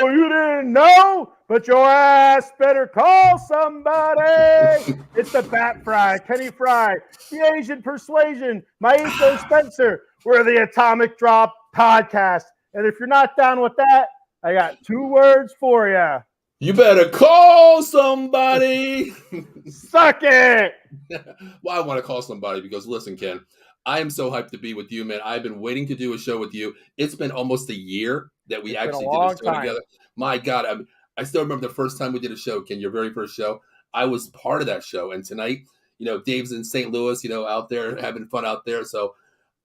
Oh, you didn't know? But your ass better call somebody. It's the Bat Fry, Kenny Fry, the Asian Persuasion, Maestro Spencer. We're the Atomic Drop Podcast. And if you're not down with that, I got 2 words for you. You better call somebody. Suck it. Well, I want to call somebody because, listen, Ken, I am so hyped to be with you, man. I've been waiting to do a show with you. It's been almost a year that we actually did a show together. My God, I still remember the first time we did a show, Ken, your very first show. I was part of that show. And tonight, Dave's in St. Louis, out there having fun out there. So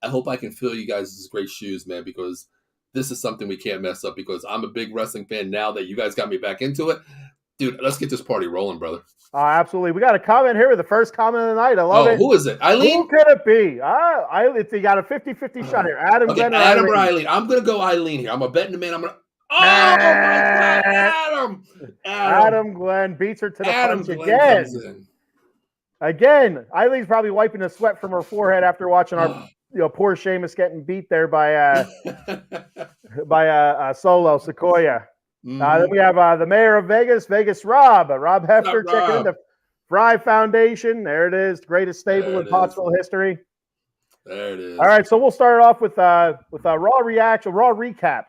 I hope I can fill you guys' great shoes, man, because this is something we can't mess up because I'm a big wrestling fan now that you guys got me back into it. Dude, let's get this party rolling, brother. Oh, absolutely. We got a comment here with the first comment of the night. I love it. Who is it? Eileen? Who could it be? You got a 50-50 shot here. Adam, okay, Glenn, Adam or Eileen? I'm going to go Eileen here. I'm a betting man. I'm going to... Oh, my God, Adam Glenn beats her to the punch again. Again, Eileen's probably wiping the sweat from her forehead after watching our... poor Sheamus getting beat there by Solo Sequoia. Then we have the mayor of Vegas, Rob Hefter, checking in the Fry Foundation. There it is, greatest stable in Pottsville history. There it is. All right, so we'll start off with a Raw recap.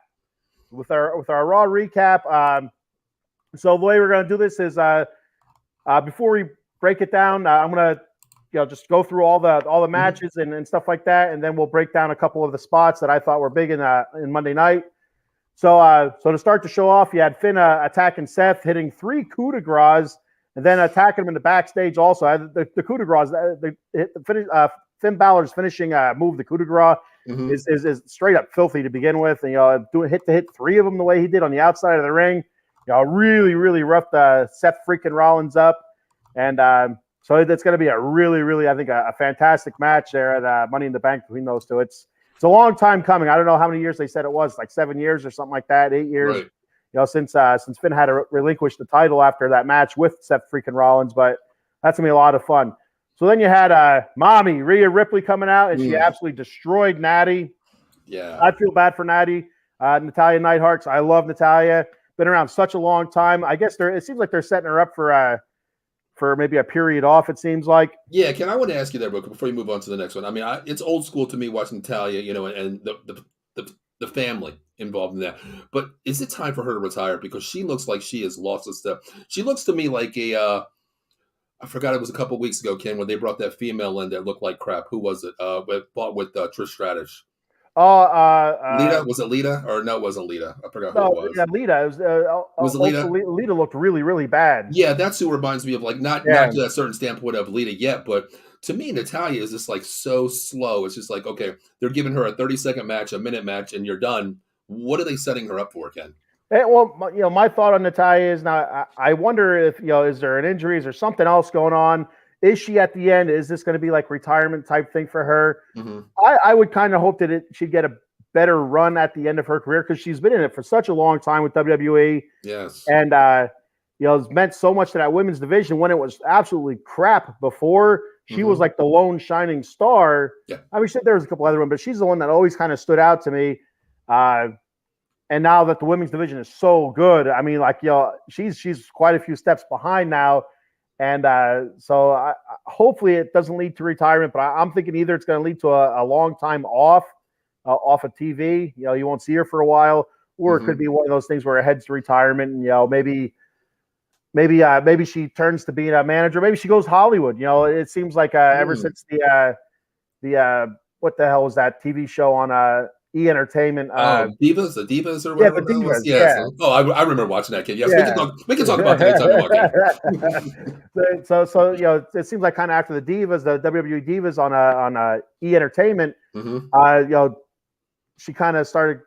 With our Raw recap. So the way we're going to do this is before we break it down, I'm going to just go through all the matches and stuff like that, and then we'll break down a couple of the spots that I thought were big in Monday night. So to start the show off, you had Finn attacking Seth, hitting 3 coup de grace, and then attacking him in the backstage also. The coup de grace, Finn Balor's finishing move, the coup de grace, is straight up filthy to begin with. And hit 3 of them the way he did on the outside of the ring. Really, really roughed Seth freaking Rollins up. And so that's going to be a really, really, I think, a fantastic match there at Money in the Bank between those two. It's a long time coming. I don't know how many years they said it was, like 7 years or something like that, 8 years. Right. Since Finn had to relinquish the title after that match with Seth freaking Rollins, but that's going to be a lot of fun. So then you had Mommy, Rhea Ripley coming out, and she absolutely destroyed Natty. Yeah. I feel bad for Natty. Natalya Neidhart. I love Natalya. Been around such a long time. I guess it seems like they're setting her up for maybe a period off, it seems like. Yeah, Ken, I want to ask you that, Brooke, before you move on to the next one. I mean, it's old school to me watching Natalya, and the family involved in that. But is it time for her to retire? Because she looks like she has lost a step. She looks to me like I forgot it was a couple of weeks ago, Ken, when they brought that female in that looked like crap. Who was it? With Trish Stratus. Lita? Was it Lita? Or no, it wasn't Lita. I forgot who it was. Yeah, Lita. Was it Lita? Lita looked really, really bad. Yeah, that's who reminds me of, like, not to that certain standpoint of Lita yet, but to me, Natalya is just like so slow. It's just like, okay, they're giving her a 30-second match, a minute match, and you're done. What are they setting her up for, Ken? Well, my thought on Natalya is now I wonder if, is there an injury? Is there something else going on? Is she at the end? Is this going to be like retirement type thing for her? Mm-hmm. I would kind of hope that she'd get a better run at the end of her career because she's been in it for such a long time with WWE. Yes. And, it's meant so much to that women's division when it was absolutely crap before. She was like the lone shining star. Yeah. I mean, there was a couple other ones, but she's the one that always kind of stood out to me. And now that the women's division is so good, I mean, she's quite a few steps behind now. And so hopefully it doesn't lead to retirement, but I'm thinking either it's going to lead to a long time off of TV. You won't see her for a while, or it could be one of those things where it heads to retirement and, maybe she turns to being a manager. Maybe she goes Hollywood. It seems like ever since the what the hell was that TV show on E! Entertainment? Divas, the Divas or whatever. Yeah, the Divas. Yeah. So, I remember watching that, kid. Yes, we can talk about that anytime. So it seems like kind of after the Divas, the WWE Divas on E! Entertainment, she kind of started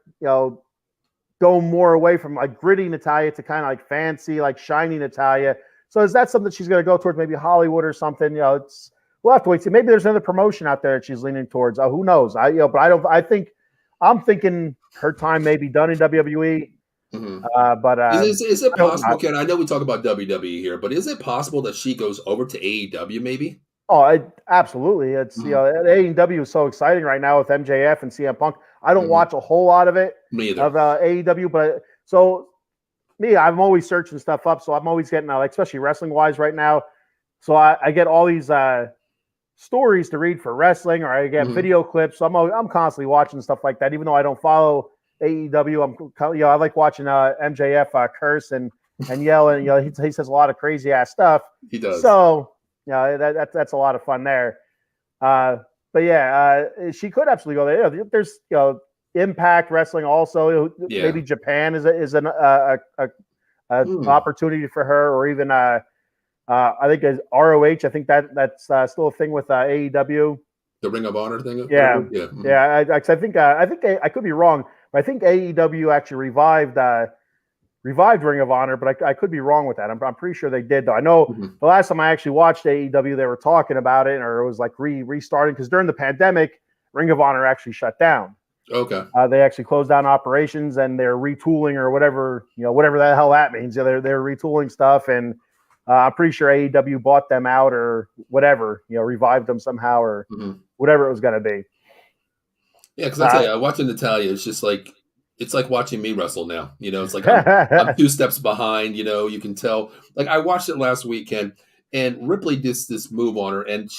going more away from like gritty Natalya to kind of like fancy, like shiny Natalya. So is that something she's going to go towards, maybe Hollywood or something? We'll have to wait. See, maybe there's another promotion out there that she's leaning towards. Who knows? I'm thinking her time may be done in WWE. But is it possible, Ken? I know we talk about WWE here, but is it possible that she goes over to AEW maybe? Oh, absolutely. It's AEW is so exciting right now with MJF and CM Punk. I don't watch a whole lot of it. Me either. Of AEW, but so me, I'm always searching stuff up, so I'm always getting like, especially wrestling wise right now. So I get all these stories to read for wrestling, or I get video clips. So I'm constantly watching stuff like that, even though I don't follow AEW. I like watching MJF curse and yell, and he says a lot of crazy ass stuff. He does. So that's a lot of fun there. But yeah, she could absolutely go there. There's Impact Wrestling also. Maybe Japan is an opportunity for her, or even I think as ROH. I think that's still a thing with AEW. The Ring of Honor thing. Yeah. I think I could be wrong, but I think AEW actually revived Ring of Honor, but I could be wrong with that. I'm pretty sure they did, though. I know the last time I actually watched AEW, they were talking about it, or it was like restarting, because during the pandemic, Ring of Honor actually shut down. Okay. They actually closed down operations, and they're retooling, or whatever the hell that means. They're retooling stuff, and I'm pretty sure AEW bought them out, or whatever, revived them somehow, or whatever it was going to be. Yeah, because I tell you, watching Natalya, it's just like, it's like watching me wrestle now. It's like I'm 2 steps behind. You can tell. Like, I watched it last weekend, and Ripley did this move on her, and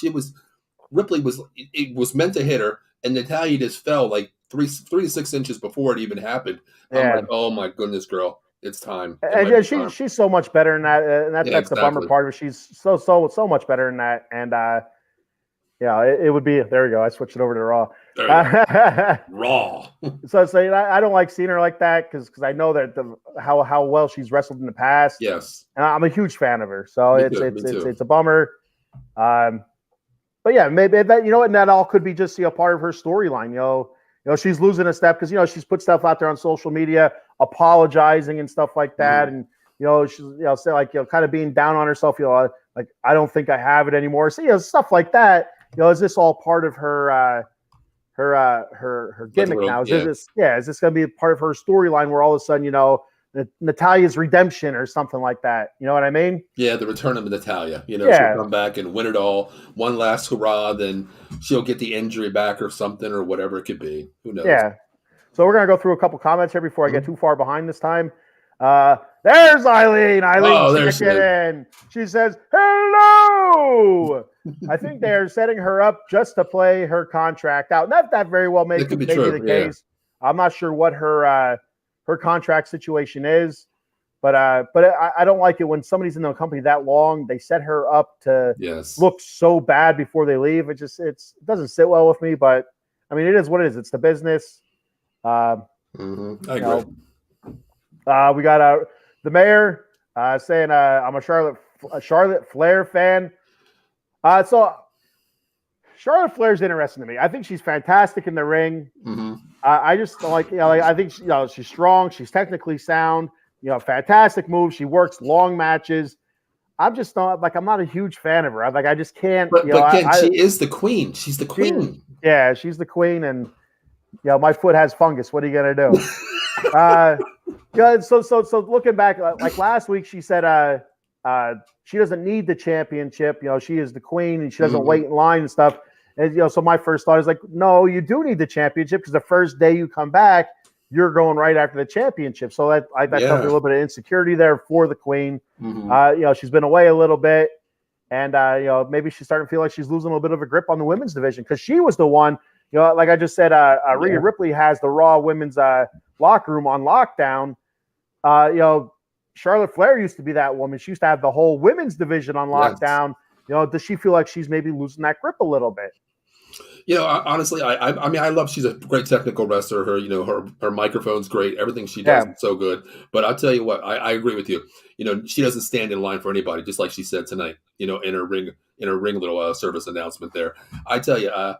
Ripley was meant to hit her, and Natalya just fell like 3 to 6 inches before it even happened. I'm like, oh my goodness, girl, it's time. And she's so much better in that, and that's exactly the bummer part of it. She's so much better in that, and it would be. There we go. I switched it over to Raw. Raw. So I don't like seeing her like that, because I know that how well she's wrestled in the past. Yes, and I'm a huge fan of her. So it's a bummer. But yeah, maybe that and that all could be just part of her storyline. She's losing a step because she's put stuff out there on social media, apologizing and stuff like that, and she's say like kind of being down on herself. Like, I don't think I have it anymore. So stuff like that. Is this all part of her gimmick now? Is this going to be a part of her storyline where all of a sudden Natalya's redemption or something like that? You know what I mean? Yeah, the return of Natalya. She'll come back and win it all. One last hurrah, then she'll get the injury back or something, or whatever it could be. Who knows? Yeah. So we're gonna go through a couple comments here before I get too far behind this time. There's Eileen. In. She says, hello. I think they're setting her up just to play her contract out. Not that very well may be the case. I'm not sure what her contract situation is, but I don't like it when somebody's in the company that long. They set her up to look so bad before they leave. It doesn't sit well with me. But I mean, it is what it is. It's the business. I agree. We got the mayor saying I'm a Charlotte Flair fan. So Charlotte Flair's interesting to me. I think she's fantastic in the ring. I just like, I think she's strong. She's technically sound. Fantastic moves. She works long matches. I'm just not I'm not a huge fan of her. I just can't. But Ken, she is the queen. She's the queen. She's the queen, and my foot has fungus. What are you gonna do? So looking back, like last week, she said she doesn't need the championship. She is the queen, and she doesn't wait in line and stuff. And so my first thought is like, no, you do need the championship, because the first day you come back, you're going right after the championship. So that tells me a little bit of insecurity there for the queen. She's been away a little bit, and maybe she's starting to feel like she's losing a little bit of a grip on the women's division, because she was the one. Like I just said, Rhea Ripley has the Raw women's locker room on lockdown. Charlotte Flair used to be that woman. She used to have the whole women's division on lockdown. Does she feel like she's maybe losing that grip a little bit? Honestly, I mean, I love. She's a great technical wrestler. Her microphone's great. Everything she does is so good. But I'll tell you what, I agree with you. She doesn't stand in line for anybody, just like she said tonight. In her ring little service announcement there. I tell you, I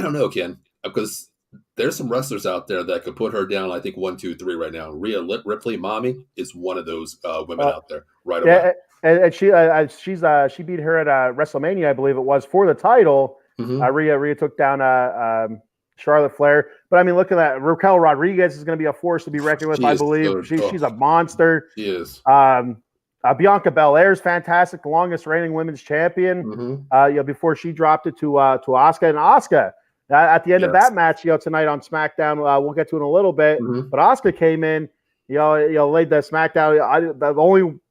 don't know, Ken, because there's some wrestlers out there that could put her down. I think 1, 2, 3 right now. Rhea Ripley, mommy, is one of those women out there right away. And she beat her at WrestleMania, I believe it was, for the title. Rhea took down Charlotte Flair. But I mean, look at that. Raquel Rodriguez is going to be a force to be reckoned with, I believe. She's a monster. She is. Bianca Belair is fantastic, the longest reigning women's champion. Before she dropped it to Asuka, and Asuka at the end of that match, tonight on SmackDown, we'll get to it in a little bit. But Asuka came in laid that SmackDown.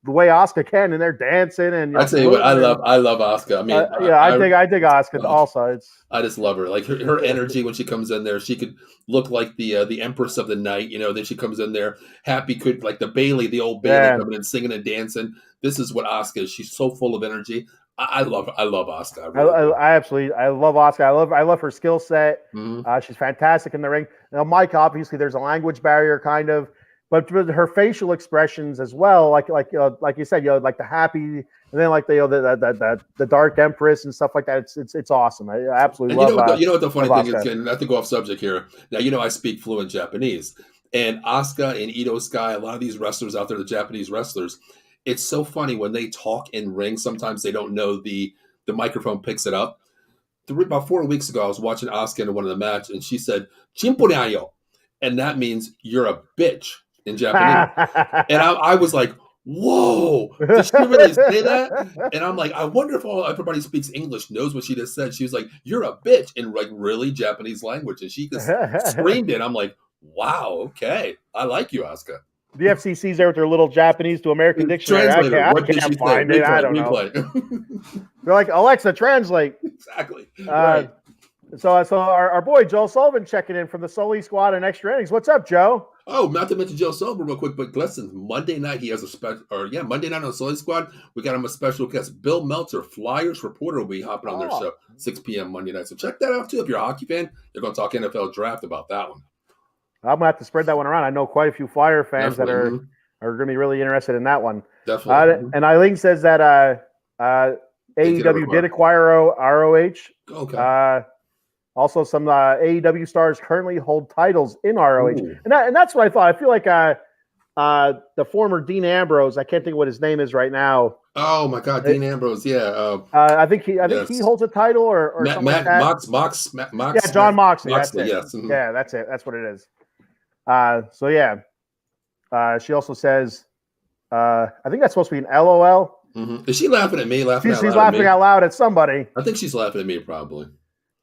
The way Asuka can, and they're dancing and. I tell you what, I love Asuka. I mean, I dig Asuka also. I just love her. Like her energy when she comes in there, she could look like the Empress of the Night. Then she comes in there happy, like the Bailey, the old Bailey coming in singing and dancing. This is what Asuka is. She's so full of energy. I love Asuka. I love Asuka. I love her skill set. Mm-hmm. She's fantastic in the ring. Now, Mike, obviously, there's a language barrier, kind of, but her facial expressions as well, like you said, like the happy, and then like the Dark Empress and stuff like that. It's awesome. I absolutely love. You know what the funny thing is, not to go off subject here. Now I speak fluent Japanese, and Asuka and Io Sky, a lot of these wrestlers out there, the Japanese wrestlers. It's so funny when they talk in ring. Sometimes they don't know the microphone picks it up. About 4 weeks ago, I was watching Asuka in one of the matches, and she said "Chimponayo," and that means you're a bitch in Japanese. And I was like, "Whoa, did she really say that?" And I'm like, I wonder if everybody speaks English knows what she just said. She was like, "You're a bitch" in like really Japanese language, and she just screamed it. I'm like, "Wow, okay, I like you, Asuka." The FCC's there with their little Japanese to American dictionary. I can't find it. I don't know. They're like, Alexa, translate. Exactly. Right. So our boy Joe Sullivan checking in from the Sully Squad and Extra Innings. What's up, Joe? Oh, not to mention Joe Sullivan real quick, but listen, Monday night he has Monday night on the Sully Squad, we got him a special guest. Bill Meltzer, Flyers reporter, will be hopping on their show 6 p.m. Monday night. So check that out too. If you're a hockey fan, you're going to talk NFL draft about that one. I'm gonna have to spread that one around. I know quite a few Flyer fans that are going to be really interested in that one. Definitely. And Eileen says that AEW did acquire ROH. Okay. Also, some AEW stars currently hold titles in ROH, and that's what I thought. I feel like the former Dean Ambrose. I can't think of what his name is right now. Oh my God, Dean Ambrose. Yeah. I think he holds a title or something like that. Mox. Yeah, John Moxley. That's it. Yes. Mm-hmm. Yeah, that's it. That's what it is. So yeah, she also says, I think that's supposed to be an LOL. Mm-hmm. Is she laughing at me? She's laughing out loud at somebody. I think she's laughing at me, probably.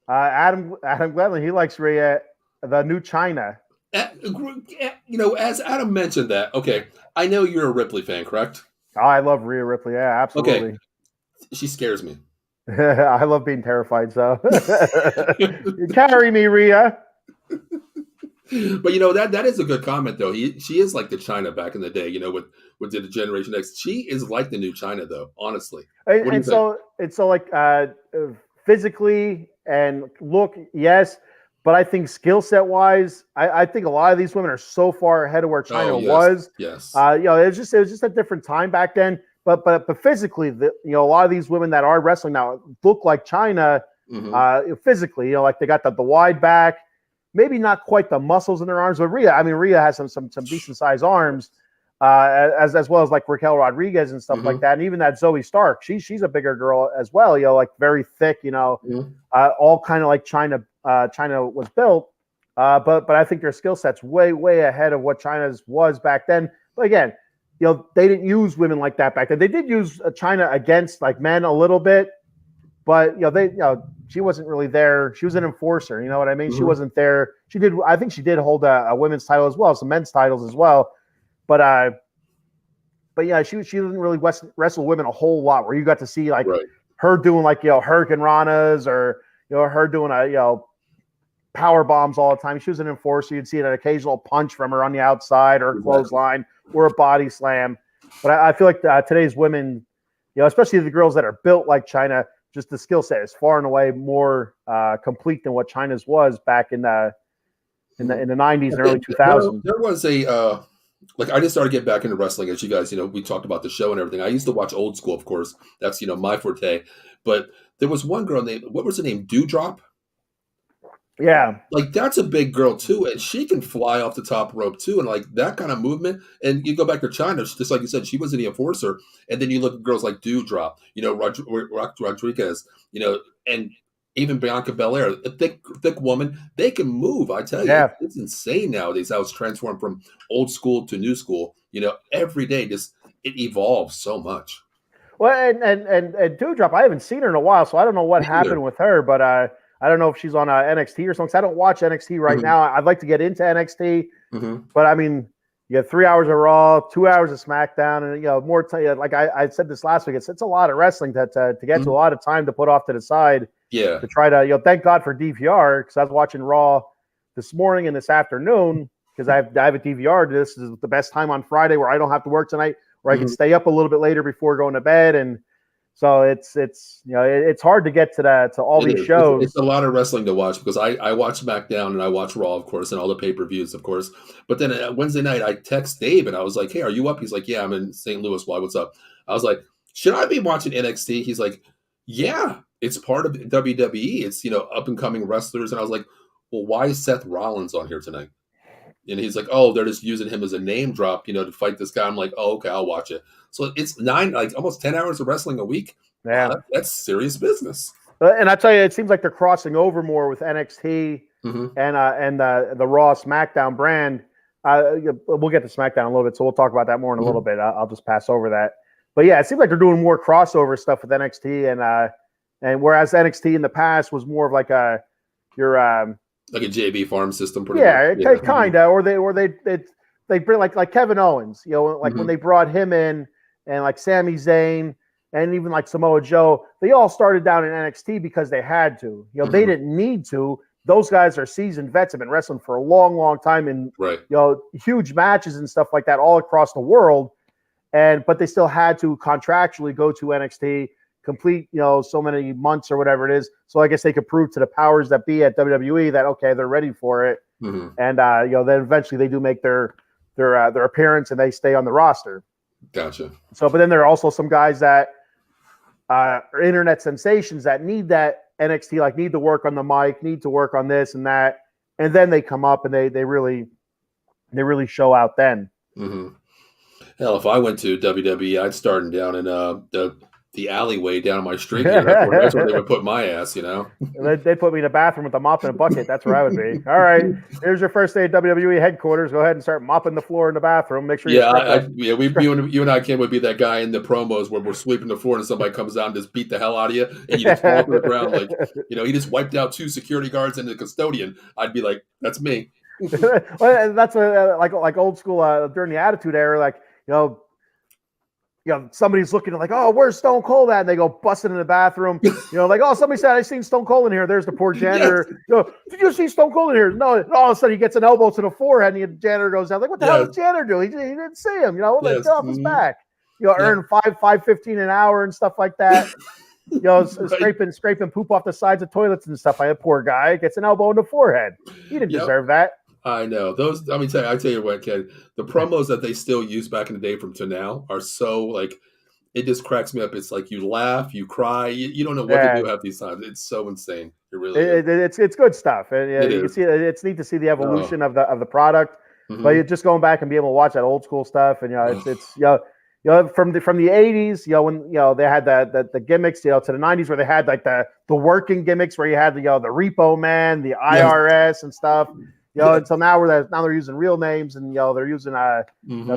Adam Glenley, he likes Rhea, the new China. As Adam mentioned that. Okay, I know you're a Ripley fan, correct? Oh, I love Rhea Ripley. Yeah, absolutely. Okay, she scares me. I love being terrified. So you carry me, Rhea. But that is a good comment though. She is like the China back in the day, with the Generation X. She is like the new China though, honestly. And so like physically and look, yes, but I think skill set wise, I think a lot of these women are so far ahead of where China was. Yes. It was just a different time back then. But physically, a lot of these women that are wrestling now look like China physically. Like they got the wide back. Maybe not quite the muscles in their arms, but Rhea has some decent sized arms, as well as like Raquel Rodriguez and stuff like that, and even that Zoe Stark. She's a bigger girl as well. Like very thick. All kind of like China. China was built, but I think their skill set's way ahead of what China's was back then. But again, they didn't use women like that back then. They did use China against like men a little bit, but she wasn't really there. She was an enforcer. You know what I mean? She wasn't there. I think she did hold a women's title as well, some men's titles as well. But yeah, she didn't really wrestle women a whole lot. Where you got to see like her doing like Hurricane Ranas or her doing power bombs all the time. She was an enforcer. You'd see an occasional punch from her on the outside or a clothesline or a body slam. But I feel like today's women, especially the girls that are built like China. Just the skill set is far and away more complete than what China's was back in the 90s and early 2000s. There was I just started getting back into wrestling, as you guys, we talked about the show and everything. I used to watch Old School, of course. That's my forte. But there was one girl named, what was her name? Dewdrop. Yeah. Like that's a big girl too, and she can fly off the top rope too, and like that kind of movement. And you go back to China, just like you said, she was an enforcer. And then you look at girls like Dewdrop, Rodriguez, and even Bianca Belair, a thick woman. They can move. I tell you, it's insane nowadays how it's transformed from old school to new school. Every day it evolves so much. Well, and Dewdrop, I haven't seen her in a while, so I don't know what happened with her, but I don't know if she's on NXT or something. I don't watch NXT right now. I'd like to get into NXT, but I mean, You get 3 hours of Raw, 2 hours of SmackDown, and more time. Like I said this last week, it's a lot of wrestling to get to, a lot of time to put off to the side. Yeah. To try to thank God for DVR, because I was watching Raw this morning and this afternoon because I have a DVR. This is the best time on Friday where I don't have to work tonight, where I can stay up a little bit later before going to bed, and so it's hard to get to all these shows. It's a lot of wrestling to watch because I watch SmackDown and I watch Raw, of course, and all the pay-per-views, of course. But then Wednesday night, I text Dave and I was like, "Hey, are you up?" He's like, "Yeah, I'm in St. Louis. Why? What's up?" I was like, "Should I be watching NXT?" He's like, "Yeah, it's part of WWE. It's up and coming wrestlers." And I was like, "Well, why is Seth Rollins on here tonight?" And he's like, "Oh, they're just using him as a name drop, to fight this guy." I'm like, "Oh, okay, I'll watch it." So it's almost 10 hours of wrestling a week. Yeah, wow, that's serious business. And I tell you, it seems like they're crossing over more with NXT and the Raw SmackDown brand. We'll get to SmackDown a little bit, so we'll talk about that more in a little bit. I'll just pass over that. But yeah, it seems like they're doing more crossover stuff with NXT, and whereas NXT in the past was more of like like a JB Farm system, pretty much. Kind of, or they bring like Kevin Owens, when they brought him in, and like Sami Zayn, and even like Samoa Joe, they all started down in NXT because they had to. They didn't need to. Those guys are seasoned vets, have been wrestling for a long, long time in huge matches and stuff like that all across the world, but they still had to contractually go to NXT. Complete, so many months or whatever it is. So I guess they could prove to the powers that be at WWE that, okay, they're ready for it. And, then eventually they do make their appearance and they stay on the roster. Gotcha. So, but then there are also some guys that are internet sensations that need that NXT, like need to work on the mic, need to work on this and that. And then they come up and they really show out then. Hell, if I went to WWE, I'd start down in the alleyway down my street here. That's where they would put my ass, They'd put me in a bathroom with a mop and a bucket. That's where I would be. All right, here's your first day at WWE headquarters. Go ahead and start mopping the floor in the bathroom. Make sure. You and I, Ken, would be that guy in the promos where we're sweeping the floor and somebody comes down and just beat the hell out of you, and you just fall to the ground like, he just wiped out 2 security guards and the custodian. I'd be like, that's me. Well, that's like old school during the Attitude Era, like somebody's looking like, oh, where's Stone Cold at? And they go busting in the bathroom. Like, oh, somebody said I seen Stone Cold in here. There's the poor janitor. Yes. Did you see Stone Cold in here? No. All of a sudden he gets an elbow to the forehead and the janitor goes down. Like, what the hell did the janitor do? He didn't see him. Get off his back. Earn $5.15 an hour and stuff like that. Scraping poop off the sides of toilets and stuff. That poor guy gets an elbow in the forehead. He didn't deserve that. I know those. I tell you what, Ken. The promos that they still use back in the day from to now are so like, it just cracks me up. It's like you laugh, you cry, you don't know what to do half these times. It's so insane. It really is. It's good stuff, and you can see it's neat to see the evolution of the product. But you're just going back and be able to watch that old school stuff, and it's from the 80s, when they had the gimmicks, to the 90s where they had like the working gimmicks where you had the Repo Man, the IRS and stuff. Until now they're using real names and they're using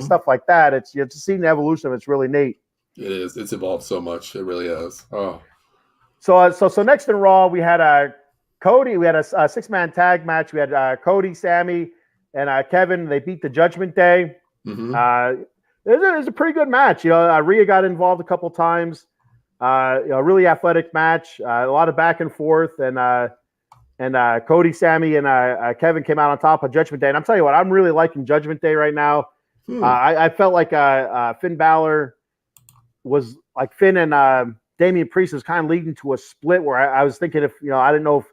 stuff like that. It's just seeing the evolution of it's really neat. It is. It's evolved so much. It really has. Oh. So next in Raw we had Cody. We had a 6-man tag match. We had Cody, Sammy, and Kevin. They beat the Judgment Day. It was a pretty good match. Rhea got involved a couple times. Really athletic match. A lot of back and forth and Cody, Sammy, and Kevin came out on top of Judgment Day. And I'm telling you what, I'm really liking Judgment Day right now. I felt like Finn Balor was like Finn and Damian Priest was kind of leading to a split where I was thinking if I didn't know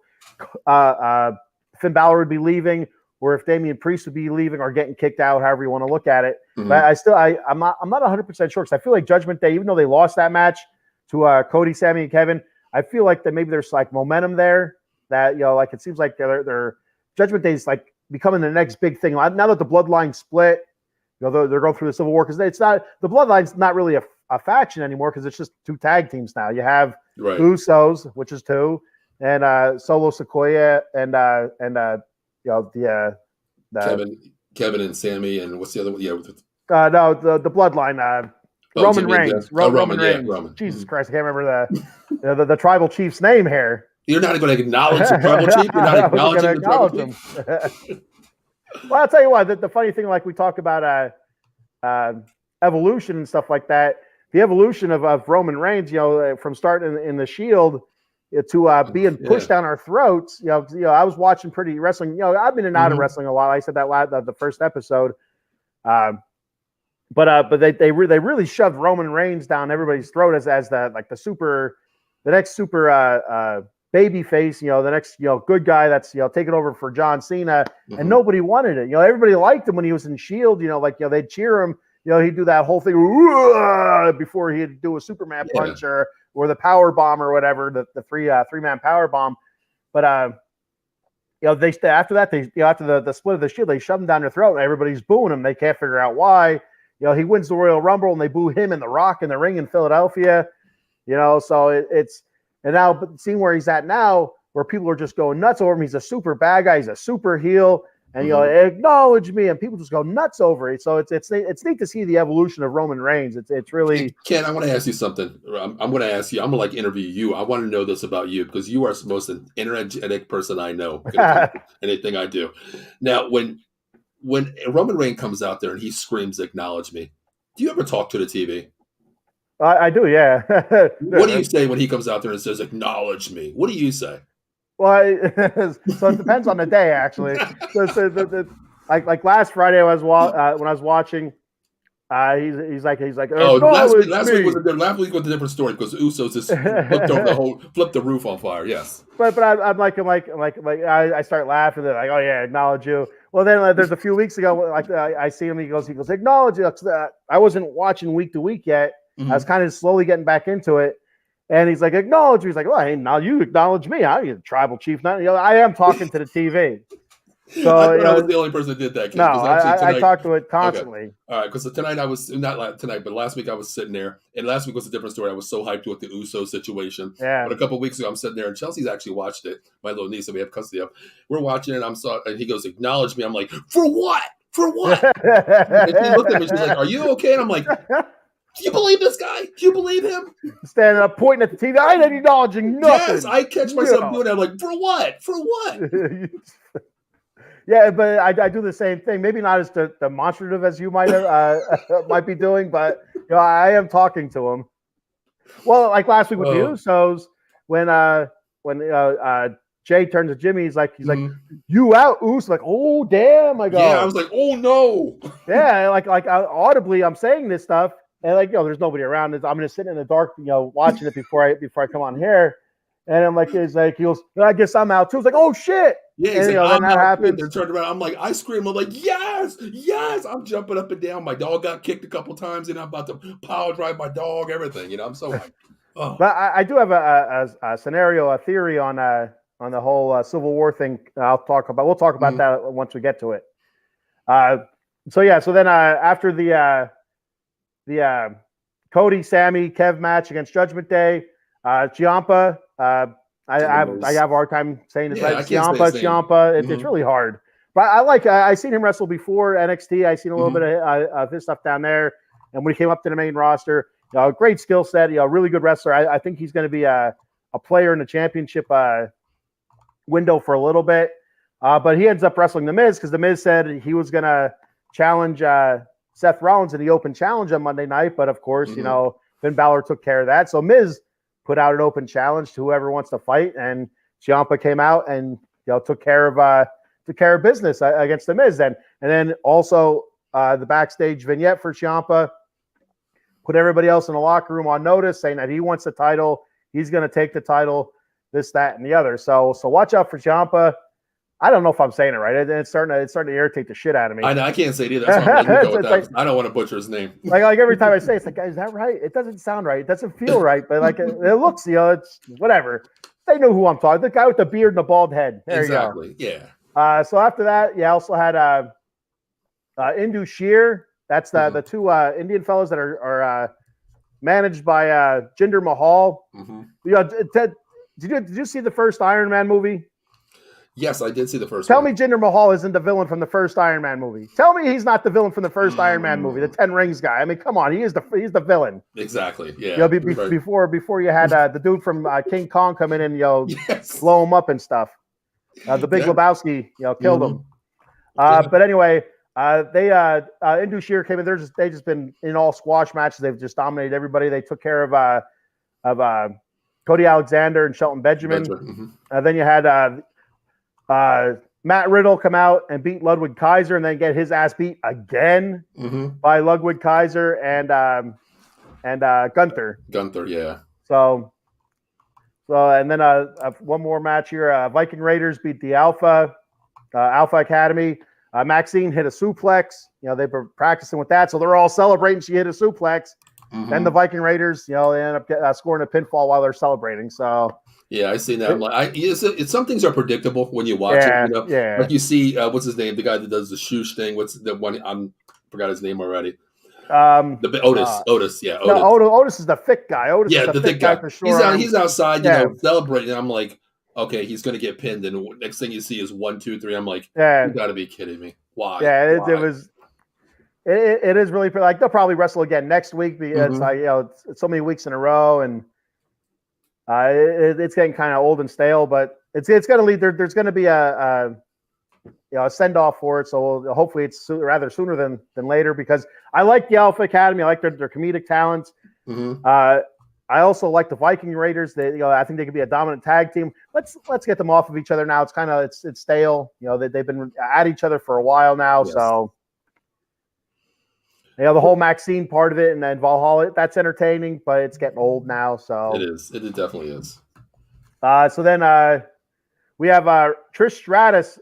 if Finn Balor would be leaving or if Damian Priest would be leaving or getting kicked out, however you want to look at it. But I'm not 100% sure because I feel like Judgment Day, even though they lost that match to Cody, Sammy, and Kevin, I feel like that maybe there's like momentum there. That like it seems like their Judgment Day is like becoming the next big thing. Now that the Bloodline split, they're going through the Civil War because it's not the Bloodline's not really a faction anymore because it's just 2 tag teams now. You have Usos, which is 2, and Solo Sikoa and Kevin and Sammy and what's the other one? Yeah, no, the Bloodline. Roman Reigns. Roman Reigns. Roman. Jesus Christ, I can't remember the tribal chief's name here. You're not going to acknowledge the tribal chief. You're not acknowledging the tribal chief. Well, I'll tell you what. The funny thing, like we talk about evolution and stuff like that. The evolution of Roman Reigns, from starting in the Shield to being pushed down our throats. I was watching pretty wrestling. I've been in and out of wrestling a while. I said that the first episode. But they really shoved Roman Reigns down everybody's throat as the next super baby face, the next good guy that's taking over for John Cena, and nobody wanted it. Everybody liked him when he was in Shield. They'd cheer him. He'd do that whole thing before he'd do a Superman punch or the power bomb or whatever, the three-man power bomb. But after that, after the split of the Shield, they shove him down their throat, and everybody's booing him. They can't figure out why. He wins the Royal Rumble, and they boo him and The Rock in the ring in Philadelphia. So it's and now, but seeing where he's at now, where people are just going nuts over him. He's a super bad guy. He's a super heel. And acknowledge me, and people just go nuts over it. So it's neat to see the evolution of Roman Reigns. It's really Ken. I want to ask you something. I'm going to ask you. I'm going to interview you. I want to know this about you because you are the most energetic person I know. Anything I do. Now, when Roman Reigns comes out there and he screams, "Acknowledge me," do you ever talk to the TV? I do, yeah. What do you say when he comes out there and says, "Acknowledge me"? What do you say? Well, so it depends on the day, actually. So like last Friday, when I was watching, he's like, oh, last week was a different story because Usos just flipped the roof on fire. Yes, but I'm like I start laughing. They're like, oh yeah, acknowledge you. Well, then there's a few weeks ago, I see him. He goes, acknowledge you. I wasn't watching week to week yet. I was kind of slowly getting back into it. And he's like, acknowledge me. He's like, well, hey, now you acknowledge me. I'm a tribal chief. I am talking to the TV. So I was the only person that did that. No, I talk to it constantly. Okay. All right, because tonight I was not tonight, but last week I was sitting there, and last week was a different story. I was so hyped with the Uso situation. Yeah. But a couple of weeks ago, I'm sitting there, and Chelsea's actually watched it. My little niece that we have custody of. We're watching it. And he goes, acknowledge me. I'm like, for what? For what? And she looked at me. She's like, are you okay? And I'm like, do you believe this guy? Do you believe him? Standing up, pointing at the TV. I ain't acknowledging nothing. Yes, I catch myself doing that. I'm like, for what? For what? Yeah, but I do the same thing. Maybe not as demonstrative as you might be doing, but I am talking to him. Well, like last week with the Usos, when Jay turns to Jimmy, he's like, you out, Uso? Like, oh damn! I go, yeah, I was like, oh no. Yeah, like audibly, I'm saying this stuff. And there's nobody around. I'm just sitting in the dark, watching it before I come on here. And I'm like, he goes, I guess I'm out too. It's like, oh shit. Yeah, and, then that happens. They're turned around. I'm like, I scream. I'm like, yes. I'm jumping up and down. My dog got kicked a couple times, and I'm about to power drive my dog. Everything, I'm so like, oh. But I do have a scenario, a theory on the whole Civil War thing. We'll talk about that once we get to it. So then after the Cody, Sammy, Kev match against Judgment Day, Ciampa. I have a hard time saying this right. Ciampa. It's really hard. But I seen him wrestle before NXT. I seen a little bit of his stuff down there. And when he came up to the main roster, great skill set. Really good wrestler. I think he's going to be a player in the championship window for a little bit. But he ends up wrestling The Miz because The Miz said he was going to challenge Seth Rollins in the open challenge on Monday night, but of course, Finn Balor took care of that. So Miz put out an open challenge to whoever wants to fight, and Ciampa came out and took care of business against the Miz. And then also the backstage vignette for Ciampa put everybody else in the locker room on notice, saying that he wants the title, he's going to take the title, this, that, and the other. So watch out for Ciampa. I don't know if I'm saying it right. It's starting to irritate the shit out of me. I know, I can't say it either. That's why I'm letting you go with that. I don't want to butcher his name. Like every time I say it, it's like, is that right? It doesn't sound right. It doesn't feel right. But it looks, it's whatever. They know who I'm talking. The guy with the beard and the bald head. There exactly. You go. Yeah. So after that, I also had Indu Sheer. That's the two Indian fellows that are managed by Jinder Mahal. Did you see the first Iron Man movie? Yes, I did see the first one. Tell me Jinder Mahal isn't the villain from the first Iron Man movie. Tell me he's not the villain from the first Iron Man movie, the Ten Rings guy. I mean, come on, he's the villain. Exactly. Yeah. Before you had the dude from King Kong come in and blow him up and stuff. The Big Lebowski killed him. But anyway, Indus Sher came in. They've just been in all squash matches. They've just dominated everybody. They took care of Cody Alexander and Shelton Benjamin. Mm-hmm. Then you had Matt Riddle come out and beat Ludwig Kaiser, and then get his ass beat again by Ludwig Kaiser and Gunther. Gunther, yeah. So and then one more match here. Viking Raiders beat the Alpha Academy. Maxine hit a suplex. They've been practicing with that, so they're all celebrating. She hit a suplex. Then the Viking Raiders, they end up scoring a pinfall while they're celebrating. So yeah, I seen that. I'm like, some things are predictable when you watch it. Yeah. Like you see, what's his name? The guy that does the shoosh thing. What's the one? Forgot his name already. Otis. Yeah, Otis. No, Otis is the thick guy. Otis is the thick guy for sure. He's outside, celebrating. I'm like, okay, he's going to get pinned. And next thing you see is 1, 2, 3. I'm like, you got to be kidding me. Why? Yeah, it is really like they'll probably wrestle again next week because it's so many weeks in a row, and it's getting kind of old and stale. But it's going to lead. There's going to be a send off for it. So hopefully it's rather sooner than later, because I like the Alpha Academy. I like their comedic talents. I also like the Viking Raiders. I think they could be a dominant tag team. Let's get them off of each other now. It's kind of it's stale. They've been at each other for a while now. Yes. So the whole Maxine part of it, and then Valhalla, that's entertaining, but it's getting old now. So it is. It definitely is. So then we have Trish Stratus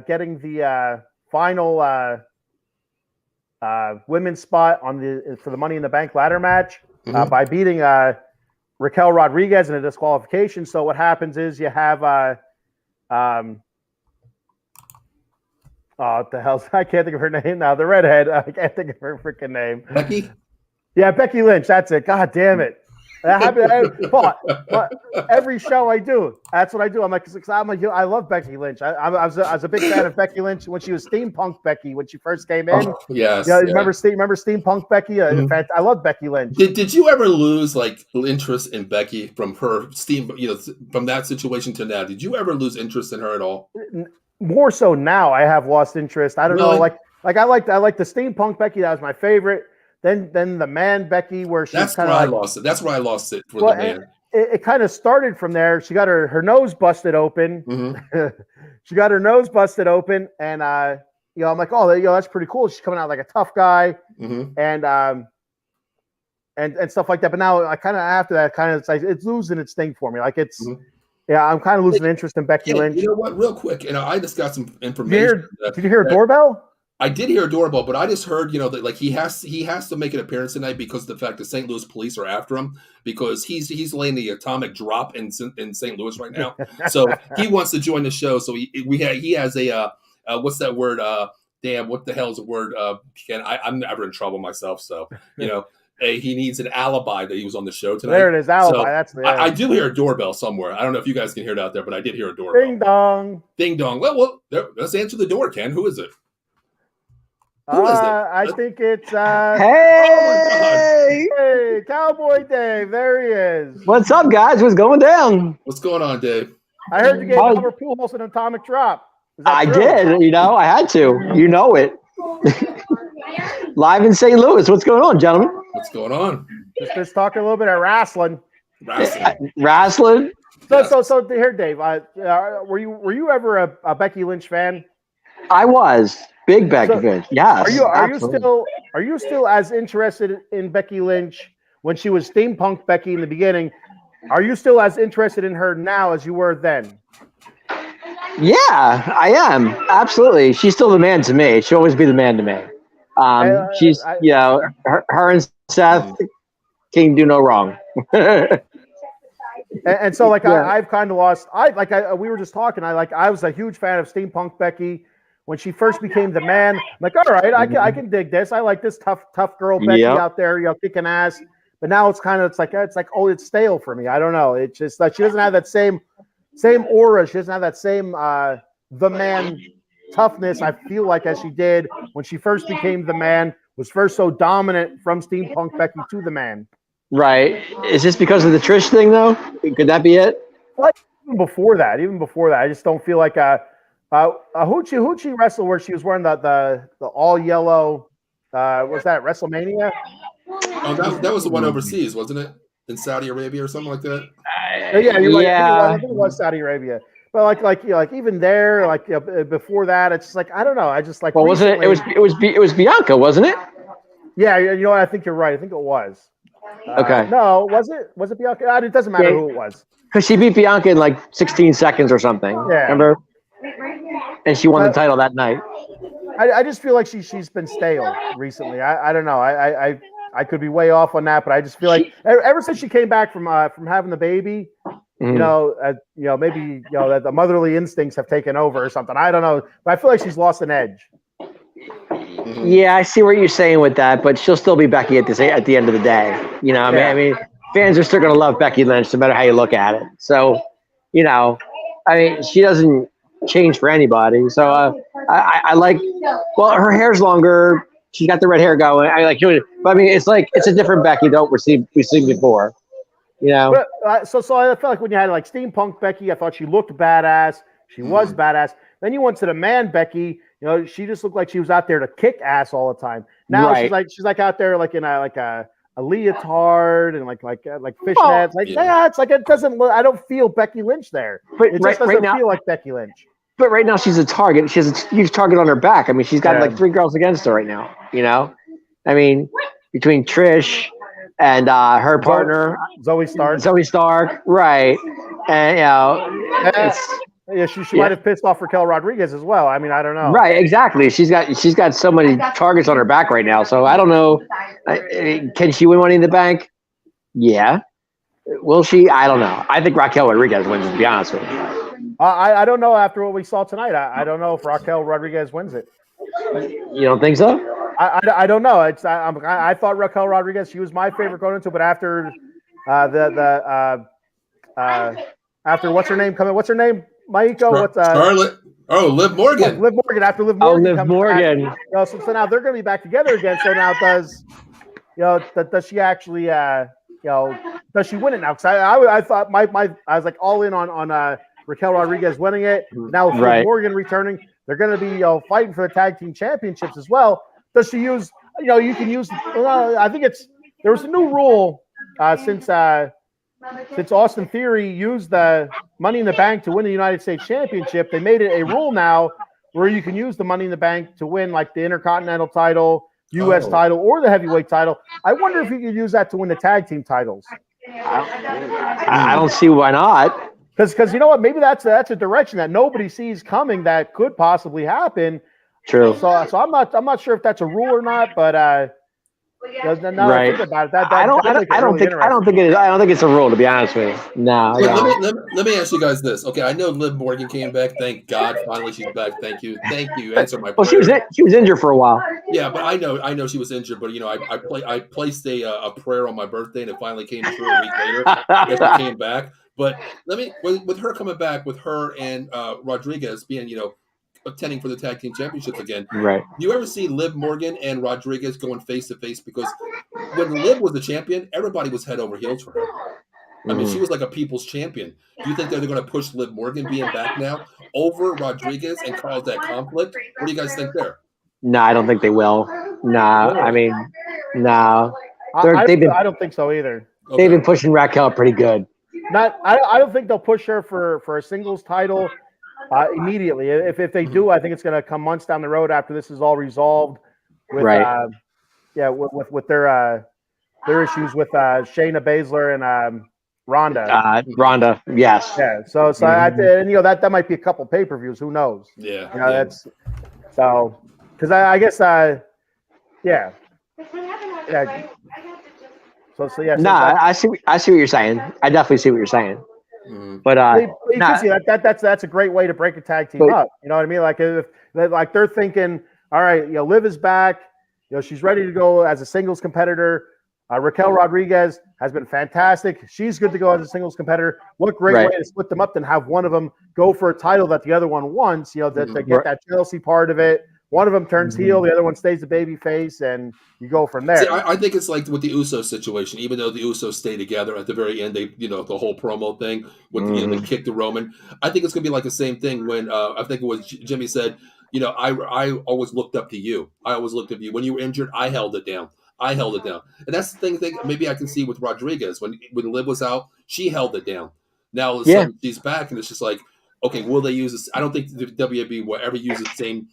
getting the final women's spot for the Money in the Bank ladder match by beating Raquel Rodriguez in a disqualification. So what happens is you have what the hell? I can't think of her name now. The redhead. I can't think of her freaking name. Becky? Yeah, Becky Lynch. That's it. God damn it. That happened. But every show I do, that's what I do. I'm like, I love Becky Lynch. I was a big fan of Becky Lynch when she was Steampunk Becky when she first came in. Oh, yes. Remember Steampunk Becky? In fact, I love Becky Lynch. Did you ever lose like interest in Becky from her from that situation to now? Did you ever lose interest in her at all? More so now, I have lost interest. I don't know. Like I like the Steampunk Becky. That was my favorite. Then the Man Becky, where she's kind of I lost it. That's where I lost it for the man. It kind of started from there. She got her nose busted open. She got her nose busted open, and I'm like, oh, that's pretty cool. She's coming out like a tough guy, and stuff like that. But now I kind of after that, it's losing its thing for me. Like it's. Yeah, I'm kind of losing interest in Becky Lynch. You know what? Real quick, I just got some information. Did you hear a doorbell? I did hear a doorbell, but I just heard, that like he has to make an appearance tonight because of the fact that St. Louis police are after him because he's laying the atomic drop in St. Louis right now. So he wants to join the show. So he has a what's that word? Damn, what the hell is the word? Ken, I'm never in trouble myself. So he needs an alibi that he was on the show tonight. There it is, alibi. So I do hear a doorbell somewhere. I don't know if you guys can hear it out there, but I did hear a doorbell. Ding dong. Ding dong. Well, let's answer the door, Ken. Who is it? Who is it? I think it's Hey! Hey, Cowboy Dave. There he is. What's up, guys? What's going down? What's going on, Dave? I heard you gave Albert Pujols an atomic drop. I did. I had to. You know it. Live in St. Louis. What's going on, gentlemen? What's going on? Just talking a little bit of wrestling. Wrestling? So here, Dave. Were you ever a Becky Lynch fan? I was. Big Becky Lynch. Yes. Are you still as interested in Becky Lynch when she was Steampunk Becky in the beginning? Are you still as interested in her now as you were then? Yeah, I am. Absolutely. She's still the man to me. She'll always be the man to me. She's, her and Seth can do no wrong. and so, I've kind of lost. We were just talking. I was a huge fan of Steampunk Becky when she first became the man. I'm like, all right, I can dig this. I like this tough girl Becky out there, kicking ass. But now it's stale for me. I don't know. It's just like she doesn't have that same aura. She doesn't have that same the man toughness, I feel like, as she did when she first became the man, was first so dominant from Steampunk Becky to the man. Right. Is this because of the Trish thing, though? Could that be it? Like, even before that, I just don't feel like Hoochie wrestled where she was wearing the all yellow. Was that WrestleMania? Oh, that was the one overseas, wasn't it? In Saudi Arabia or something like that. Yeah, you're right. I think it was Saudi Arabia. But like even there, before that, it's just like I don't know. I just like. Well, wasn't it? It was Bianca, wasn't it? Yeah, you know what? I think you're right. I think it was. Okay. No, was it? Was it Bianca? It doesn't matter who it was. Because she beat Bianca in like 16 seconds or something. Yeah. Remember? And she won the title that night. I just feel like she's been stale recently. I don't know. I could be way off on that, but I just feel like ever since she came back from having the baby, maybe that the motherly instincts have taken over or something. I don't know, but I feel like she's lost an edge. Yeah, I see what you're saying with that, but she'll still be Becky at the end of the day. You know, I mean, fans are still going to love Becky Lynch no matter how you look at it. So, she doesn't change for anybody. So I like. Well, her hair's longer. She's got the red hair going. I like it, but I mean, it's a different Becky that we've seen before. But, so I felt like when you had like steampunk Becky, I thought she looked badass. She was badass. Then you went to the man Becky. She just looked like she was out there to kick ass all the time. Now she's like out there like in a leotard and like fishnets. It's like it doesn't. I don't feel Becky Lynch there. But it just doesn't feel like Becky Lynch. But right now she's a target. She has a huge target on her back. I mean, she's got like 3 girls against her right now. I mean, between Trish and her partner Zoe Stark, right? And she might have pissed off Raquel Rodriguez as well. I mean, I don't know. Right, exactly. She's got so many targets on her back right now. So I don't know. Can she win Money in the Bank? Yeah. Will she? I don't know. I think Raquel Rodriguez wins. To be honest with you. I don't know after what we saw tonight. I don't know if Raquel Rodriguez wins it. You don't think so? I don't know. I thought Raquel Rodriguez, she was my favorite going into, but after after what's her name coming? What's her name? Maiko? Charlotte? Oh, Liv Morgan. Liv Morgan. After Liv Morgan. Liv Morgan. Back, so now they're going to be back together again. So now does she actually does she win it now? Because I thought I was like all in on Raquel Rodriguez winning it. Now with Liv Morgan returning, they're going to be fighting for the tag team championships as well. Does she use? You can use. I think there was a new rule since Austin Theory used the Money in the Bank to win the United States Championship. They made it a rule now where you can use the Money in the Bank to win like the Intercontinental title, U.S. title, or the heavyweight title. I wonder if you could use that to win the tag team titles. I don't see why not. Because you know what? Maybe that's a direction that nobody sees coming that could possibly happen. True. So I'm not sure if that's a rule or not, but right. I think about it. I don't think it is. I don't think it's a rule, to be honest with you. No. Let me ask you guys this. Okay, I know Liv Morgan came back. Thank God, finally she's back. Thank you. Answer my prayer. Well, she was injured for a while. Yeah, but I know she was injured. But I placed a prayer on my birthday, and it finally came through a week later. After came back. But with her coming back, with her and Rodriguez being attending for the tag team championships again. Right. Do you ever see Liv Morgan and Rodriguez going face to face? Because when Liv was the champion, everybody was head over heels for her. I mean, she was like a people's champion. Do you think they're going to push Liv Morgan being back now over Rodriguez and cause that conflict? What do you guys think there? No, I don't think they will. No, I mean, no. I don't think so either. Okay. They've been pushing Raquel pretty good. I don't think they'll push her for a singles title immediately. If they do, I think it's going to come months down the road after this is all resolved. With, with their issues with Shayna Baszler and Ronda. Ronda, yes. Yeah. So that might be a couple pay-per-views. Who knows? Yeah. That's so because I guess yeah. So yeah. I see what you're saying. I definitely see what you're saying. But you can see that's a great way to break a tag team up. You know what I mean? Like if they're thinking, all right, Liv is back. She's ready to go as a singles competitor. Raquel Rodriguez has been fantastic. She's good to go as a singles competitor. What great way to split them up than have one of them go for a title that the other one wants. To get that jealousy part of it, one of them turns heel, the other one stays a baby face, and you go from there. See, I think it's like with the Usos situation. Even though the Usos stay together at the very end, they the whole promo thing with the kick to Roman. I think it's gonna be like the same thing when I think it was Jimmy said, I always looked up to you. I always looked up to you when you were injured. I held it down. And that's the thing. Maybe I can see with Rodriguez when Liv was out, she held it down. Now all of a sudden she's back, and it's just like, okay, will they use this? I don't think the WWE will ever use the same,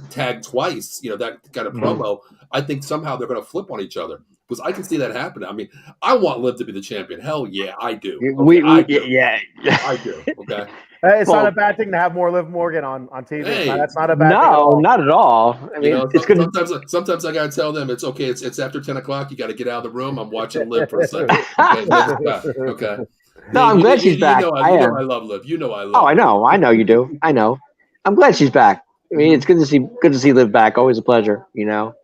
tag twice, that kind of promo. I think somehow they're going to flip on each other because I can see that happening. I mean, I want Liv to be the champion. Hell yeah, I do. Okay, I do. Okay. It's not a bad thing to have more Liv Morgan on TV. Hey, that's not a bad thing. No, not at all. I mean, it's good. Sometimes I got to tell them it's okay. It's after 10 o'clock. You got to get out of the room. I'm watching Liv for a second. Okay. No, I'm glad she's back. I love Liv. I love. Oh, I know. I know you do. I know. I'm glad she's back. I mean, it's good to see Liv back. Always a pleasure. All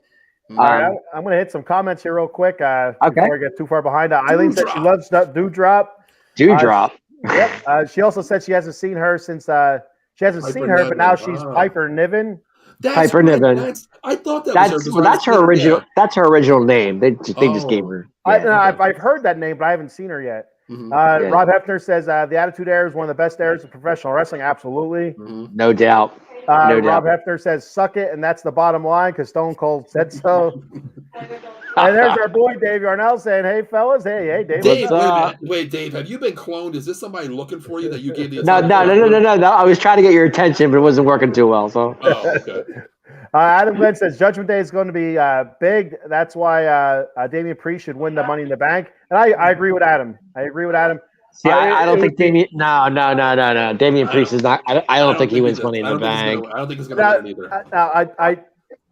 right, I'm going to hit some comments here real quick. Before I get too far behind. Eileen said she loves Doudrop. Doudrop. Yep. She also said she hasn't seen her since but now she's Piper Niven. Piper Niven. I thought that's her original. Yeah. That's her original name. They just gave her. I've heard that name, but I haven't seen her yet. Rob Hefner says the Attitude Era is one of the best eras of professional wrestling. Absolutely, no doubt. Rob Hefner says suck it, and that's the bottom line because Stone Cold said so. And there's our boy Dave Yarnell saying, "Hey fellas, hey Dave." Wait, Dave, have you been cloned? Is this somebody looking for you that you gave the? No. I was trying to get your attention, but it wasn't working too well. So. Oh, okay. Adam Glenn says Judgment Day is going to be big. That's why Damian Priest should win the Money in the Bank. And I agree with Adam. See, I don't think Damian. No. Damian Priest is not. I don't think he wins Money in the Bank. I don't think he's going to win either.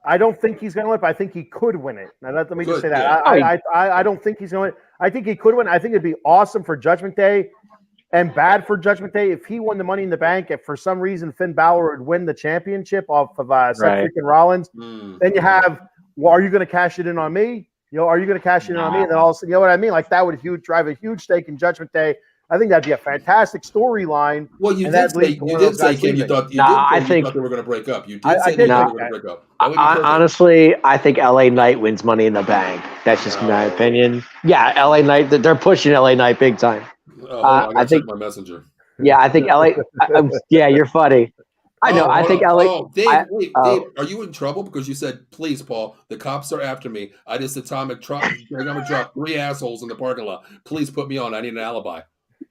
I don't think he's going to win, but I think he could win it. Now, let me just say that. I don't think he's going to win. I think he could win. I think it'd be awesome for Judgment Day and bad for Judgment Day if he won the Money in the Bank. If for some reason Finn Balor would win the championship off of Seth freaking Rollins, then you have, well, are you going to cash it in on me? Are you going to cash it in on me? And then all of a sudden, you know what I mean? Like that would drive a huge stake in Judgment Day. I think that'd be a fantastic storyline. Well, you did say, Ken, you thought they were going to break up. You did say they were going to break up. Honestly, I think LA Knight wins Money in the Bank. That's just my opinion. Yeah, LA Knight, they're pushing LA Knight big time. I think my messenger. Yeah, I think LA. Yeah, you're funny. I know. I think LA. Oh, Dave, Dave, are you in trouble because you said, "Please, Paul, the cops are after me. I just atomic truck. I'm gonna drop 3 assholes in the parking lot. Please put me on. I need an alibi."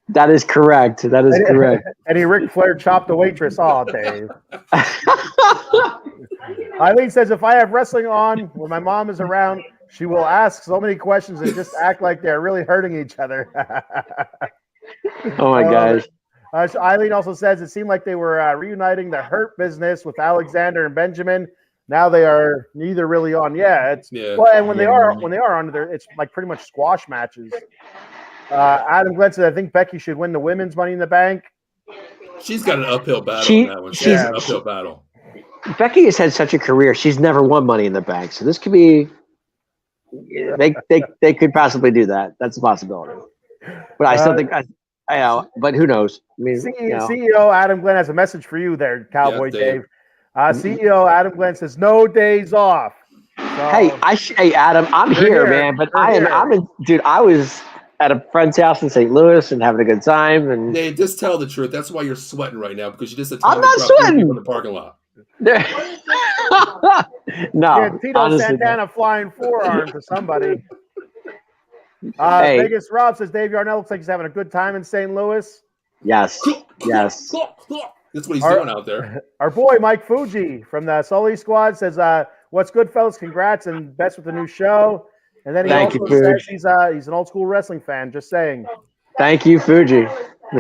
That is correct. And he Ric Flair chopped the waitress. Oh, Dave. Eileen says, if I have wrestling on when my mom is around, she will ask so many questions and just act like they're really hurting each other. Oh, my gosh. So Eileen also says it seemed like they were reuniting the Hurt Business with Alexander and Benjamin. Now they are neither really on. Well, and when they are on, it's like pretty much squash matches. Adam Glenn said, I think Becky should win the women's Money in the Bank. She's got an uphill battle on that one. She's an uphill battle. Becky has had such a career. She's never won Money in the Bank. So this could be they could possibly do that. That's a possibility. But I still think I know, but who knows? I mean, CEO Adam Glenn has a message for you there, Cowboy Dave. CEO Adam Glenn says, no days off. So, hey, Adam, I'm here, man. But dude, I was at a friend's house in St. Louis and having a good time. And Dave, just tell the truth. That's why you're sweating right now because you just I'm not sweating in the parking lot. No, Tito Santana flying forearm to somebody. Vegas Rob says Dave Yarnell looks like he's having a good time in St. Louis. Yes. That's what he's doing out there. Our boy Mike Fuji from the Sully Squad says, "What's good, fellas? Congrats and best with the new show." And then he also says he's an old school wrestling fan. Just saying. Thank you, Fuji.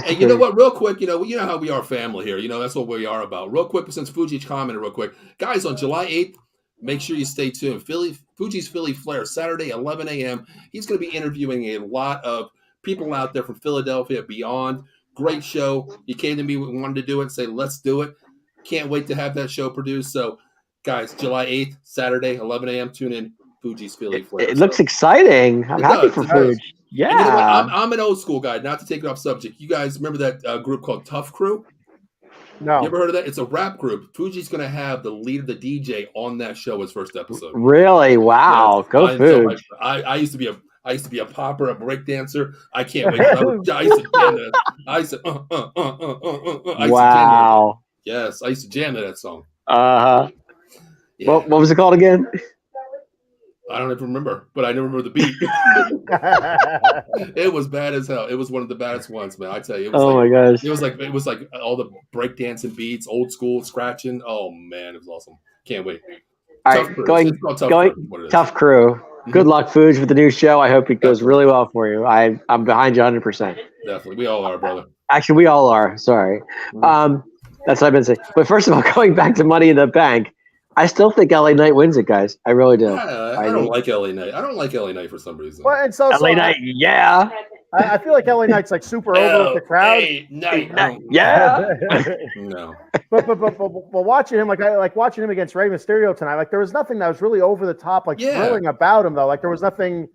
Hey, you know what? Real quick, you know how we are family here. That's what we are about. Real quick, since Fuji commented real quick, guys, on July 8th, make sure you stay tuned. Fuji's Philly Flair, Saturday, 11 a.m. He's going to be interviewing a lot of people out there from Philadelphia beyond. Great show. He came to me and wanted to do it and say, let's do it. Can't wait to have that show produced. So, guys, July 8th, Saturday, 11 a.m. Tune in. Fuji's Philly Flair. It looks exciting. I'm happy for Fuji. Yeah. You know what? I'm an old school guy, not to take it off subject. You guys remember that group called Tough Crew? No. You ever heard of that? It's a rap group. Fuji's going to have the lead of the DJ on that show as first episode. Really? Wow. Yes, Go Fuji. I used to be a popper, a break dancer. I can't wait. I used to jam that. I used to Wow. Yes, I used to jam to that song. Uh-huh. Yeah. What was it called again? I don't even remember, but I never remember the beat. It was bad as hell. It was one of the baddest ones, man. I tell you. It was My gosh. It was like all the breakdancing beats, old school scratching. Oh man, it was awesome. Can't wait. All right, Tough Crew. Mm-hmm. Good luck, Fuge, with the new show. I hope it goes really well for you. I'm behind you 100%. Definitely, we all are, brother. Actually, we all are. Sorry. That's what I've been saying. But first of all, going back to Money in the Bank, I still think LA Knight wins it, guys. I really do. I don't like LA Knight. I don't like LA Knight for some reason. Well, and so LA Knight, yeah. I feel like LA Knight's like super over with the crowd. Knight. Yeah. No. But watching him watching him against Rey Mysterio tonight, like there was nothing that was really over the top, like thrilling about him though. Like there was nothing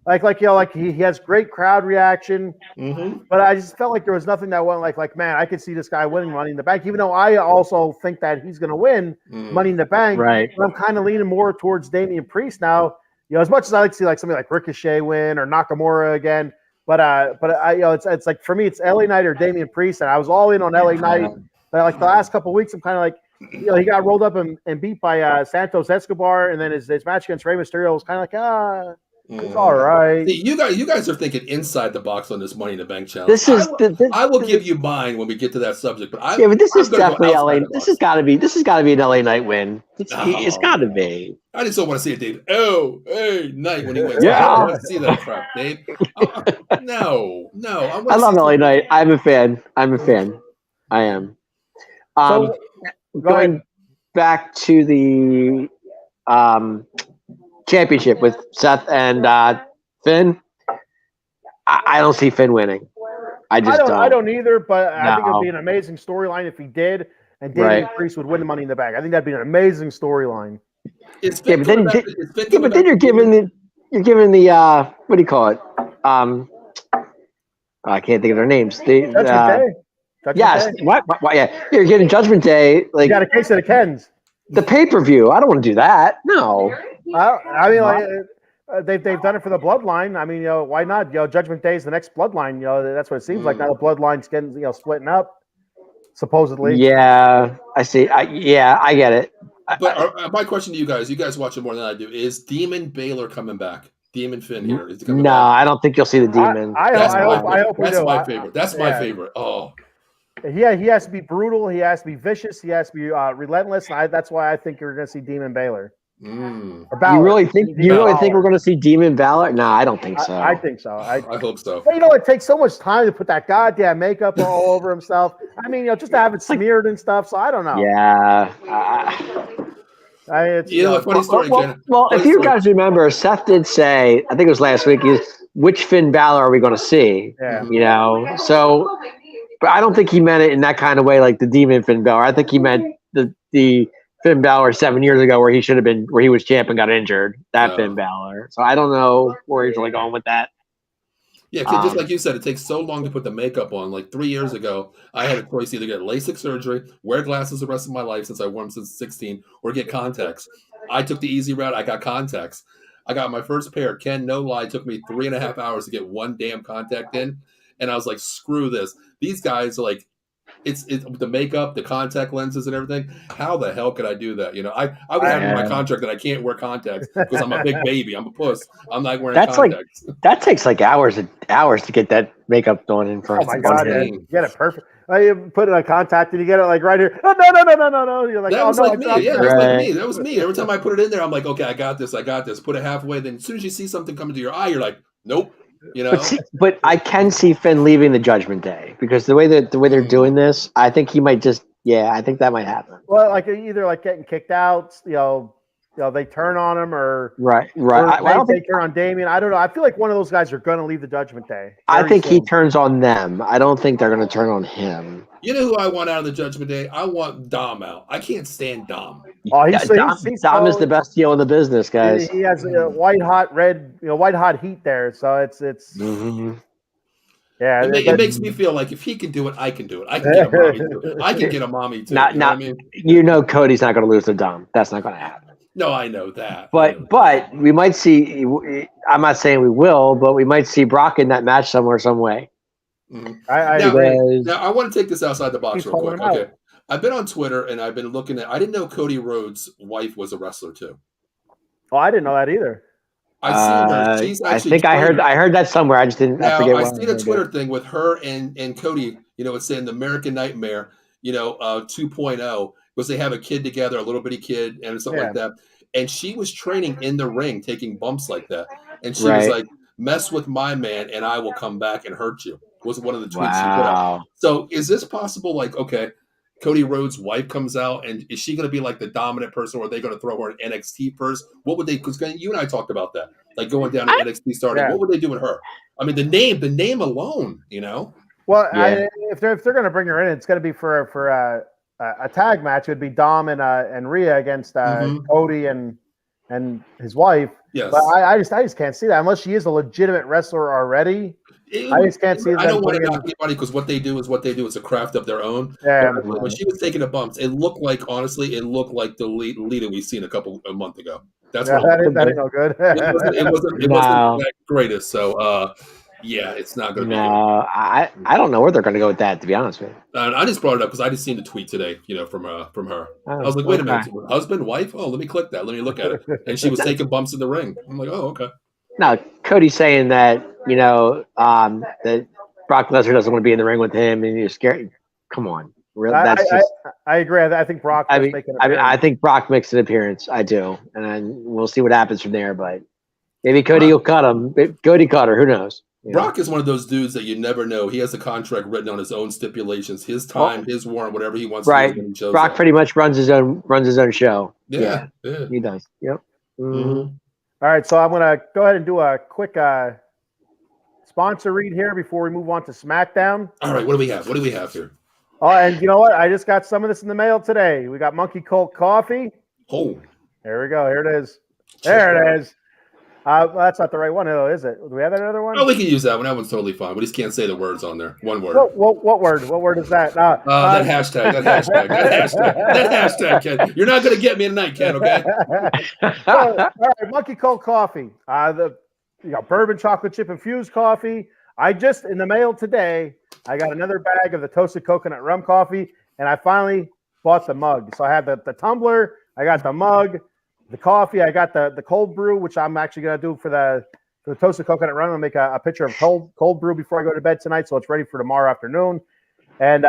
he has great crowd reaction. Mm-hmm. But I just felt like there was nothing that went like man, I could see this guy winning Money in the Bank, even though I also think that he's gonna win Money in the Bank. Right. But I'm kind of leaning more towards Damian Priest now. You know, as much as I like to see like somebody like Ricochet win or Nakamura again. But it's like for me, it's LA Knight or Damian Priest, and I was all in on LA Knight. But like the last couple of weeks, I'm kind of like, he got rolled up and beat by Santos Escobar, and then his match against Rey Mysterio was kind of like, it's all right. See, you guys are thinking inside the box on this Money in the Bank challenge. This is I will give you mine when we get to that subject. But this is definitely LA. This has got to be an LA Knight win. It's got to be. I just don't want to see it, Dave. Oh, hey, Knight when he wins. Yeah. I don't want to see that crap, Dave. No. I love LA Knight. I'm a fan. I am. Going back to the championship with Seth and Finn, I don't see Finn winning. I don't either, but I think it would be an amazing storyline if he did, and Damian Priest would win the Money in the Bank. I think that'd be an amazing storyline. But then you're giving the what do you call it? I can't think of their names. Judgment Day. Yes. What? Yeah, you're getting Judgment Day. Like, you got a case of the Kens. The pay-per-view. I don't want to do that. No. I mean, they've done it for the Bloodline. I mean, why not? Judgment Day is the next Bloodline. That's what it seems like. Now the Bloodline's getting splitting up, supposedly. Yeah, I see. I get it. But my question to you guys watch it more than I do, is Demon Balor coming back? Demon Finn here. Is he coming back? I don't think you'll see the Demon. I hope that's my favorite. That's my favorite. Oh. He has to be brutal. He has to be vicious. He has to be relentless. That's why I think you're going to see Demon Balor. Mm. You really think we're going to see Demon Balor? No, I don't think so. I think so. I hope so. But it takes so much time to put that goddamn makeup all over himself. I mean, just to have it smeared and stuff. So I don't know. Yeah. Funny story, Ken. Well, if you guys remember, Seth did say, I think it was last week, which Finn Balor are we going to see? Yeah. So, but I don't think he meant it in that kind of way, like the Demon Finn Balor. I think he meant the Finn Balor 7 years ago, where he was champ and got injured. Finn Balor. So I don't know where he's really going with that. Yeah, just like you said, it takes so long to put the makeup on. Like 3 years ago, I had a choice: either get LASIK surgery, wear glasses the rest of my life since I wore them since 16, or get contacts. I took the easy route. I got contacts. I got my first pair. Ken, no lie, it took me 3.5 hours to get one damn contact in, and I was like, "Screw this." These guys are like, it's the makeup, the contact lenses, and everything. How the hell could I do that? I would have in my contract that I can't wear contacts because I'm a big baby. I'm a puss. I'm not wearing contacts. That takes like hours to get that makeup done in front. Oh my god, you get it perfect. You put it on contact and you get it like right here. Oh, no. You're like, that was like me. Yeah, that was like me. That was me. Every time I put it in there, I'm like, okay, I got this. Put it halfway. Then as soon as you see something coming to your eye, you're like, nope. But I can see Finn leaving the Judgment Day because the way they're doing this, I think he might just. Yeah, I think that might happen. Well, like either like getting kicked out, they turn on him, or right. They turn on Damien. I don't know. I feel like one of those guys are going to leave the Judgment Day. I think he turns on them. I don't think they're going to turn on him. You know who I want out of the Judgment Day? I want Dom out. I can't stand Dom. Oh, Dom is the best deal in the business, guys. He has white hot heat there. So it's. Mm-hmm. Yeah, it makes me feel like if he can do it, I can do it. I can get a mommy too. I can get a mommy too. Not, you know what I mean? Cody's not going to lose to Dom. That's not going to happen. No, I know that. But we might see. I'm not saying we will, but we might see Brock in that match somewhere, some way. Mm-hmm. I now I want to take this outside the box real quick. Okay, I've been on Twitter and I've been looking at. I didn't know Cody Rhodes' wife was a wrestler too. Oh, I didn't know that either. I seen her. She's actually. I heard that somewhere. I just didn't. Now I seen a Twitter thing with her and Cody. It's saying the American Nightmare. 2.0 because they have a kid together, a little bitty kid, and something like that. And she was training in the ring, taking bumps like that. And she was like, "Mess with my man, and I will come back and hurt you." Was one of the tweets she put out. So is this possible? Like, okay, Cody Rhodes' wife comes out, and is she going to be like the dominant person, or are they going to throw her in NXT first? What would they? Because you and I talked about that, like going down to NXT starting. What would they do with her? I mean, the name alone, Well, if they're going to bring her in, it's going to be for a tag match. It would be Dom and Rhea against Cody and his wife. Yes, but I just can't see that unless she is a legitimate wrestler already. I just can't see that. I don't want to knock anybody because what they do is what they do. It's a craft of their own. Yeah. When she was taking the bumps, it looked like the Lita we've seen a month ago. That's that ain't no good. It wasn't that greatest. So it's not going to be. No, I don't know where they're going to go with that. To be honest with you, I just brought it up because I just seen the tweet today. From her. I was like, wait a minute, husband, wife? Oh, let me click that. Let me look at it. And she was taking bumps in the ring. I'm like, oh, okay. No, Cody's saying that that Brock Lesnar doesn't want to be in the ring with him, and you're scared. Come on, really? I agree. I think Brock. I think Brock makes an appearance. I do, and then we'll see what happens from there. But maybe Cody will cut him. Cody cut her. Who knows? Brock is one of those dudes that you never know. He has a contract written on his own stipulations, his time, his warrant, whatever he wants. Right. To do Brock pretty much runs his own show. Yeah. He does. Yep. Mm-hmm. All right, so I'm going to go ahead and do a quick sponsor read here before we move on to SmackDown. All right, what do we have here? Oh, and you know what? I just got some of this in the mail today. We got Monkey Cult Coffee. Oh. There we go. Here it is. There it is. Well, that's not the right one, though, is it? Do we have that other one? Oh, we can use that one. That one's totally fine. We just can't say the words on there. One word. What word? What word is that? That hashtag, Ken. You're not going to get me tonight, Ken, okay? All right, Monkey Cult Coffee. Bourbon chocolate chip infused coffee. In the mail today, I got another bag of the toasted coconut rum coffee, and I finally bought the mug. So I had the tumbler, I got the mug, the coffee, I got the cold brew, which I'm actually going to do for the toasted coconut rum. I'm going to make a picture of cold brew before I go to bed tonight, so it's ready for tomorrow afternoon. And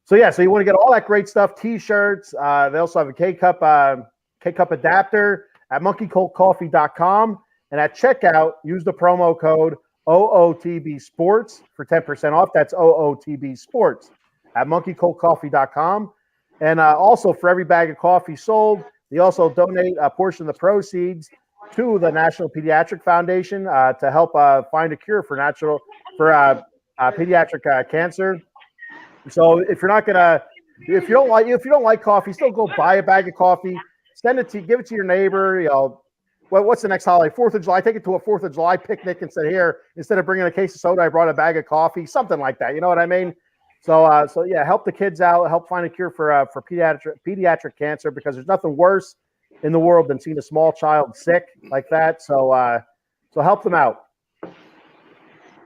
so you want to get all that great stuff, T-shirts. They also have a K-Cup adapter at monkeycultcoffee.com. And at checkout, use the promo code OOTB Sports for 10% off. That's OOTB Sports at monkeycultcoffee.com. And also for every bag of coffee sold, they also donate a portion of the proceeds to the National Pediatric Foundation to help find a cure for pediatric cancer. So if you don't like coffee, still go buy a bag of coffee, give it to your neighbor. What's the next holiday? 4th of July. Take it to a 4th of July picnic and say, here, instead of bringing a case of soda, I brought a bag of coffee, something like that. You know what I mean? So help the kids out, help find a cure for pediatric cancer, because there's nothing worse in the world than seeing a small child sick like that. So help them out.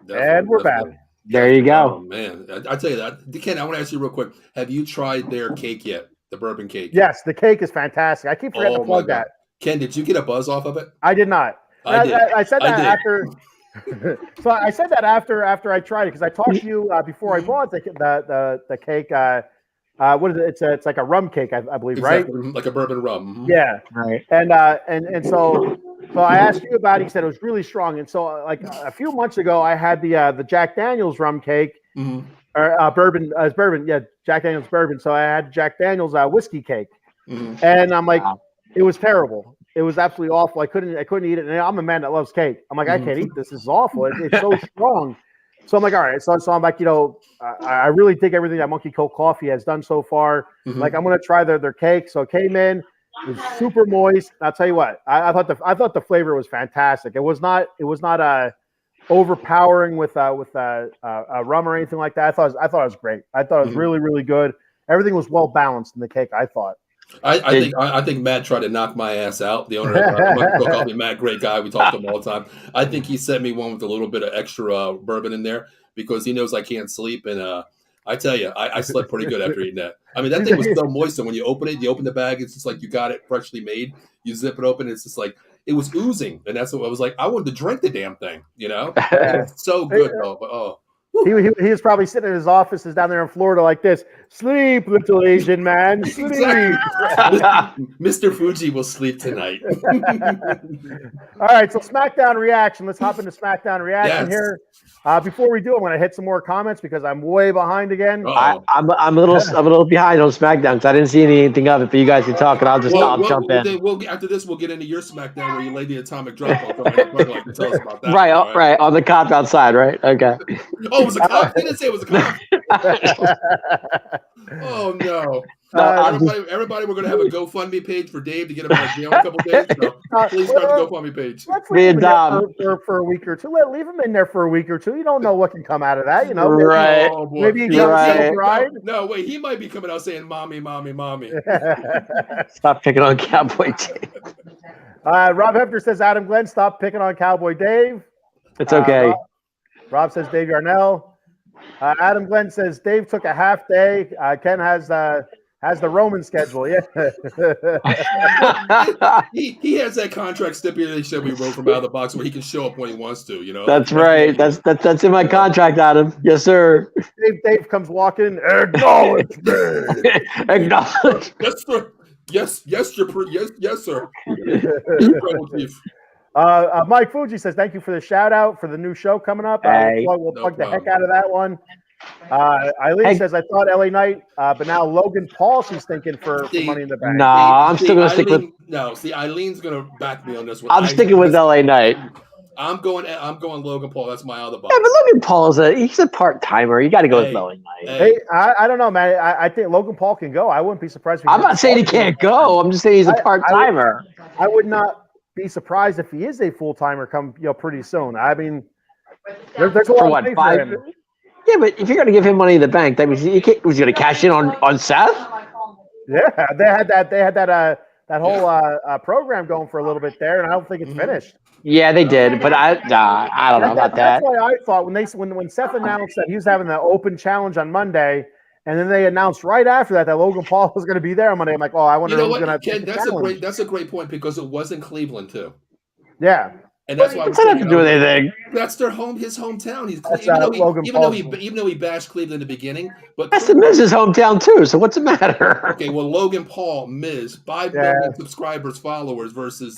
And we're back. There you go. Oh, man. I tell you that. Ken, I want to ask you real quick. Have you tried their cake yet? The bourbon cake? Yes, the cake is fantastic. I keep forgetting to plug that. Ken, did you get a buzz off of it? I did not. I said that after. So I said that after I tried it, because I talked to you before I bought the cake. What is it? It's like a rum cake, I believe, exactly. Right? Like a bourbon rum. Mm-hmm. Yeah. Right. And so I asked you about it. He said it was really strong. And so like a few months ago, I had the Jack Daniel's rum cake. Mm-hmm. Or bourbon. Yeah, Jack Daniel's bourbon. So I had Jack Daniel's whiskey cake. Mm-hmm. And I'm like, it was terrible. It was absolutely awful. I couldn't eat it. And I'm a man that loves cake. I'm like, I can't eat this. This is awful. It's so strong. So I'm like, all right. So I'm like, I really dig everything that Monkey Cult Coffee has done so far. Mm-hmm. Like, I'm gonna try their cake. So it came in, it was super moist. I'll tell you what, I thought the flavor was fantastic. It was not overpowering with rum or anything like that. I thought it was great. I thought it was really, really good. Everything was well balanced in the cake, I thought. I think Matt tried to knock my ass out. The owner of Monkey Coffee, Matt, great guy. We talk to him all the time. I think he sent me one with a little bit of extra bourbon in there because he knows I can't sleep. And I tell you, I slept pretty good after eating that. I mean, that thing was so moist. And when you open it, you open the bag, it's just like you got it freshly made. You zip it open, it's just like it was oozing. And that's what I was like. I wanted to drink the damn thing, It's so good, though. But he was probably sitting in his offices down there in Florida like this. Sleep, little Asian man. Sleep. Mr. Fuji will sleep tonight. All right, so SmackDown reaction. Let's hop into SmackDown reaction here. Before we do, I'm going to hit some more comments because I'm way behind again. I'm a little behind on SmackDown because I didn't see anything of it. But you guys can talk, and I'll jump in. After this, we'll get into your SmackDown where you laid the atomic drop on. Tell us about that. Right on the cop outside. Right. Okay. Oh, it was a cop. They didn't say it was a cop. Oh no. Everybody, we're gonna have a GoFundMe page for Dave to get him out of jail in a couple days. So please start the GoFundMe page. Let's leave him for a week or two. Leave him in there for a week or two. You don't know what can come out of that, Right. Maybe he jumps right. No, wait, he might be coming out saying mommy, mommy, mommy. Stop picking on Cowboy Dave. Rob Hefner says Adam Glenn, stop picking on Cowboy Dave. It's okay. Rob says Dave Yarnell. Adam Glenn says Dave took a half day. Ken has the Roman schedule. Yeah. he has that contract stipulation we wrote from out of the box where he can show up when he wants to. That's right. That's in my contract, Adam. Yes, sir. Dave comes walking. Acknowledge me. Acknowledge. Yes, sir. Yes, sir. Mike Fuji says thank you for the shout out for the new show coming up. We'll plug the heck out of that one. Eileen says I thought LA Knight, but now Logan Paul she's thinking for Money in the Bank. I'm still gonna stick with. No, Eileen's gonna back me on this one. I'm sticking with LA Knight. I'm going Logan Paul. That's my other box. Yeah, but Logan Paul he's a part timer. You got to go with LA Knight. Hey, I don't know, man. I think Logan Paul can go. I wouldn't be surprised. I'm not saying he can't go. I'm just saying he's a part timer. I would not be surprised if he is a full timer come pretty soon. I mean, there's a lot of for him. Yeah, but if you're going to give him Money in the Bank, that means was he going to cash in on Seth? Yeah, they had that whole program going for a little bit there, and I don't think it's finished. Yeah, they did, but I don't know about that. That's why I thought when Seth announced that he was having the open challenge on Monday, and then they announced right after that Logan Paul was going to be there on Monday. I'm like, I wonder who's going to. Ken, that's a great point because it was in Cleveland too. Yeah. And that's why what's that have to do with anything? That's his hometown. He's even though he bashed Cleveland in the beginning, but that's the Miz's hometown too. So what's the matter? Okay, well, Logan Paul, Miz, 5 million subscribers, followers versus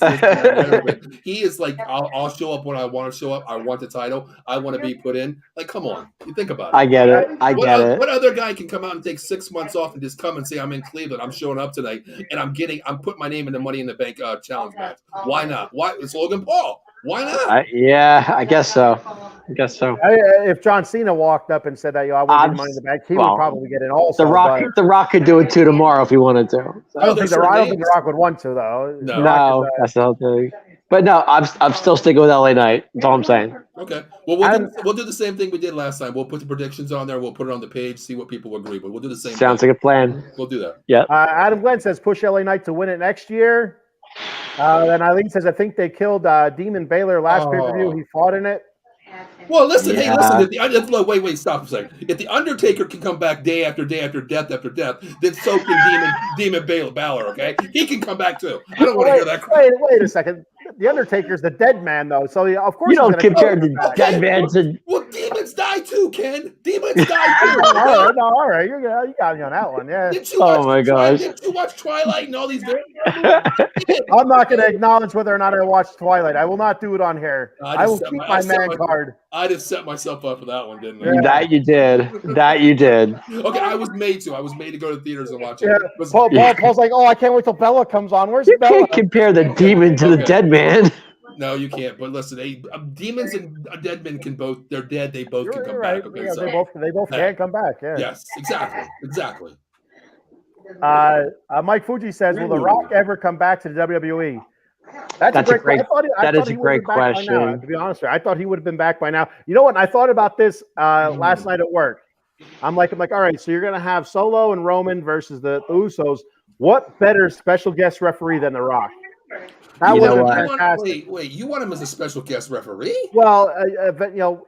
he is like, I'll show up when I want to show up. I want the title. I want to be put in. Like, come on, you think about it. I get it. What other guy can come out and take 6 months off and just come and say I'm in Cleveland, I'm showing up tonight, and I'm putting my name in the Money in the Bank challenge match? Why not? Why? It's Logan Paul. Why not? I guess so. If John Cena walked up and said that, I want Money in the Bank, he would probably get it also. The Rock could do it too tomorrow if he wanted to. I don't think The Rock would want to though. No, that's the whole thing. But no, I'm still sticking with LA Knight. That's all I'm saying. Okay. Well, we'll do the same thing we did last time. We'll put the predictions on there. We'll put it on the page, see what people agree. But we'll do the same. Sounds like a plan. We'll do that. Yeah. Adam Glenn says push LA Knight to win it next year. Then Eileen says, I think they killed Demon Baylor last pay-per-view. He fought in it. Well, listen. Hey, listen. Wait. Stop a second. If the Undertaker can come back day after day after death after death, then so can Demon Balor. Okay, he can come back too. I don't want to hear that. Wait a second. The Undertaker's the dead man, though. So of course you don't compare the dead man to. Well, demons die too, Ken. Demons die too. all right. You got me on that one. Yeah. My gosh. Did you watch Twilight and all these? I'm not going to acknowledge whether or not I watched Twilight. I will not do it on here. I will keep my man card. I just set myself up for that one, didn't I? Yeah. That you did. Okay, I was made to. go to the theaters and watch it. Yeah. Paul's like, I can't wait till Bella comes on. Where's Bella? You can't compare the demon to the dead man. No, you can't. But listen, demons and dead men can both. They're dead. They both can come back. Okay, yeah, they both can come back. Yeah. Yes, exactly. Mike Fuji says, "Will The Rock ever come back to the WWE?" That's a great question. Now, to be honest with you, I thought he would have been back by now. You know what? I thought about this last night at work. I'm like, all right, so you're going to have Solo and Roman versus the Usos. What better special guest referee than The Rock? That would have been fantastic. Wait, you want him as a special guest referee? Well,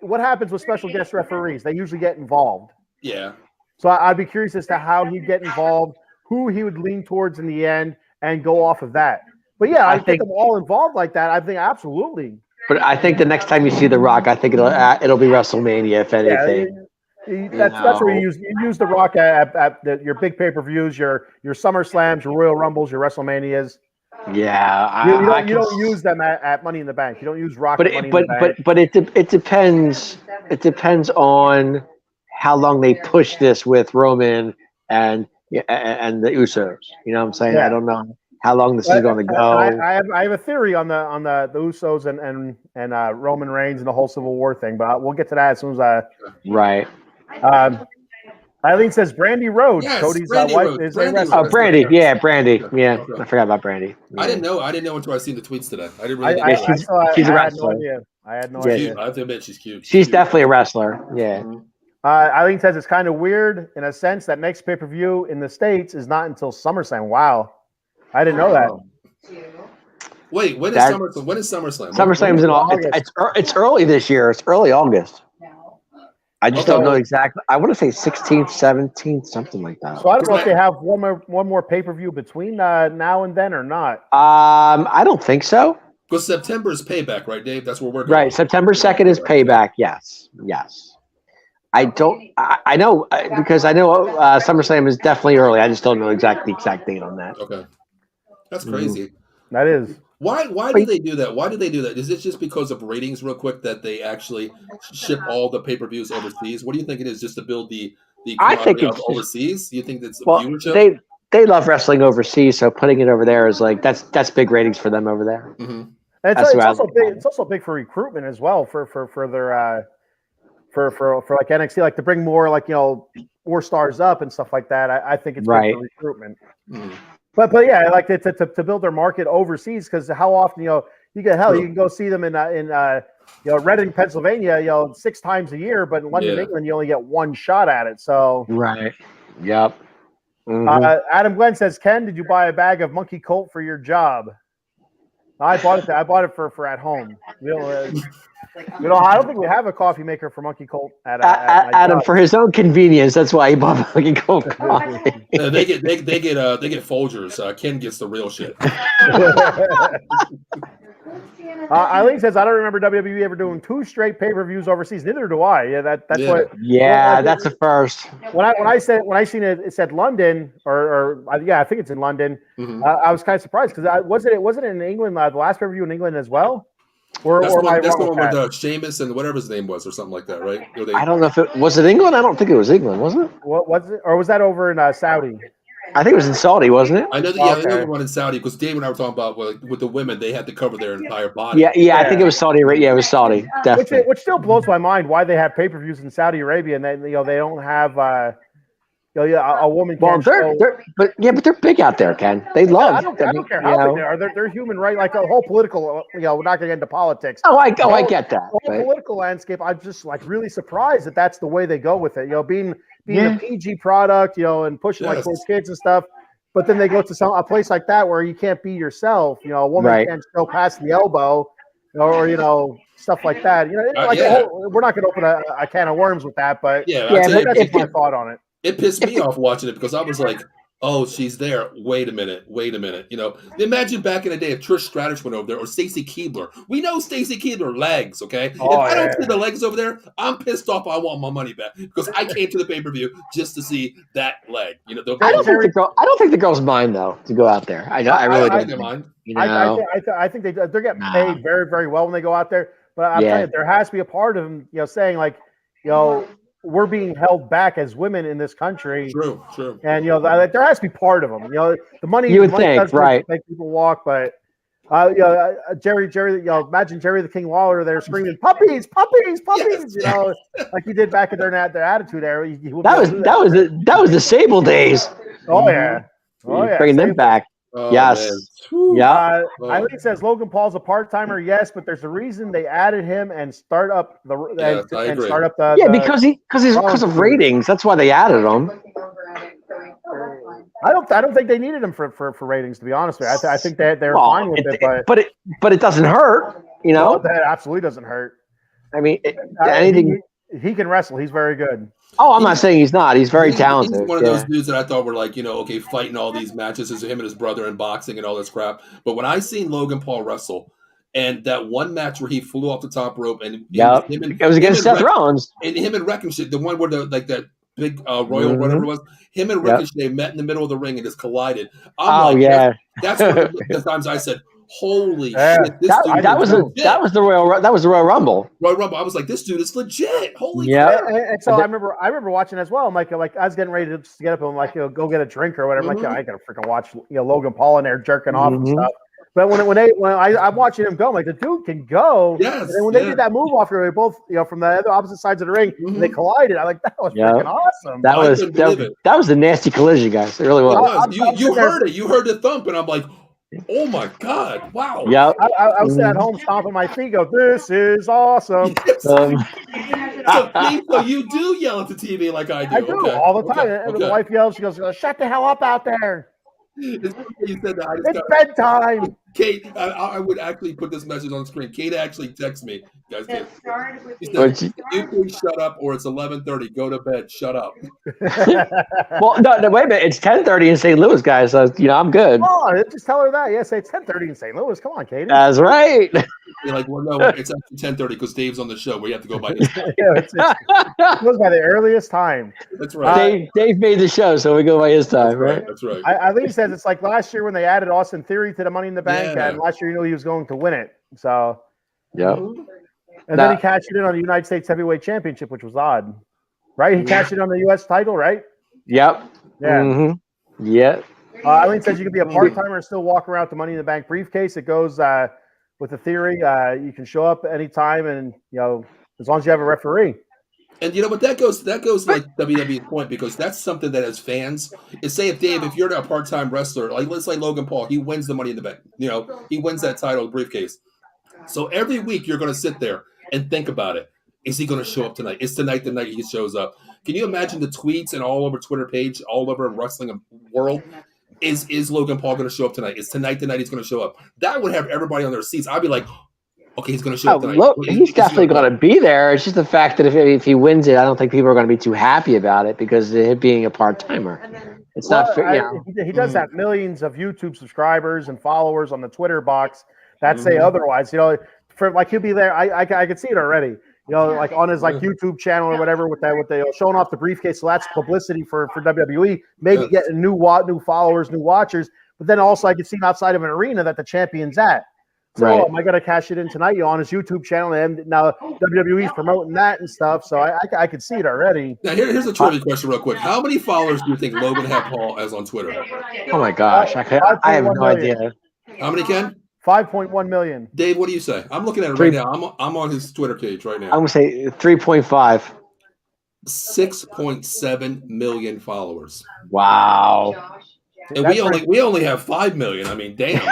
what happens with special guest referees? They usually get involved. Yeah. So I'd be curious as to how he'd get involved, who he would lean towards in the end, and go off of that. But yeah, I think them all involved like that. I think absolutely. But I think the next time you see The Rock, I think it'll be WrestleMania, if anything. Yeah, that's where you use The Rock at your big pay-per-views, your SummerSlams, your Royal Rumbles, your WrestleManias. Yeah, you don't use them at Money in the Bank. You don't use Rock. But it depends. It depends on how long they push this with Roman and the Usos. You know what I'm saying? Yeah. I don't know how long this is going to go. I have a theory on the Usos and Roman Reigns and the whole Civil War thing, but we'll get to that as soon as right. Eileen says Brandy Rhodes, yes, Cody's Brandy wife, Rhodes. is Brandy a wrestler. Oh, Brandy, yeah, Brandy, yeah. I forgot about Brandy. Yeah. I didn't know until I seen the tweets today. I didn't really. She's a wrestler. I had no idea. I have to admit, she's cute. She's definitely a wrestler. Yeah. Mm-hmm. Eileen says it's kind of weird in a sense that next pay-per-view in the States is not until SummerSlam. Wow, I didn't know that. Wait, when is SummerSlam? When is SummerSlam? SummerSlam's in August. It's early this year. It's early August. I just don't know exactly. I want to say 16th, 17th, something like that. So I don't know if they have one more pay-per-view between now and then or not. I don't think so. Because September is Payback, right, Dave? That's what we're right. September 2nd is Payback. Yes. I know because I know SummerSlam is definitely early. I just don't know the exact date on that. Okay, that's crazy. That is. Why do they do that? Why do they do that? Is it just because of ratings, real quick, that they actually ship all the pay-per-views overseas? What do you think it is? Just to build the I think it's overseas. Do you think that's viewership? They love wrestling overseas, so putting it over there is like that's big ratings for them over there. Mm-hmm. It's also big for recruitment as well for their for like NXT, like to bring more more stars up and stuff like that. I think it's right for recruitment. Mm-hmm. But yeah, like to build their market overseas, because how often you can go see them in Reading, Pennsylvania, 6 times a year, but in London, England, you only get one shot at it. So right, yep. Mm-hmm. Adam Glenn says, Ken, did you buy a bag of Monkey Colt for your job? I bought it for at home. I don't think we have a coffee maker for Monkey Colt at Adam job. For his own convenience. That's why he bought Monkey Colt coffee. They get Folgers. Ken gets the real shit. Eileen says, I don't remember WWE ever doing 2 straight pay-per-views overseas. Neither do I. Yeah, that's what. Yeah, that's the first. When I seen it said London I think it's in London. Mm-hmm. I was kind of surprised because wasn't it in England the last pay-per-view in England as well? That's the one with Sheamus and whatever his name was, or something like that, right? I don't know if it was England. I don't think it was England, wasn't it? What was it, or was that over in Saudi? I think it was in Saudi, wasn't it? I know that. I know the one in Saudi because Dave and I were talking about with the women, they had to cover their entire body. Yeah. I think it was Saudi. Yeah, it was Saudi. Definitely. Which still blows my mind why they have pay-per-views in Saudi Arabia and they don't have a woman. Well, but they're big out there, Ken. They love. I don't care how big they are. They're human right, like a whole political. We're not going to get into politics. I get that. The whole political landscape. I'm just really surprised that that's the way they go with it. Being a PG product, and pushing towards kids and stuff. But then they go to a place like that where you can't be yourself. A woman can't go past the elbow, or stuff like that. We're not going to open a can of worms with that. But that's my thought on it. It pissed me off watching it because I was like, oh, she's there. Wait a minute. Imagine back in the day if Trish Stratus went over there or Stacy Keibler. We know Stacy Keibler legs, okay? If I don't see the legs over there, I'm pissed off. I want my money back because I came to the pay-per-view just to see that leg. I don't think the girls mind though to go out there. I really don't mind. I think they're getting paid very, very well when they go out there. But I'm telling you, there has to be a part of them, saying like, we're being held back as women in this country. True. And there has to be part of them. The money. You would think, right? Make people walk, but Jerry. Imagine Jerry the King Lawler there screaming puppies, Yes. like he did back in their attitude era. That was the Sable days. Oh yeah. Bringing them back. Oh, yes. Yeah. Eileen says Logan Paul's a part-timer. Yes, but there's a reason they added him and start up the because of ratings. That's why they added him. I don't think they needed him for ratings, to be honest with you. I think they're fine with it, but it doesn't hurt, No, that absolutely doesn't hurt. I mean, anything. He can wrestle. He's very good. Oh, I'm not saying he's not. He's very talented. He's one of those dudes that I thought were like, fighting all these matches as him and his brother in boxing and all this crap. But when I seen Logan Paul wrestle, and that one match where he flew off the top rope, and it was against Seth Rollins, and him and Ricochet, the one where that big Royal whatever it was, him and Ricochet met in the middle of the ring and just collided. That's one of the times I said, "Holy shit!" That was the Royal Rumble. Royal Rumble. I was like, "This dude is legit." Holy crap! And so I remember watching as well. I'm like I was getting ready to get up and I'm like, go get a drink or whatever. I'm like, I gotta freaking watch Logan Paul in there jerking off and stuff. But when I'm watching him go, I'm like, the dude can go. Yes. And when they did that move off, they both from the other opposite sides of the ring, and they collided. I'm like, that was freaking awesome. That was a nasty collision, guys. It really was. You heard it. You heard the thump, and I'm like, oh my god! Wow. Yeah. I was at home stomping my feet. Go, this is awesome. So you do yell at the TV like I do. I do all the time. And the wife yells. She goes, "Shut the hell up out there." You said that. It's bedtime. Kate, I would actually put this message on the screen. Kate actually texted me. You guys, she said, "You please shut up, or it's 11:30. Go to bed. Shut up." Well, no, wait a minute. It's 10:30 in St. Louis, guys. So I'm good. Oh, just tell her that. Yeah, say it's 10:30 in St. Louis. Come on, Katie. That's right. You're like, well, no, it's actually 10:30 because Dave's on the show. We have to go by his time. It goes by the earliest time. That's right. Dave made the show, so we go by his time, right? That's right. Eileen says it's like last year when they added Austin Theory to the Money in the Bank, and last year you knew he was going to win it. So, and then he cashed it in on the United States Heavyweight Championship, which was odd, right? He cashed it on the U.S. title, right? Yep. Yeah. Mm-hmm. Yeah. Eileen says you can be a part-timer and still walk around with the Money in the Bank briefcase. It goes with the Theory. You can show up anytime, and as long as you have a referee. And but that goes like WWE's point, because that's something that as fans is, say if you're a part-time wrestler, like let's say Logan Paul, he wins the Money in the Bank, he wins that title briefcase. So every week you're going to sit there and think about it. Is he going to show up tonight? Is tonight the night he shows up? Can you imagine the tweets and all over Twitter page, all over wrestling world? Is Logan Paul going to show up tonight? Is tonight the night he's going to show up? That would have everybody on their seats. I'd be like, okay, he's going to show up tonight. Look, he's definitely going to be there. It's just the fact that if he wins it, I don't think people are going to be too happy about it because of him being a part-timer. It's not fair. He does have millions of YouTube subscribers and followers on the Twitter box that say otherwise. For like he'll be there. I could see it already. Like on his YouTube channel or whatever with the showing off the briefcase. So that's publicity for WWE. Maybe getting new followers, new watchers. But then also I could see him outside of an arena that the champion's at. So am I going to cash it in tonight? On his YouTube channel, and now WWE's promoting that and stuff. So I could see it already. Now here's a trivia question, real quick. How many followers do you think Logan Paul has on Twitter? Oh my gosh, I have no idea. How many, Ken? 5.1 million. Dave, what do you say? I'm looking at it right now. I'm on his Twitter page right now. I'm going to say 3.5. 6.7 million followers. Wow. And we only have 5 million. I mean, damn.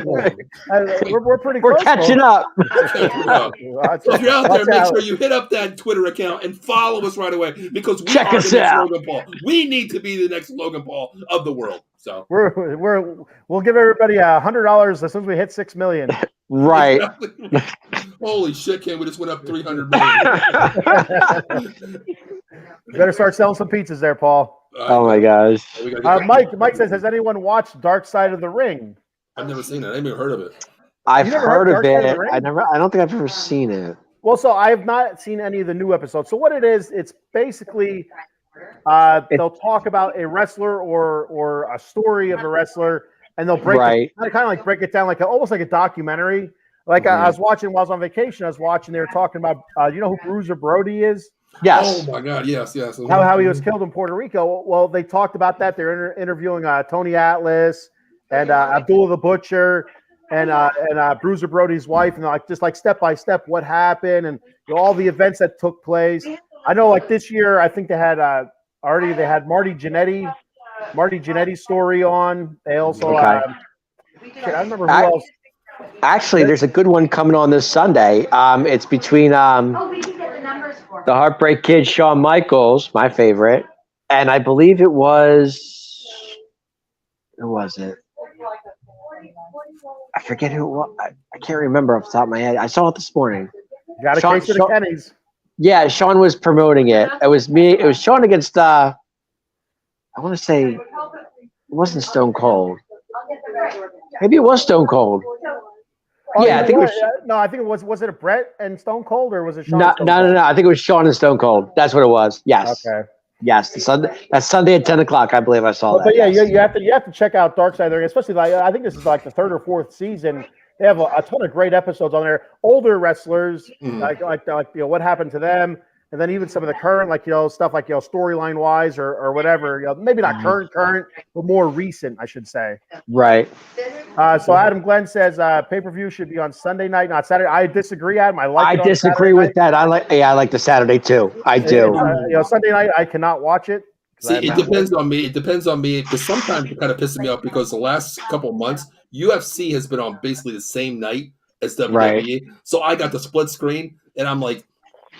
We're pretty close. We're catching up. So if you're out there, make sure you hit up that Twitter account and follow us right away, because we check us the next out. Logan Paul. We need to be the next Logan Paul of the world. So we'll give everybody $100 as soon as we hit 6 million. Right. Exactly. Holy shit, Ken, we just went up 300 million. You better start selling some pizzas there, Paul. Oh my gosh. Mike says, has anyone watched Dark Side of the Ring? I've never seen it. I haven't heard of it. I've heard of it. I don't think I've ever seen it. Well, so I have not seen any of the new episodes. So what it is, it's basically they'll talk about a wrestler or a story of a wrestler, and they'll break it, break it down almost like a documentary. Like I was watching while I was on vacation. They were talking about who Bruiser Brody is. Yes. Oh my God. Yes. How he was killed in Puerto Rico. Well, they talked about that. They're interviewing Tony Atlas and Abdullah the Butcher and Bruiser Brody's wife, and just step by step what happened and all the events that took place. I know, this year, I think they had Marty Jannetty Marty Jannetty's story on. They also, Okay. I remember who else. Actually, there's a good one coming on this Sunday. It's between the Heartbreak Kid, Shawn Michaels, my favorite, and I believe it was. Who was it? I forget who it was. I can't remember off the top of my head. I saw it this morning. You got a case of the Kennys. Yeah, Shawn was promoting it. It was me. It was Shawn against. I want to say it wasn't Stone Cold. Maybe it was Stone Cold. Oh, Yeah, I think it was. No, I think it was. Was it a Brett and Stone Cold, or was it Shawn? No. I think it was Shawn and Stone Cold. That's what it was. Yes. Okay. Yes. That's Sunday at 10 o'clock. I believe I saw that. But yeah, yes. you have to check out Dark Side of the Ring, especially I think this is like the third or fourth season. They have a ton of great episodes on there. Older wrestlers, like what happened to them, and then even some of the current, stuff like storyline wise or whatever. Maybe not current, but more recent, I should say. Right. So Adam Glenn says pay-per-view should be on Sunday night, not Saturday. I disagree, Adam. I disagree with that. I like the Saturday too. I do. Sunday night I cannot watch it. See, it depends on me. It depends on me because sometimes it kind of pisses me off because the last couple of months UFC has been on basically the same night as WWE. Right. So I got the split screen, and I'm like,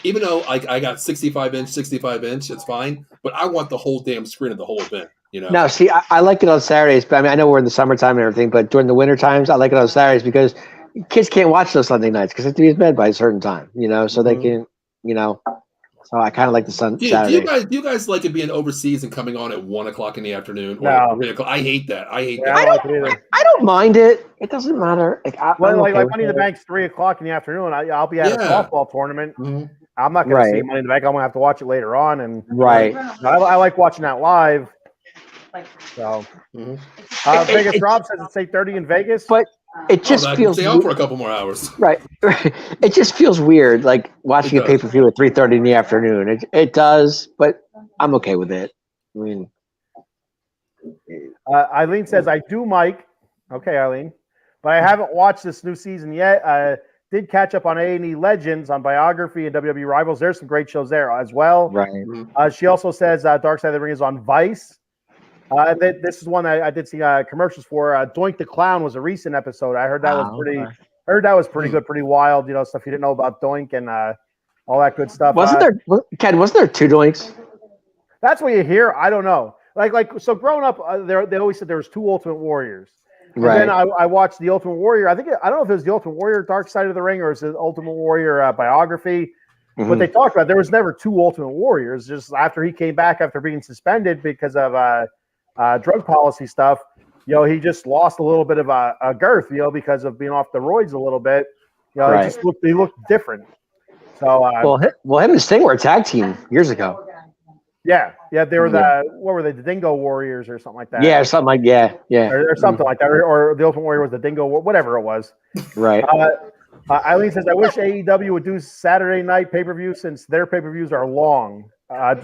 even though I got 65 inch, it's fine, but I want the whole damn screen of the whole event. No, see, I like it on Saturdays, but I know we're in the summertime and everything, but during the winter times, I like it on Saturdays because kids can't watch those Sunday nights because they have to be in bed by a certain time, so they can, So I kind of like the Saturday. Do you guys like it being overseas and coming on at 1 o'clock in the afternoon? No. 3 o'clock? I hate that. I don't mind it. It doesn't matter. Like Money in the Bank's 3 o'clock in the afternoon. I'll be at a softball tournament. Mm-hmm. I'm not going to see Money in the Bank. I'm going to have to watch it later on. And I like watching that live. So Vegas Rob says it's 8:30 in Vegas, but it just feels stay on for a couple more hours. Right. It just feels weird, like watching a pay-per-view at 3:30 in the afternoon. It does, but I'm okay with it. I mean, Eileen says I do, Mike. Okay, Eileen, but I haven't watched this new season yet. Did catch up on A&E Legends on Biography and WWE Rivals. There's some great shows there as well. Right. She also says Dark Side of the Ring is on Vice. This is one I did see commercials for. Doink the Clown was a recent episode. I heard that was pretty. Okay. Heard that was pretty good, pretty wild. Stuff you didn't know about Doink and all that good stuff. Wasn't there two Doinks? That's what you hear. I don't know. So growing up, they always said there was two Ultimate Warriors. Right. And then I watched the Ultimate Warrior. I don't know if it was the Ultimate Warrior Dark Side of the Ring or is it Ultimate Warrior Biography. Mm-hmm. But they talked about there was never two Ultimate Warriors. Just after he came back after being suspended because of drug policy stuff, he just lost a little bit of a girth, because of being off the roids a little bit. Right. He looked different. So well, him and Sting were a tag team years ago. Yeah, they were what were they? The Dingo Warriors or something like that. Yeah, something like or something like that, or the Ultimate Warrior was the Dingo, whatever it was. Right. Eileen says, "I wish AEW would do Saturday night pay-per-view since their pay-per-views are long."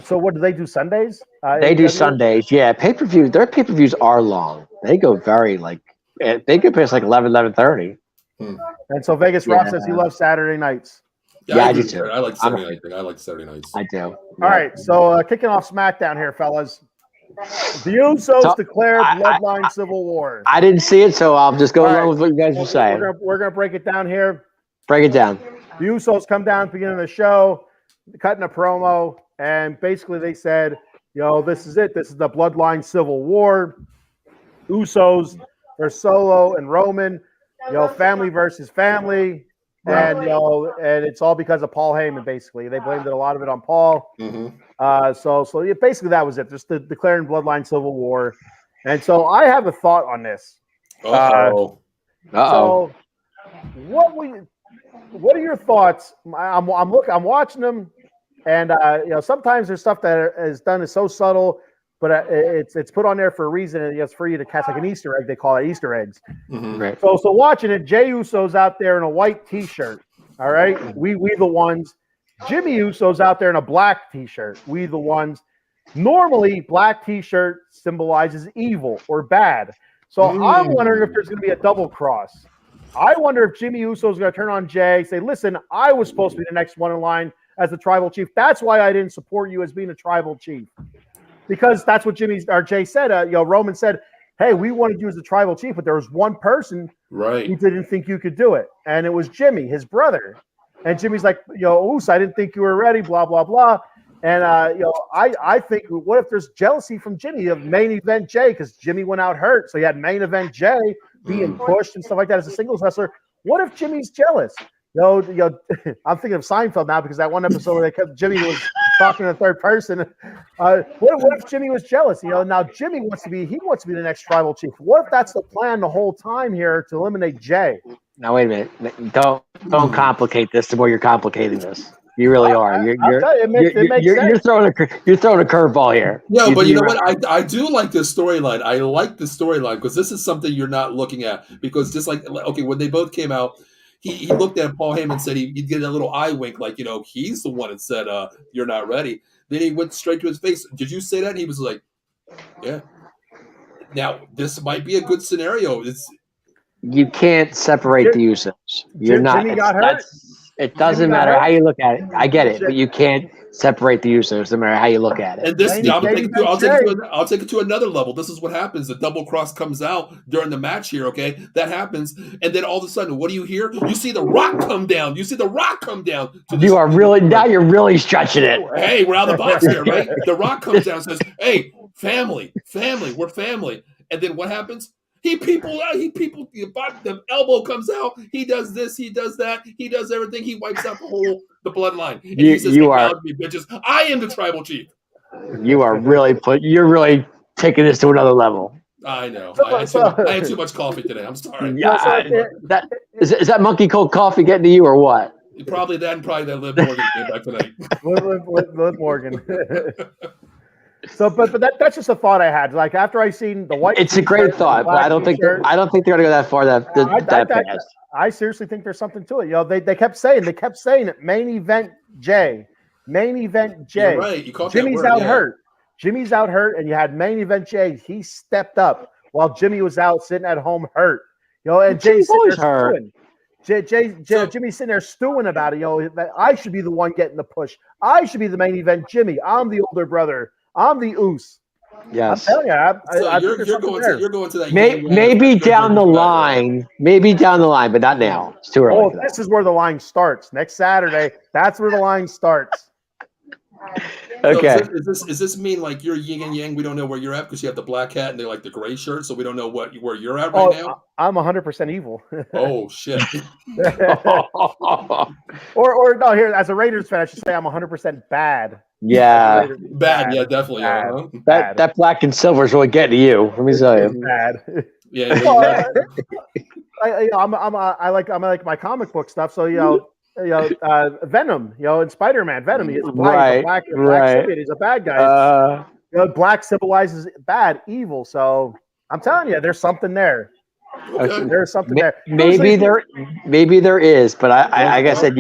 So what do they do Sundays? They do Sundays, yeah. Pay-per-view. Their pay-per-views are long. They go very they could pass 11:30. And so Vegas Rob says he loves Saturday nights. Yeah, I do too. I like Saturday night thing. I like Saturday nights. I do. All right, so kicking off SmackDown here, fellas. The Usos declared Bloodline Civil War. I didn't see it, so I'll just go along with what you guys were saying. We're gonna break it down here. Break it down. The Usos come down at the beginning of the show, cutting a promo, and basically they said, this is it. This is the Bloodline Civil War. Usos versus Solo and Roman. Family versus family. And and it's all because of Paul Heyman. Basically, they blamed a lot of it on Paul. Mm-hmm. So basically that was it. Just the declaring Bloodline Civil War. And so I have a thought on this. So what are your thoughts? I'm watching them, and sometimes there's stuff that is done is so subtle, but it's put on there for a reason, and it's for you to catch like an Easter egg. They call it Easter eggs. Mm-hmm. Right. So watching it, Jey Uso's out there in a white T-shirt. All right, we the ones. Jimmy Uso's out there in a black T-shirt. We the ones. Normally, black T-shirt symbolizes evil or bad. So I'm wondering if there's going to be a double cross. I wonder if Jimmy Uso's going to turn on Jey, say, "Listen, I was supposed to be the next one in line as the tribal chief. That's why I didn't support you as being a tribal chief." because that's what Jay said. Roman said, "Hey, we wanted you as the tribal chief, but there was one person who didn't think you could do it, and it was Jimmy, his brother." And Jimmy's like, Uso, I didn't think you were ready, blah blah blah. And I think, what if there's jealousy from Jimmy of main event Jay, because Jimmy went out hurt, so you had main event Jay being pushed and stuff like that as a singles wrestler. What if Jimmy's jealous? I'm thinking of Seinfeld now because that one episode where Jimmy was talking in the third person. What if Jimmy was jealous? Now Jimmy wants to be the next tribal chief. What if that's the plan the whole time here to eliminate Jay? Now wait a minute. Don't complicate this the more you're complicating this. You really are. You're throwing a curveball here. Yeah, but you know what? I do like this storyline. I like the storyline because this is something you're not looking at. Because just like when they both came out, he looked at Paul Heyman and said he'd get a little eye wink, like he's the one that said you're not ready. Then he went straight to his face. Did you say that? And he was like, yeah. Now this might be a good scenario. You can't separate the Usos. You're not. Jimmy got hurt. It doesn't matter how you look at it. I get it, but you can't separate the Usos no matter how you look at it. And this, I'll take it to another level. This is what happens. The double cross comes out during the match here, okay? That happens. And then all of a sudden, what do you hear? You see The Rock come down. You're really stretching it. Hey, we're out of the box here, right? The Rock comes down and says, hey, family, we're family. And then what happens? The elbow comes out. He does this. He does that. He does everything. He wipes out the bloodline. And he says, me, bitches. I am the tribal chief. You're really taking this to another level. I know. I had too much coffee today. I'm sorry. Yeah, is that monkey cold coffee getting to you or what? Probably that, and probably that Liv Morgan came back tonight. Liv Morgan. So, but that's just a thought I had. Like after I seen the white, it's a great thought, but I don't think they're going to go that far. That fast. I seriously think there's something to it. They kept saying it. Main event Jay. You're right. You caught Jimmy's that word, hurt. Jimmy's out hurt, and you had main event Jay. He stepped up while Jimmy was out sitting at home hurt. And Jay's sitting there stewing. Jimmy's sitting there stewing about it. That I should be the one getting the push. I should be the main event Jimmy. I'm the older brother. I'm the Oos. Yes. I'm telling you, you're going to that. Maybe down the line, but not now. It's too early. Oh, this is where the line starts. Next Saturday, that's where the line starts. Okay. So does this mean like you're yin and yang? We don't know where you're at because you have the black hat and they like the gray shirt, so we don't know where you're at right now. I'm 100% evil. Oh shit. or no, here as a Raiders fan, I should say I'm 100% bad. Yeah. Bad. Yeah, definitely. Bad. That black and silver is really getting to you. Let me tell you. Bad. Yeah. I like my comic book stuff, so Venom, and Spider-Man, Venom, he's black, he's a bad guy. Black symbolizes bad, evil. So I'm telling you, there's something there. Okay. There's something there. Maybe there is, but like I said,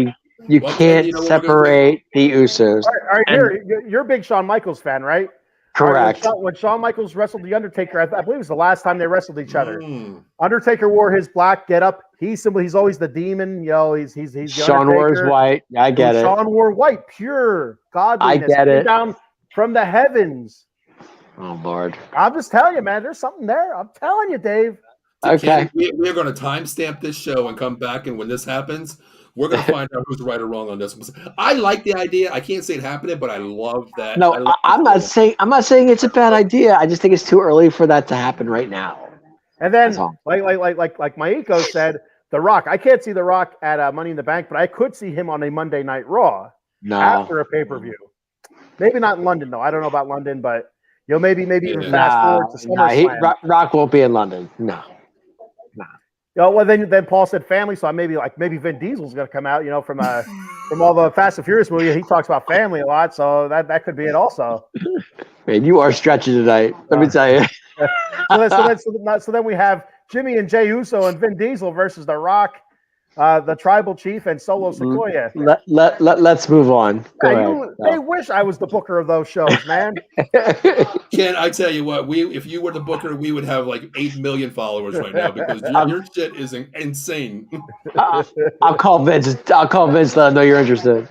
you can't separate the Usos. All right, you're a big Shawn Michaels fan, right? Correct. When Shawn Michaels wrestled The Undertaker, I believe it was the last time they wrestled each other. Undertaker wore his black getup. He's always the demon. He's the Shawn wore his white. I get it. Shawn wore white, pure godliness. I get it. Down from the heavens. Oh Lord! I'm just telling you, man. There's something there. I'm telling you, Dave. Okay. We're going to timestamp this show and come back, and when this happens, we're going to find out who's right or wrong on this. I like the idea. I can't say it happening, but I love that. No, I'm not saying it's a bad idea. I just think it's too early for that to happen right now. And then, like Maiko said, The Rock. I can't see The Rock at Money in the Bank, but I could see him on a Monday Night Raw after a pay-per-view. Maybe not in London though. I don't know about London, but maybe even fast forward to SummerSlam. Rock won't be in London. No. Well, then Paul said family, so maybe Vin Diesel's going to come out, from all the Fast and Furious movies. He talks about family a lot, so that could be it also. Man, you are stretching tonight. Let me tell you. So then we have Jimmy and Jey Uso and Vin Diesel versus The Rock, the Tribal Chief, and Solo Sikoa. Let's move on. They wish I was the booker of those shows, man. Ken, I tell you what, if you were the booker, we would have like 8 million followers right now because your shit is insane. I'll call Vince. Let him know you're interested.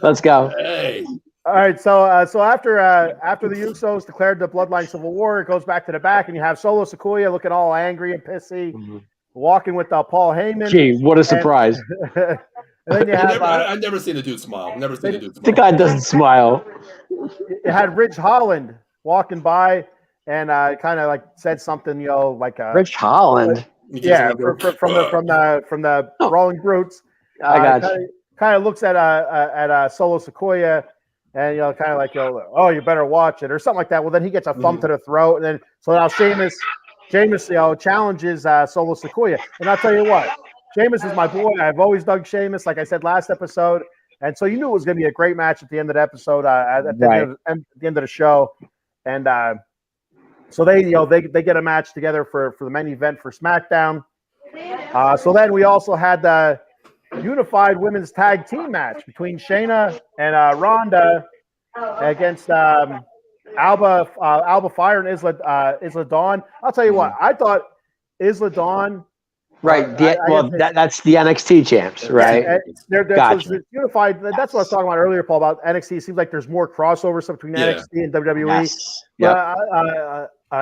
Let's go. Hey, All right, so after the Usos declared the Bloodline Civil War, it goes back to the back, and you have Solo Sikoa looking all angry and pissy, walking with Paul Heyman. Gee, what a surprise! And then you have I've never seen a dude smile. Never seen a dude smile. The guy doesn't smile. You had Ridge Holland walking by and kind of like said something, like Ridge Holland. Yeah, from the Brawling Brutes. I got you. Kind of looks at Solo Sikoa, and kind of like oh, you better watch it or something like that. Well, then he gets a thumb to the throat, and then so now Sheamus challenges Solo Sikoa, and I'll tell you what, Sheamus is my boy. I've always dug Sheamus, like I said last episode, and so you knew it was going to be a great match at the end of the episode, at the end of the show, and so they get a match together for the main event for SmackDown. So then we also had the unified women's tag team match between Shayna and Ronda against Alba Fire and Isla Dawn. I'll tell you what, I thought Isla Dawn. Right. That's the NXT champs, right? They're gotcha. unified. That's what I was talking about earlier, Paul, about NXT. It seems like there's more crossovers between NXT and WWE. Yes. Yep.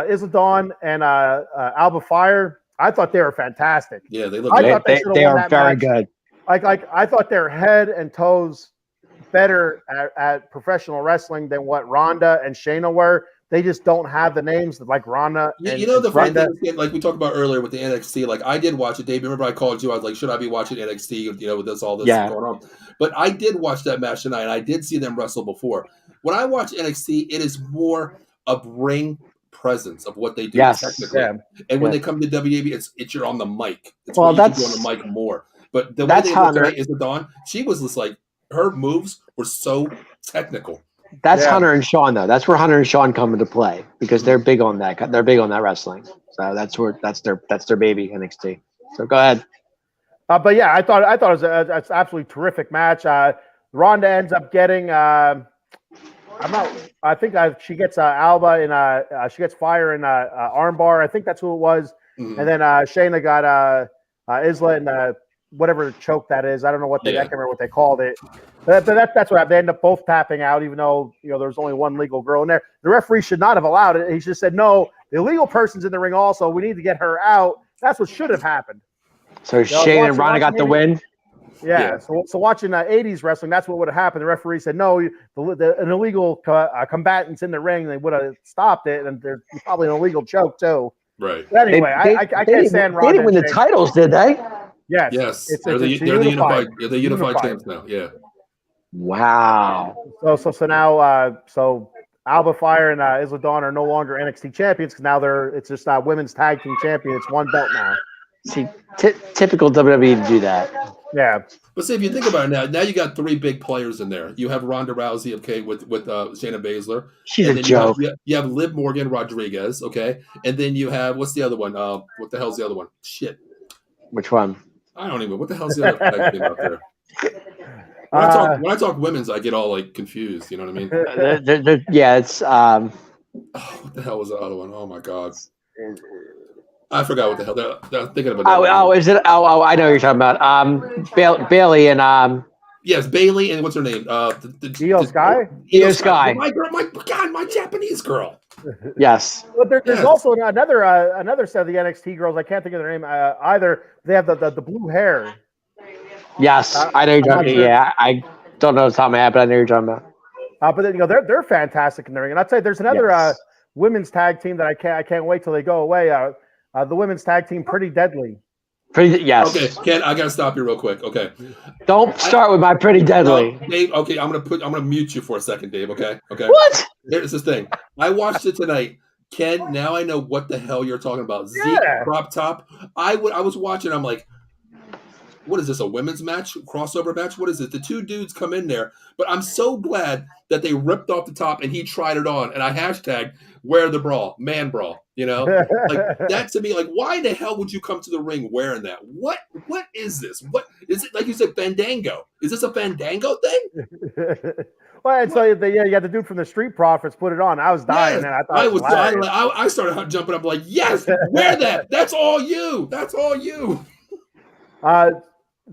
Isla Dawn and Alba Fire, I thought they were fantastic. Yeah, they look good. They are very good. Like I thought they're head and toes better at professional wrestling than what Ronda and Shayna were. They just don't have the names like Ronda. The funny thing is, like we talked about earlier with the NXT, like I did watch it, Dave. Remember I called you? I was like, should I be watching NXT? With all this going on. But I did watch that match tonight, and I did see them wrestle before. When I watch NXT, it is more a ring presence of what they do technically. Yeah. And when they come to WWE, it's you're on the mic. It's on the mic more. But the way they looked at Isla Dawn, she was just like her moves were so technical. That's Hunter and Sean though. That's where Hunter and Sean come into play because they're big on that. They're big on that wrestling. So that's their baby NXT. So go ahead. But yeah, I thought it was an absolutely terrific match. Ronda ends up getting. I think she gets Alba and she gets Fire in armbar. I think that's who it was. Mm-hmm. And then Shayna got Isla in whatever choke that is. I don't know what I can't remember what they called it. But that's what happened. They end up both tapping out, even though there's only one legal girl in there. The referee should not have allowed it. He just said, no, the illegal person's in the ring also. We need to get her out. That's what should have happened. So Shayna and Ronda got the win? Yeah. So watching 80s wrestling, that's what would have happened. The referee said, no, an illegal combatant's in the ring. They would have stopped it, and there's probably an illegal choke too. Right. But anyway, I can't stand Ronda. They didn't win the titles, did they? Yes. They're the unified champs now. Yeah. Wow. So now Alba Fire and Isla Dawn are no longer NXT champions because now it's just women's tag team champion. It's one belt now. See, typical WWE to do that. Yeah. But see, if you think about it now you got three big players in there. You have Ronda Rousey, okay, with Shayna Baszler. She's a joke. You have Liv Morgan Rodriguez, okay, and then you have what's the other one? What the hell's the other one? Shit. Which one? I don't even. What the hell's the other tag team out there? When I talk women's, I get all like confused. You know what I mean? Yeah, it's. What the hell was the other one? Oh my god. I forgot what the hell they're thinking about. Is it? I know what you're talking about. Bailey and Yes, Bailey and what's her name? Io Sky. Io Sky. My girl, my Japanese girl. Yes. But there's also another set of the NXT girls. I can't think of their name either. They have the blue hair. Yes, I know you're talking. Sure. Yeah, I don't know the top of my head, but I know you're talking about. But then, they're fantastic in the ring, and I'd say there's another women's tag team that I can't wait till they go away. The women's tag team, Pretty Deadly. Yes. Okay, Ken, I gotta stop you real quick. Okay. Don't start with my Pretty Deadly. No, Dave, okay, I'm gonna mute you for a second, Dave. Okay. What? Here's this thing. I watched it tonight. Ken, now I know what the hell you're talking about. Zeke crop top. I was watching. I'm like, what is this? A women's match, crossover match? What is it? The two dudes come in there, but I'm so glad that they ripped off the top and he tried it on. And I hashtagged wear the bra, man bra. Like that to me. Like, why the hell would you come to the ring wearing that? What is this? What is it? Like you said, Fandango. Is this a Fandango thing? Well, and so you got the dude from the Street Profits put it on. I was dying, and I thought I started jumping up like, yes, wear that. That's all you. That's all you.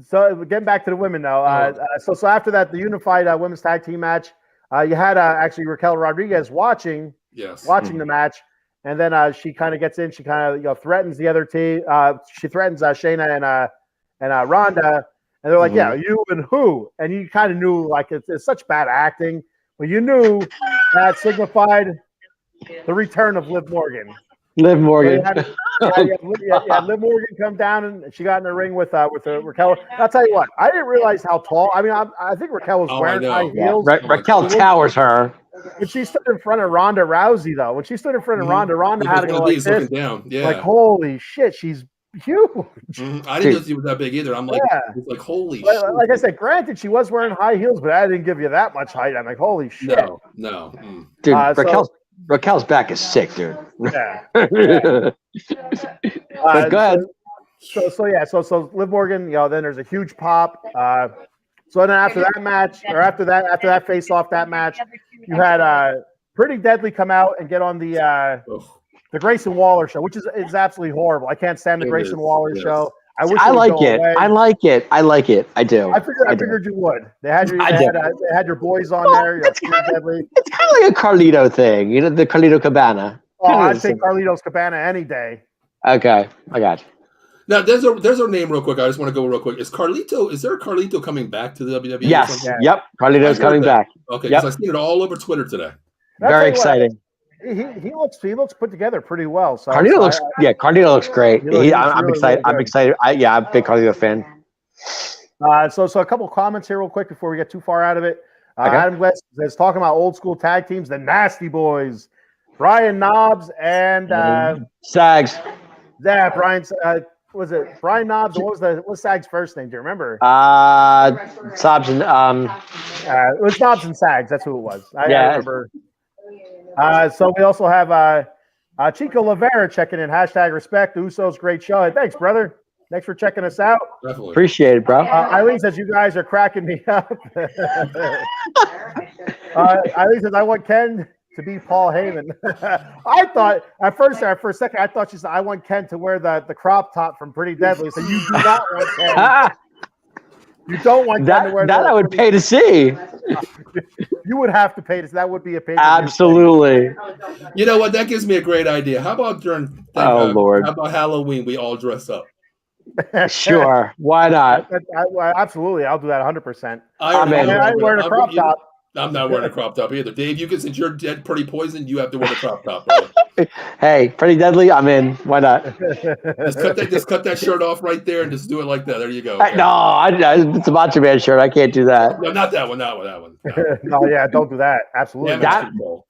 So getting back to the women though. So after that, the unified women's tag team match, you had actually Raquel Rodriguez watching the match, and then she kind of gets in. She kind of threatens the other team. She threatens Shayna and Ronda, and they're like, "Yeah, you and who?" And you kind of knew like it's such bad acting, but you knew that signified the return of Liv Morgan. Liv Morgan. So Liv Morgan come down and she got in the ring with Raquel. I'll tell you what, I didn't realize how tall. I mean, I think Raquel was wearing high heels. Raquel towers her. When she stood in front of Ronda Rousey, though, when she stood in front of Ronda had to go like this. Down. Yeah. Like, holy shit, she's huge. I didn't know she was that big either. I'm like, like holy shit. Like I said, granted, she was wearing high heels, but I didn't give you that much height. I'm like, holy shit. No. Dude, Raquel's back is sick, dude. Yeah. Go ahead. So Liv Morgan, then there's a huge pop. So then after that match, or after that face-off, that match, you had Pretty Deadly come out and get on the Grayson Waller show, which is absolutely horrible. I can't stand the Grayson Waller show. I like it. I do. I figured you would. They had your boys on there. It's kind of like a Carlito thing, the Carlito Cabana. Oh, I'd take Carlito's Cabana any day. Okay, I got you. Now there's our name real quick. I just want to go real quick. Is there a Carlito coming back to the WWE? Yes. Yep. Carlito's coming back. Okay. Because I've seen it all over Twitter today. Very exciting. He looks put together pretty well. So Carlito looks great. I'm excited. I'm excited. I'm a big Carlito fan. So a couple comments here real quick before we get too far out of it. Adam West says, talking about old school tag teams, the Nasty Boys, Brian Knobbs and Sags. Yeah, Brian. Was it Brian Knobbs? What was Sags' first name? Do you remember? Knobbs and it was Knobbs and Sags. That's who it was. I remember. So we also have Chico Lavera checking in. #respect. Usos, great show. Thanks, brother. Thanks for checking us out. Definitely. Appreciate it, bro. Eileen says, you guys are cracking me up. Eileen says, I want Ken to be Paul Heyman. I thought, for a second, I thought she said, I want Ken to wear the crop top from Pretty Deadly. So you do not want Ken. You don't want Ken to wear that. I would pay to see. You would have to pay to see. That would be a pay. Absolutely. You know what? That gives me a great idea. How about Lord. How about Halloween? We all dress up. Sure. Why not? Absolutely. I'll do that 100%. I'm wearing a crop top. I'm not wearing a crop top either. Dave, since you're dead pretty poison, you have to wear the crop top, brother. Hey, Pretty Deadly, I'm in. Why not? Just cut that shirt off right there and just do it like that. There you go. Okay. No, it's a Macho Man shirt. I can't do that. No, not that one. That one. No, yeah, don't do that. Absolutely.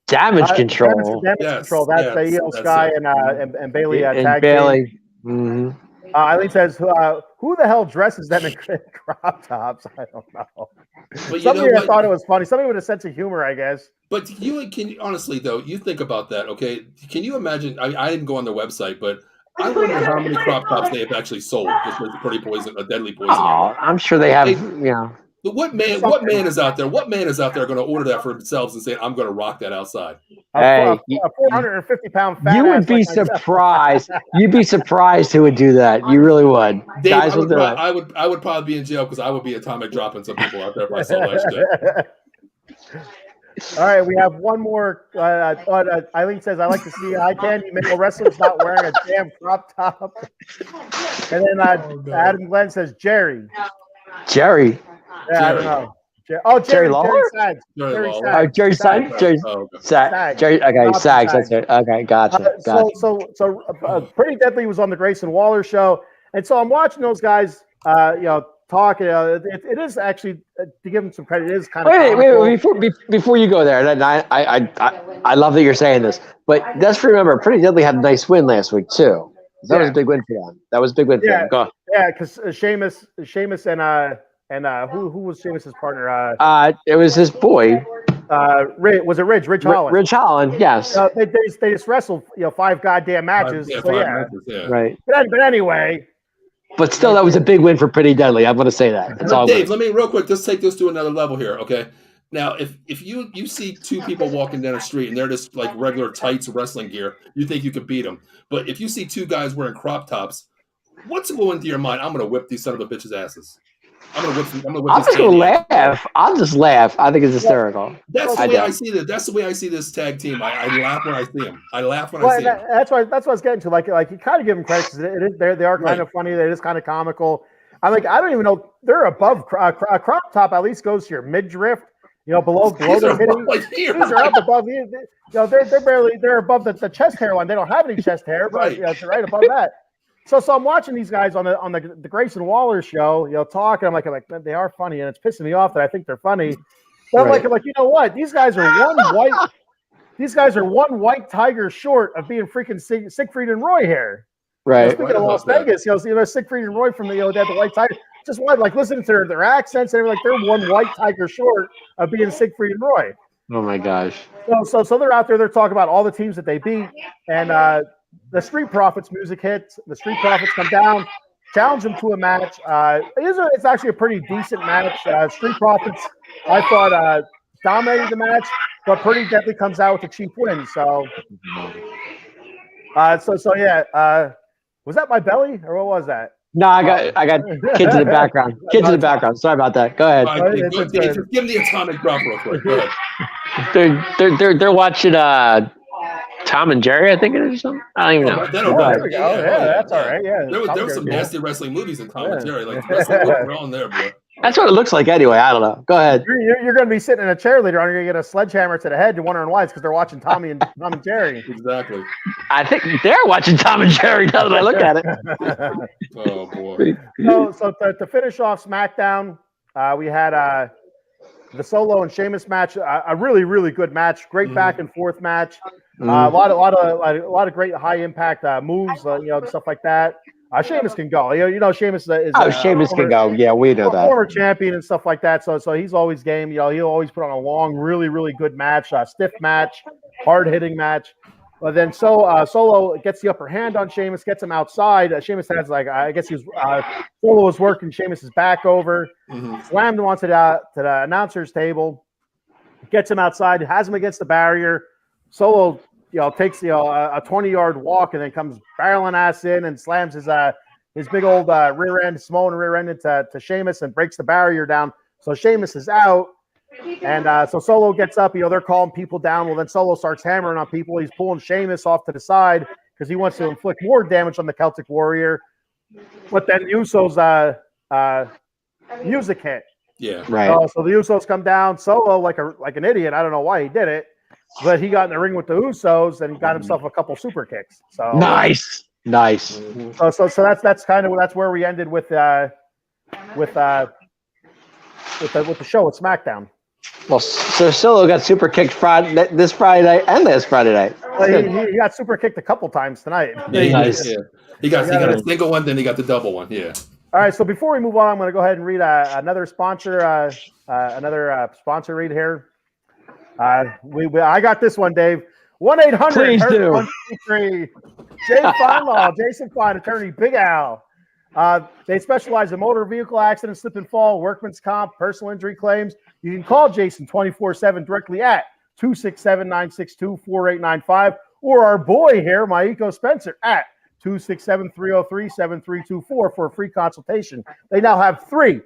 Damage control. Damage control. That's Io Sky and Bailey. And Bailey. Mm-hmm. Eileen says, who the hell dresses them in crop tops? I don't know. Somebody thought it was funny. Somebody with a sense of humor, I guess. But honestly, though, you think about that, okay? Can you imagine? I didn't go on their website, but I wonder how many crop tops they have actually sold just with Pretty Poison, a Deadly Poison. Oh, I'm sure they have, But what man is out there? What man is out there going to order that for themselves and say, "I'm going to rock that outside"? A 450-pound fat. You would be surprised. You'd be surprised who would do that. You really would. Dave, I would probably be in jail because I would be atomic dropping some people out there if I saw that shit. All right, we have one more. Eileen says, "I like to see eye candy. Male wrestlers not wearing a damn crop top." And then Adam Glenn says, "Jerry." Yeah, I don't know. Jerry Lawler? Jerry Sags. Jerry Sags. Okay, Sags. That's it. Okay, gotcha. So Pretty Deadly was on the Grayson Waller show, and so I'm watching those guys, talk. It is actually, to give them some credit, it is kind of. Wait. Before you go there, and I love that you're saying this, but let's remember, Pretty Deadly had a nice win last week too. That was a big win for them. them. Go. Yeah, because Sheamus and who was Sheamus's partner? It was his boy. Was it Ridge Holland? Ridge Holland, yes. They just wrestled 5 goddamn matches. Right. But anyway. But still, that was a big win for Pretty Deadly. I'm going to say that. Dave, let me real quick just take this to another level here, okay? Now, if you see 2 people walking down the street and they're just like regular tights wrestling gear, you think you could beat them. But if you see 2 guys wearing crop tops, what's going into your mind? I'm going to whip these son of a bitches' asses. I'm gonna whip I'm just gonna laugh. I'll just laugh. I think it's hysterical. That's the way I see this. That's the way I see this tag team. I laugh when I see them. I laugh when I see them. That's what I was getting to. Like you kind of give them credit because they are kind of funny. They're just kind of comical. I'm like, I don't even know. They're above crop top. At least goes to your midriff. Below the hitting. These are up above. They're above the chest hair line. They don't have any chest hair, but it's right above that. So I'm watching these guys on the Grayson Waller show, talking. I'm like, they are funny, and it's pissing me off that I think they're funny. But I'm like, you know what? These guys are one white tiger short of being freaking Siegfried and Roy here. Right. Speaking of Las Vegas, Siegfried and Roy from they had the white tiger. Just listening to their accents and everything, they're one white tiger short of being Siegfried and Roy. Oh my gosh. So they're out there. They're talking about all the teams that they beat, and the Street Profits music hits. The Street Profits come down, challenge them to a match. It's actually a pretty decent match. Street Profits, I thought, dominated the match, but Pretty Deadly comes out with a cheap win. So yeah. Was that my belly or what was that? No, I got kids in the background. Kids in the background. Sorry about that. Go ahead. Just give them the atomic drop real quick. Go ahead. They're watching Tom and Jerry, I think it is, or something. I don't even know. There we go. Yeah, that's all right. Yeah, there was some nasty wrestling movies in Tom and Jerry. Like wrestling movies were on there, boy. That's what it looks like anyway. I don't know. Go ahead. You're going to be sitting in a chair later on. You're going to get a sledgehammer to the head. You're wondering why. It's because they're watching Tom and Jerry. Exactly. I think they're watching Tom and Jerry now that I look at it. Oh, boy. So to finish off SmackDown, we had the Solo and Sheamus match. A really, really good match. Great back and forth match. A lot of great high impact moves. Stuff like that. Sheamus can go. Sheamus is. Sheamus can go. Yeah, we know that. Former champion and stuff like that. So he's always game. He'll always put on a long, really, really good match, stiff match, hard hitting match. But then Solo gets the upper hand on Sheamus, gets him outside. Sheamus has Solo was working Sheamus's back over, slammed him onto the announcer's table, gets him outside, has him against the barrier. Solo takes a 20-yard walk and then comes barreling ass in and slams his big old rear end, Samoan rear end into Sheamus and breaks the barrier down. So Sheamus is out, and so Solo gets up. They're calling people down. Well, then Solo starts hammering on people. He's pulling Sheamus off to the side because he wants to inflict more damage on the Celtic Warrior. But then Usos music hit. Yeah, right. So the Usos come down. Solo like an idiot. I don't know why he did it. But he got in the ring with the Usos and got himself a couple super kicks. So nice. So that's where we ended with the show at SmackDown. Well, so Solo got super kicked this Friday night and last Friday night. Well, he got super kicked a couple times tonight. Yeah, nice. Yeah. He got a single one, then he got the double one. Yeah. All right. So before we move on, I'm going to go ahead and read another sponsor. Sponsor read here. I got this one, Dave. 1-800-123. Jason Fine, attorney, Big Al. They specialize in motor vehicle accidents, slip and fall, workman's comp, personal injury claims. You can call Jason 24/7 directly at 267-962-4895, or our boy here, Maiko Spencer, at 267-303-7324 for a free consultation. They now have three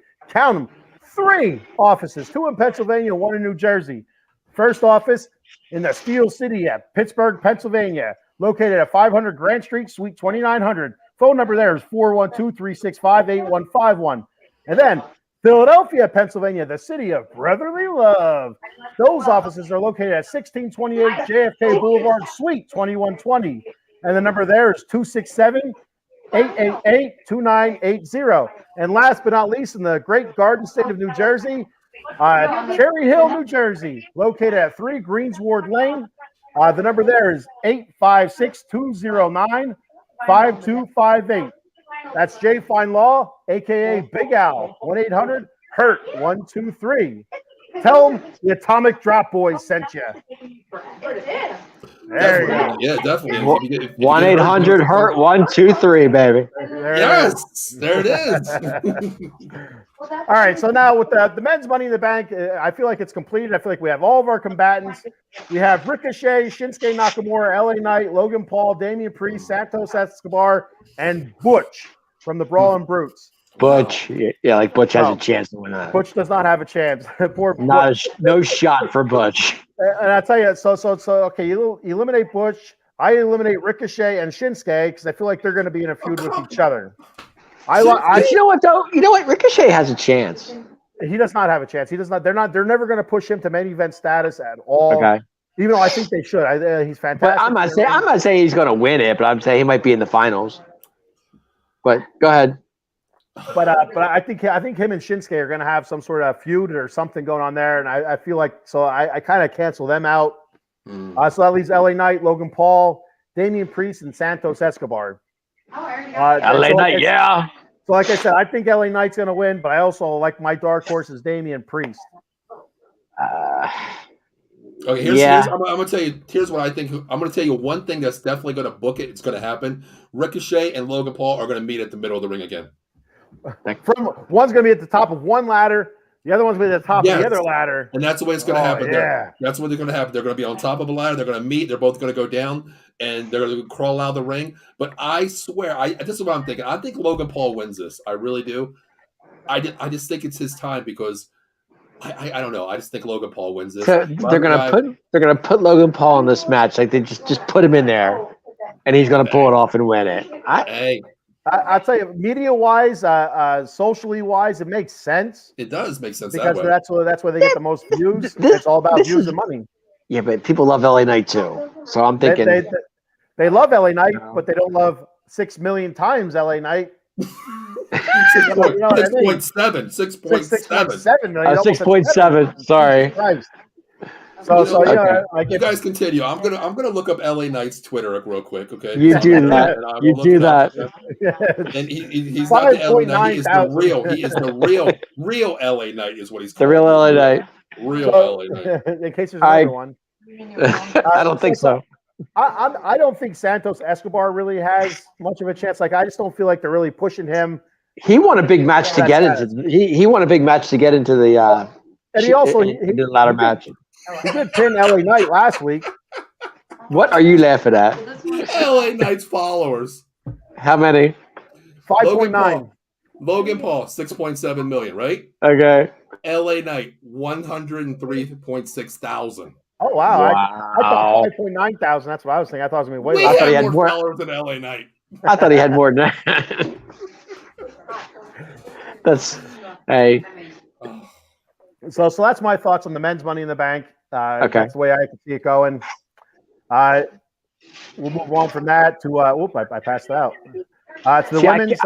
offices, 2 in Pennsylvania, 1 in New Jersey. First office in the Steel City at Pittsburgh, Pennsylvania, located at 500 Grant Street, Suite 2900. Phone number there is 412-365-8151. And then Philadelphia, Pennsylvania, the city of brotherly love. Those offices are located at 1628 JFK Boulevard, Suite 2120. And the number there is 267-888-2980. And last but not least, in the great Garden State of New Jersey, Cherry Hill, New Jersey, located at 3 Greensward Lane. The number there is 856-209-5258. That's Jay Fine Law, a.k.a. Big Al, 1-800-HURT-123. Tell them the Atomic Drop Boys sent you. There you go. Yeah, definitely. 1-800-HURT-123, baby. Yes, there it is. All right, so now with the men's Money in the Bank, I feel like it's completed. I feel like we have all of our combatants. We have Ricochet, Shinsuke Nakamura, LA Knight, Logan Paul, Damian Priest, Santos Escobar, and Butch from the Brawling Brutes. Butch, yeah, like Butch has No. a chance to win that. Butch does not have a chance. Poor No shot for Butch. And I tell you, so okay, you eliminate Butch. I eliminate Ricochet and Shinsuke because I feel like they're going to be in a feud with each other. But you know what though? You know what? Ricochet has a chance. He does not have a chance. He does not. They're never going to push him to main event status at all. Okay. Even though I think they should. He's fantastic. But I'm not saying he's going to win it, but I'm saying he might be in the finals. But go ahead. But I think him and Shinsuke are going to have some sort of feud or something going on there, and I feel like I kind of cancel them out. So that leaves LA Knight, Logan Paul, Damian Priest, and Santos Escobar. LA Knight, yeah. So like I said, I think LA Knight's going to win, but I also like my dark horse is Damian Priest. Okay, here's I'm gonna tell you. Here's what I think. I'm gonna tell you one thing that's definitely gonna book it. It's gonna happen. Ricochet and Logan Paul are gonna meet at the middle of the ring again. One's gonna be at the top of one ladder, the other one's gonna be at the top of the other ladder, and that's the way it's gonna happen. Yeah, that's what they're gonna happen. They're gonna be on top of a ladder. They're gonna meet. They're both gonna go down, and they're gonna crawl out of the ring. But I swear, this is what I'm thinking. I think Logan Paul wins this. I really do. I just think it's his time because. I don't know. I just think Logan Paul wins this. So they're gonna put Logan Paul in this match. Like they just put him in there, and he's gonna pull it off and win it. I'll tell you, media wise, socially wise, it makes sense. It does make sense because that way. that's where they get the most views. It's all about views and money. Yeah, but people love LA Knight too. So I'm thinking they love LA Knight, but they don't love 6 million times LA Knight. 6.7 million. 6.7. Sorry. Christ. You guys continue. I'm gonna look up LA Knight's Twitter real quick. Okay. You do that. You do that. And he's not the LA Knight. He is the real. He is the real LA Knight. Is what he's called. The real LA Knight. Real LA Knight. In case there's another one. I don't think so. I don't think Santos Escobar really has much of a chance. Like I just don't feel like they're really pushing him. He won a big match to get into. He won a big match to get into the. And he also he did a ladder match. He did pin LA Knight last week. What are you laughing at? LA Knight's followers. How many? 5.9. Logan Paul 6.7 million, right? Okay. LA Knight 103.6 thousand. Oh wow! I thought 5.9 thousand. That's what I was thinking. I thought it was gonna be way. I thought he had more followers than LA Knight. I thought he had more than that. That's hey. So that's my thoughts on the men's Money in the Bank. Okay. That's the way I can see it going. We'll move on from that to I passed it out. To the women's.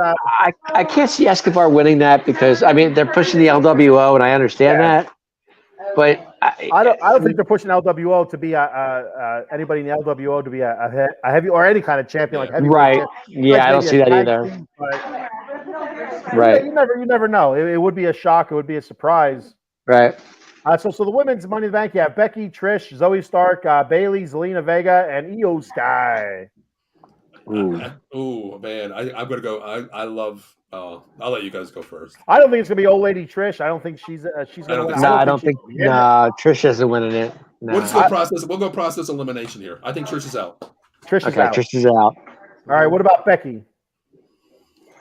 I can't see Escobar winning that because I mean they're pushing the LWO and I understand that, but I don't think they're pushing LWO to be anybody in the LWO to be a heavy or any kind of champion like heavyweight. Right. Champion. Yeah, I don't see that either. Team, right. You never know. It would be a shock. It would be a surprise. Right. So the women's Money in the Bank, you have Becky, Trish, Zoe Stark, Bayley, Zelina Vega, and Io Sky. Ooh, man. I'm gonna go. I love. I'll let you guys go first. I don't think it's gonna be old lady Trish. I don't think she's gonna win. No, I don't think. No, Trish isn't winning it. No. We'll go process elimination here. I think Trish is out. Trish is out. Trish is out. All right. What about Becky?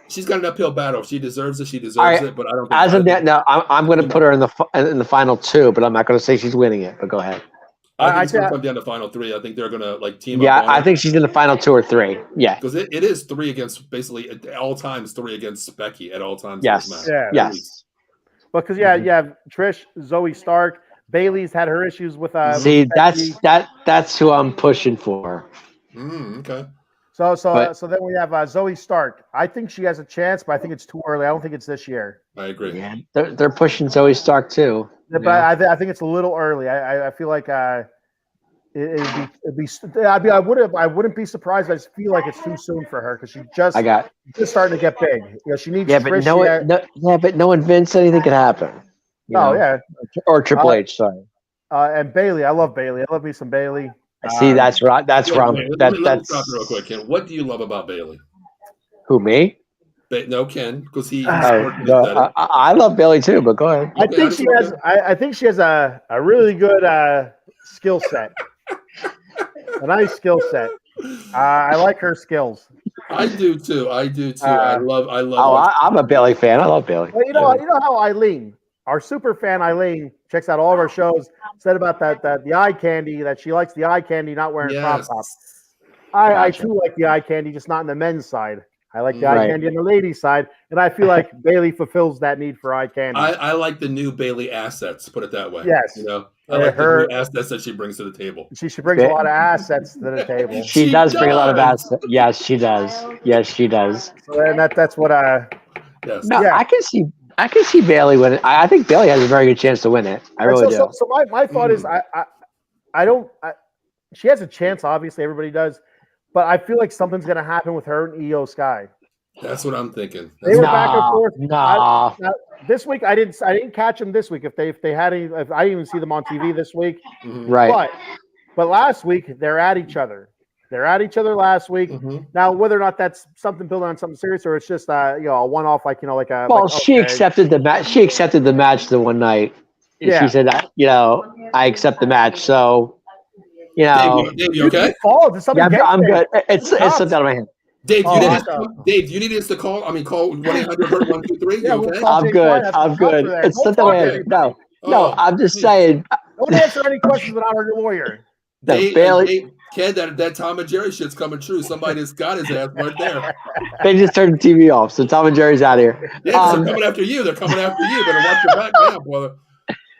She's got an uphill battle. If she deserves it, she deserves it. But I don't. As of that, no, I'm going to put her in the final two, but I'm not going to say she's winning it. But go ahead. I think it's going to come down to final three. I think they're going to team up. Yeah, I think she's in the final 2 or 3. Yeah, because it is 3 against basically at all times 3 against Becky at all times. Yes. Yeah. Yes. Because you have Trish, Zoe Stark, Bayley's had her issues with. See, that's who I'm pushing for. Okay. So then we have Zoe Stark. I think she has a chance, but I think it's too early. I don't think it's this year. I agree. Yeah, they're pushing Zoe Stark too. But yeah. I think it's a little early. I feel like it'd be. I wouldn't be surprised. I just feel like it's too soon for her because she's just starting to get big. She needs. Yeah, but knowing Vince, anything could happen. Yeah. Or Triple H. Sorry. And Bayley, I love Bayley. I love me some Bayley. See, that's right. That's wrong. Let's stop real quick, Ken. What do you love about Bayley? Who, me? No, Ken, because I love Bayley too. But go ahead. I think she has a really good skill set. A nice skill set. I like her skills. I do too. I love. Oh, I'm a Bailey fan. I love Bailey. Well, you know how Eileen, our super fan Eileen, checks out all of our shows. Said about that the eye candy, that she likes the eye candy, not wearing crop tops. I too like the eye candy, just not in the men's side. I like the eye candy on the ladies' side, and I feel like Bailey fulfills that need for eye candy. I like the new Bailey assets. Put it that way. Yes, you know, I like the new assets that she brings to the table. She brings a lot of assets to the table. She does bring a lot of assets. Yes, she does. Yes, she does. So, and that's what I. Yes. No, yeah. I can see Bailey win it. I think Bailey has a very good chance to win it. I really do. So my thought is I don't. She has a chance. Obviously, everybody does. But I feel like something's going to happen with her and Io Sky. That's what I'm thinking. They were back and forth. This week I didn't catch them this week. If they had any, if I didn't even see them on TV this week. Mm-hmm. Right. But last week they're at each other. They're at each other last week. Mm-hmm. Now, whether or not that's something building on something serious or it's just a one-off, like a. Well, she accepted the match. She accepted the match the one night. Yeah. She said, I accept the match. So. Dave, you okay? I'm good. It's something out of my hand. Dave, you need us to call? I mean, call 1-800-123. Yeah, okay? I'm good. It's something out of my hand. No, I'm just saying. Don't answer any questions without our lawyer. Bailey. Ken, that Tom and Jerry shit's coming true. Somebody just got his ass right there. They just turned the TV off, so Tom and Jerry's out of here. Yeah, they're coming after you. Better watch your back now, brother.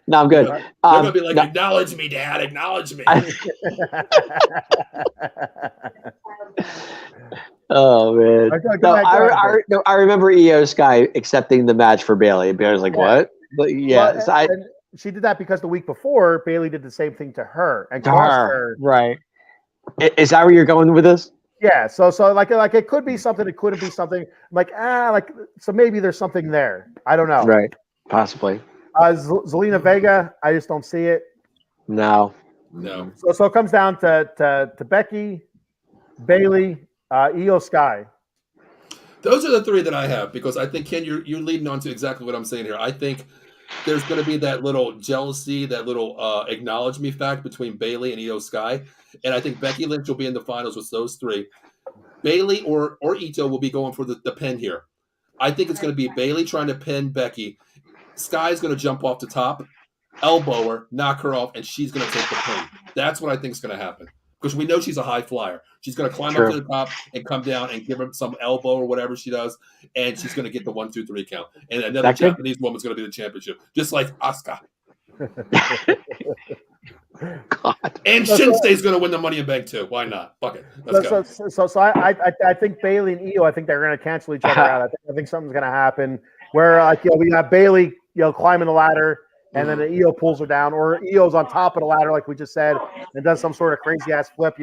No, I'm good. They're gonna be like, acknowledge me, Dad. Acknowledge me. Oh man! I remember Io Sky accepting the match for Bailey. Bailey's like, "What?" But and she did that because the week before Bailey did the same thing to her and cost her. Right? Is that where you're going with this? Yeah. So like it could be something. It couldn't be something. So maybe there's something there. I don't know. Right? Possibly. Zelina Vega, I just don't see it. No. So it comes down to Becky, Bailey, Io Sky. Those are the three that I have because I think, Ken, you're leading on to exactly what I'm saying here. I think there's going to be that little jealousy, that little acknowledge me fact between Bailey and Io Sky, and I think Becky Lynch will be in the finals with those three. Bailey or Ito will be going for the pin here. I think it's going to be Bailey trying to pin Becky. Sky's going to jump off the top, elbow her, knock her off, and she's going to take the pin. That's what I think is going to happen because we know she's a high flyer. She's going to climb up to the top and come down and give her some elbow or whatever she does, and she's going to get the 1, 2, 3 count. And another Japanese woman's going to be the championship, just like Asuka. God. And Shinsuke's going to win the Money in Bank too. Why not? Fuck it. Let's go. So I think Bailey and Io, I think they're going to cancel each other out. I think something's going to happen. Where we got Bailey, climbing the ladder, and then Io pulls her down, or Io's on top of the ladder, like we just said, and does some sort of crazy ass flip,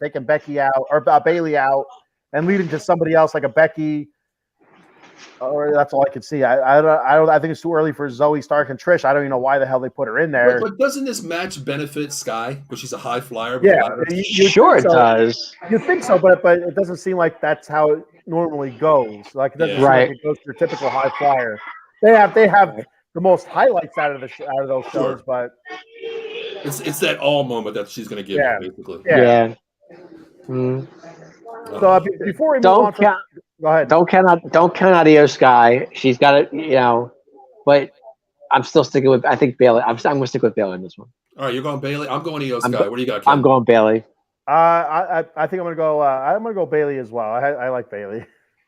taking Becky out or Bailey out, and leading to somebody else like a Becky. Or that's all I can see. I think it's too early for Zoe Stark and Trish. I don't even know why the hell they put her in there. But doesn't this match benefit Sky because she's a high flyer? Yeah, it does. You think so, but it doesn't seem like that's how it normally goes. Like it doesn't seem like it goes to your typical high flyer. They have the most highlights out of those shows, but it's that all moment that she's going to give basically. Yeah. Mm. So before we move on, go ahead. Don't count out Io Sky. She's got it, but I'm still sticking with. I think Bailey. I'm going to stick with Bailey in this one. All right, you're going Bailey. I'm going Io Sky. What do you got, Ken? I'm going Bailey. I think I'm going to go. I'm going to go Bailey as well. I like Bailey.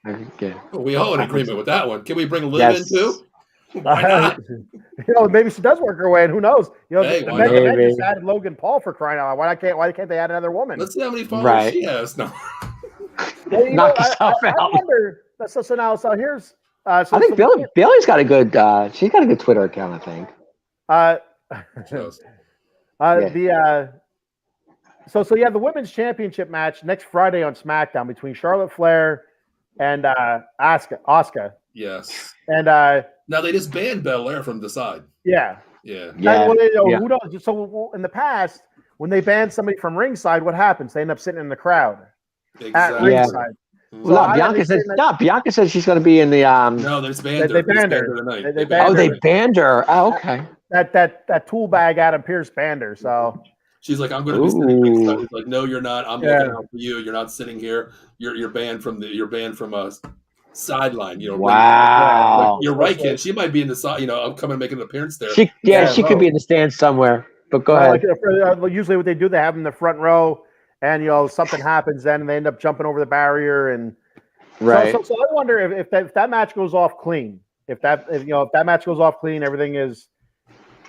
Okay. We all in agreement with that one. Can we bring Liv in too? Why not? Maybe she does work her way in. Who knows? Hey, the Mega Men just added Logan Paul for crying out loud. Why can't they add another woman? Let's see how many followers she has. No. Knock yourself out. I wonder. So here's. I think Bailey's got a good. She's got a good Twitter account. I think. So you have the women's championship match next Friday on SmackDown between Charlotte Flair and Asuka. Yes. And now they just banned Belair from the side. Yeah. Yeah. Who knows? So in the past, when they banned somebody from ringside, what happens? They end up sitting in the crowd at ringside. Well, Bianca said she's going to be in the. No, they banned her. They banned her. They banned her. Oh, okay. That tool bag Adam Pearce banned her. So She's like, I'm going to be sitting ringside. He's like, no, you're not. I'm looking out for you. You're not sitting here. You're banned from a sideline. Wow. Like, you're right, Ken. She might be in the side. I'm coming to make an appearance there. She could be in the stands somewhere. But go ahead. Usually, what they do, they have them in the front row, and something happens, then and they end up jumping over the barrier, and right. So I wonder if that match goes off clean. If that match goes off clean, everything is.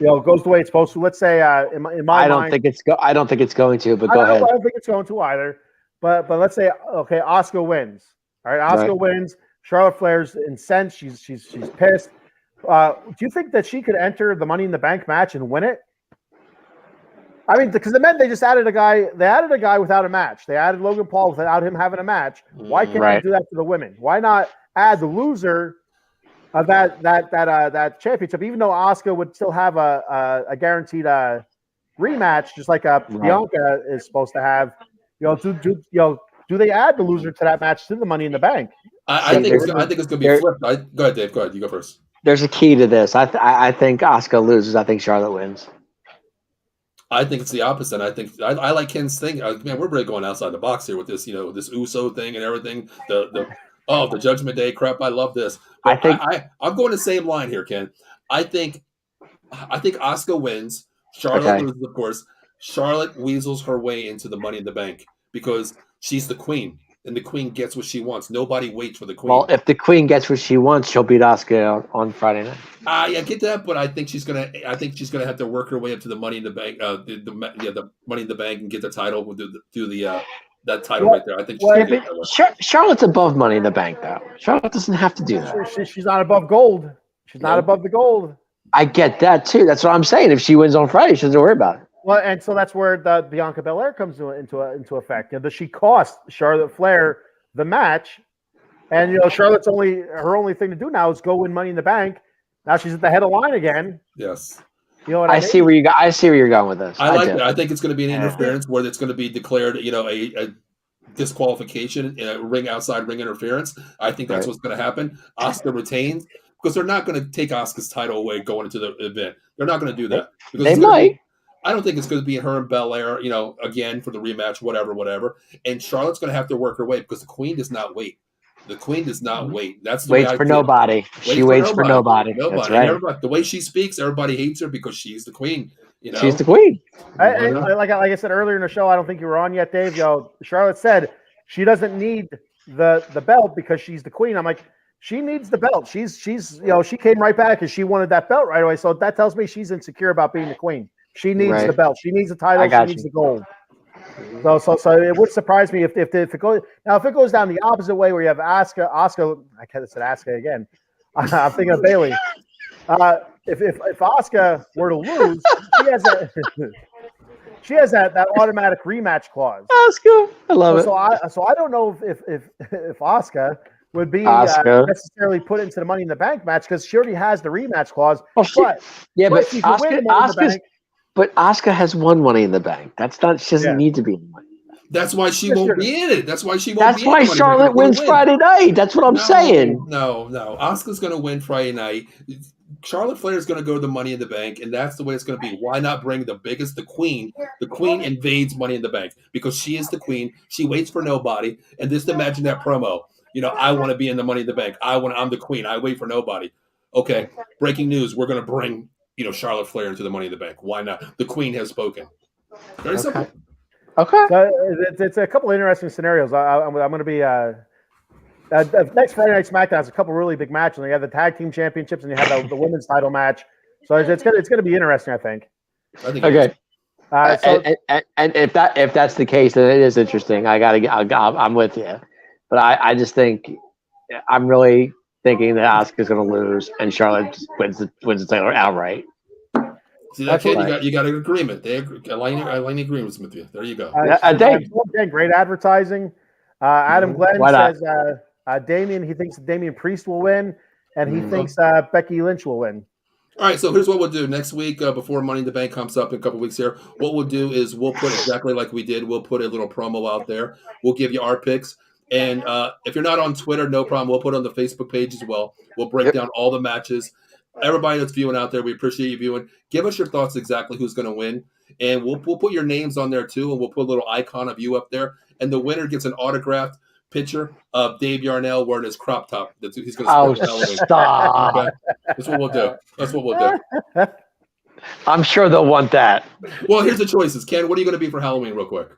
Goes the way it's supposed to. Let's say, in my mind, I don't think it's going to. But go ahead. I don't think it's going to either. But let's say, okay, Asuka wins. All right, Asuka wins. Charlotte Flair's incensed. She's pissed. Do you think that she could enter the Money in the Bank match and win it? I mean, because the men, they just added a guy. They added a guy without a match. They added Logan Paul without him having a match. Why can't they do that to the women? Why not add the loser of that championship, even though Asuka would still have a guaranteed rematch, just like Bianca is supposed to have. Do they add the loser to that match to the Money in the Bank? I think it's going to be flipped. Go ahead, Dave. Go ahead. You go first. There's a key to this. I think Asuka loses. I think Charlotte wins. I think it's the opposite. I think I like Ken's thing. Man, we're really going outside the box here with this, this USO thing and everything. The Judgment Day crap. I love this. But I'm going the same line here, Ken. I think Asuka wins. Charlotte loses, of course. Charlotte weasels her way into the Money in the Bank because she's the queen, and the queen gets what she wants. Nobody waits for the queen. Well, if the queen gets what she wants, she'll beat Asuka on Friday night. I get that, but I think she's gonna have to work her way up to the Money in the Bank, the Money in the Bank, and get the title. That title right there. I think Charlotte's above Money in the Bank, though. Charlotte doesn't have to do that. She's not above gold. She's not above the gold. I get that too. That's what I'm saying. If she wins on Friday, she doesn't worry about it. Well, and so that's where the Bianca Belair comes into effect. She cost Charlotte Flair the match, and Charlotte's her only thing to do now is go win Money in the Bank. Now she's at the head of line again. Yes. You know what I mean? I see where you're going with this. I like it. I think it's going to be an interference where it's going to be declared, a disqualification, outside ring interference. I think that's what's going to happen. Asuka retains because they're not going to take Asuka's title away going into the event. They're not going to do that. Because they might. I don't think it's going to be her and Belair, again for the rematch, whatever. And Charlotte's going to have to work her way because the Queen does not wait. The Queen does not wait. That's the waits for nobody. She waits for nobody. That's right. The way she speaks, everybody hates her because she's the Queen. She's the Queen. Like I said earlier in the show, I don't think you were on yet, Dave. Charlotte said she doesn't need the belt because she's the Queen. I'm like, she needs the belt. She's she came right back because she wanted that belt right away. So that tells me she's insecure about being the Queen. She needs the belt. She needs the title. She needs the gold. So it would surprise me if it goes down the opposite way where you have Asuka. I kind of said Asuka again. I'm thinking of Bayley. If Asuka were to lose, she has that automatic rematch clause. Asuka, I love it. So I don't know if Asuka would be necessarily put into the Money in the Bank match because she already has the rematch clause. But Asuka has won Money in the Bank. That's not. She doesn't need to be in the Money in the Bank. That's why she won't be in it. That's why she won't. That's why Charlotte wins Friday night. That's what I'm saying. No. Asuka's going to win Friday night. Charlotte Flair is going to go to the Money in the Bank, and that's the way it's going to be. Why not bring the Queen? The Queen invades Money in the Bank because she is the Queen. She waits for nobody. And just imagine that promo. I want to be in the Money in the Bank. I'm the Queen. I wait for nobody. Okay. Breaking news. We're going to bring Charlotte Flair into the Money in the Bank. Why not? The Queen has spoken. Very simple. Okay. So it's a couple of interesting scenarios. I'm going to be next Friday Night SmackDown has a couple really big matches. You have the tag team championships and you have the women's title match. So it's going to be interesting, I think. Okay. And if that's the case, then it is interesting. I'm with you, but I just think I'm really thinking that Asuka's going to lose and Charlotte wins the title outright. See that, kid? You got an agreement. They align agreements with you. There you go. Great advertising. Adam Glenn says Damian. He thinks Damian Priest will win, and he thinks Becky Lynch will win. All right, so here's what we'll do next week before Money in the Bank comes up in a couple weeks here. What we'll do is we'll put exactly like we did. We'll put a little promo out there. We'll give you our picks. And if you're not on Twitter, no problem. We'll put it on the Facebook page as well. We'll break down all the matches. Everybody that's viewing out there, we appreciate you viewing. Give us your thoughts exactly who's going to win. and we'll put your names on there too, and we'll put a little icon of you up there, and the winner gets an autographed picture of Dave Yarnell wearing his crop top. He's going to stop. Okay? That's what we'll do. That's what we'll do. I'm sure they'll want that. Well, here's the choices. Ken, what are you going to be for Halloween, real quick?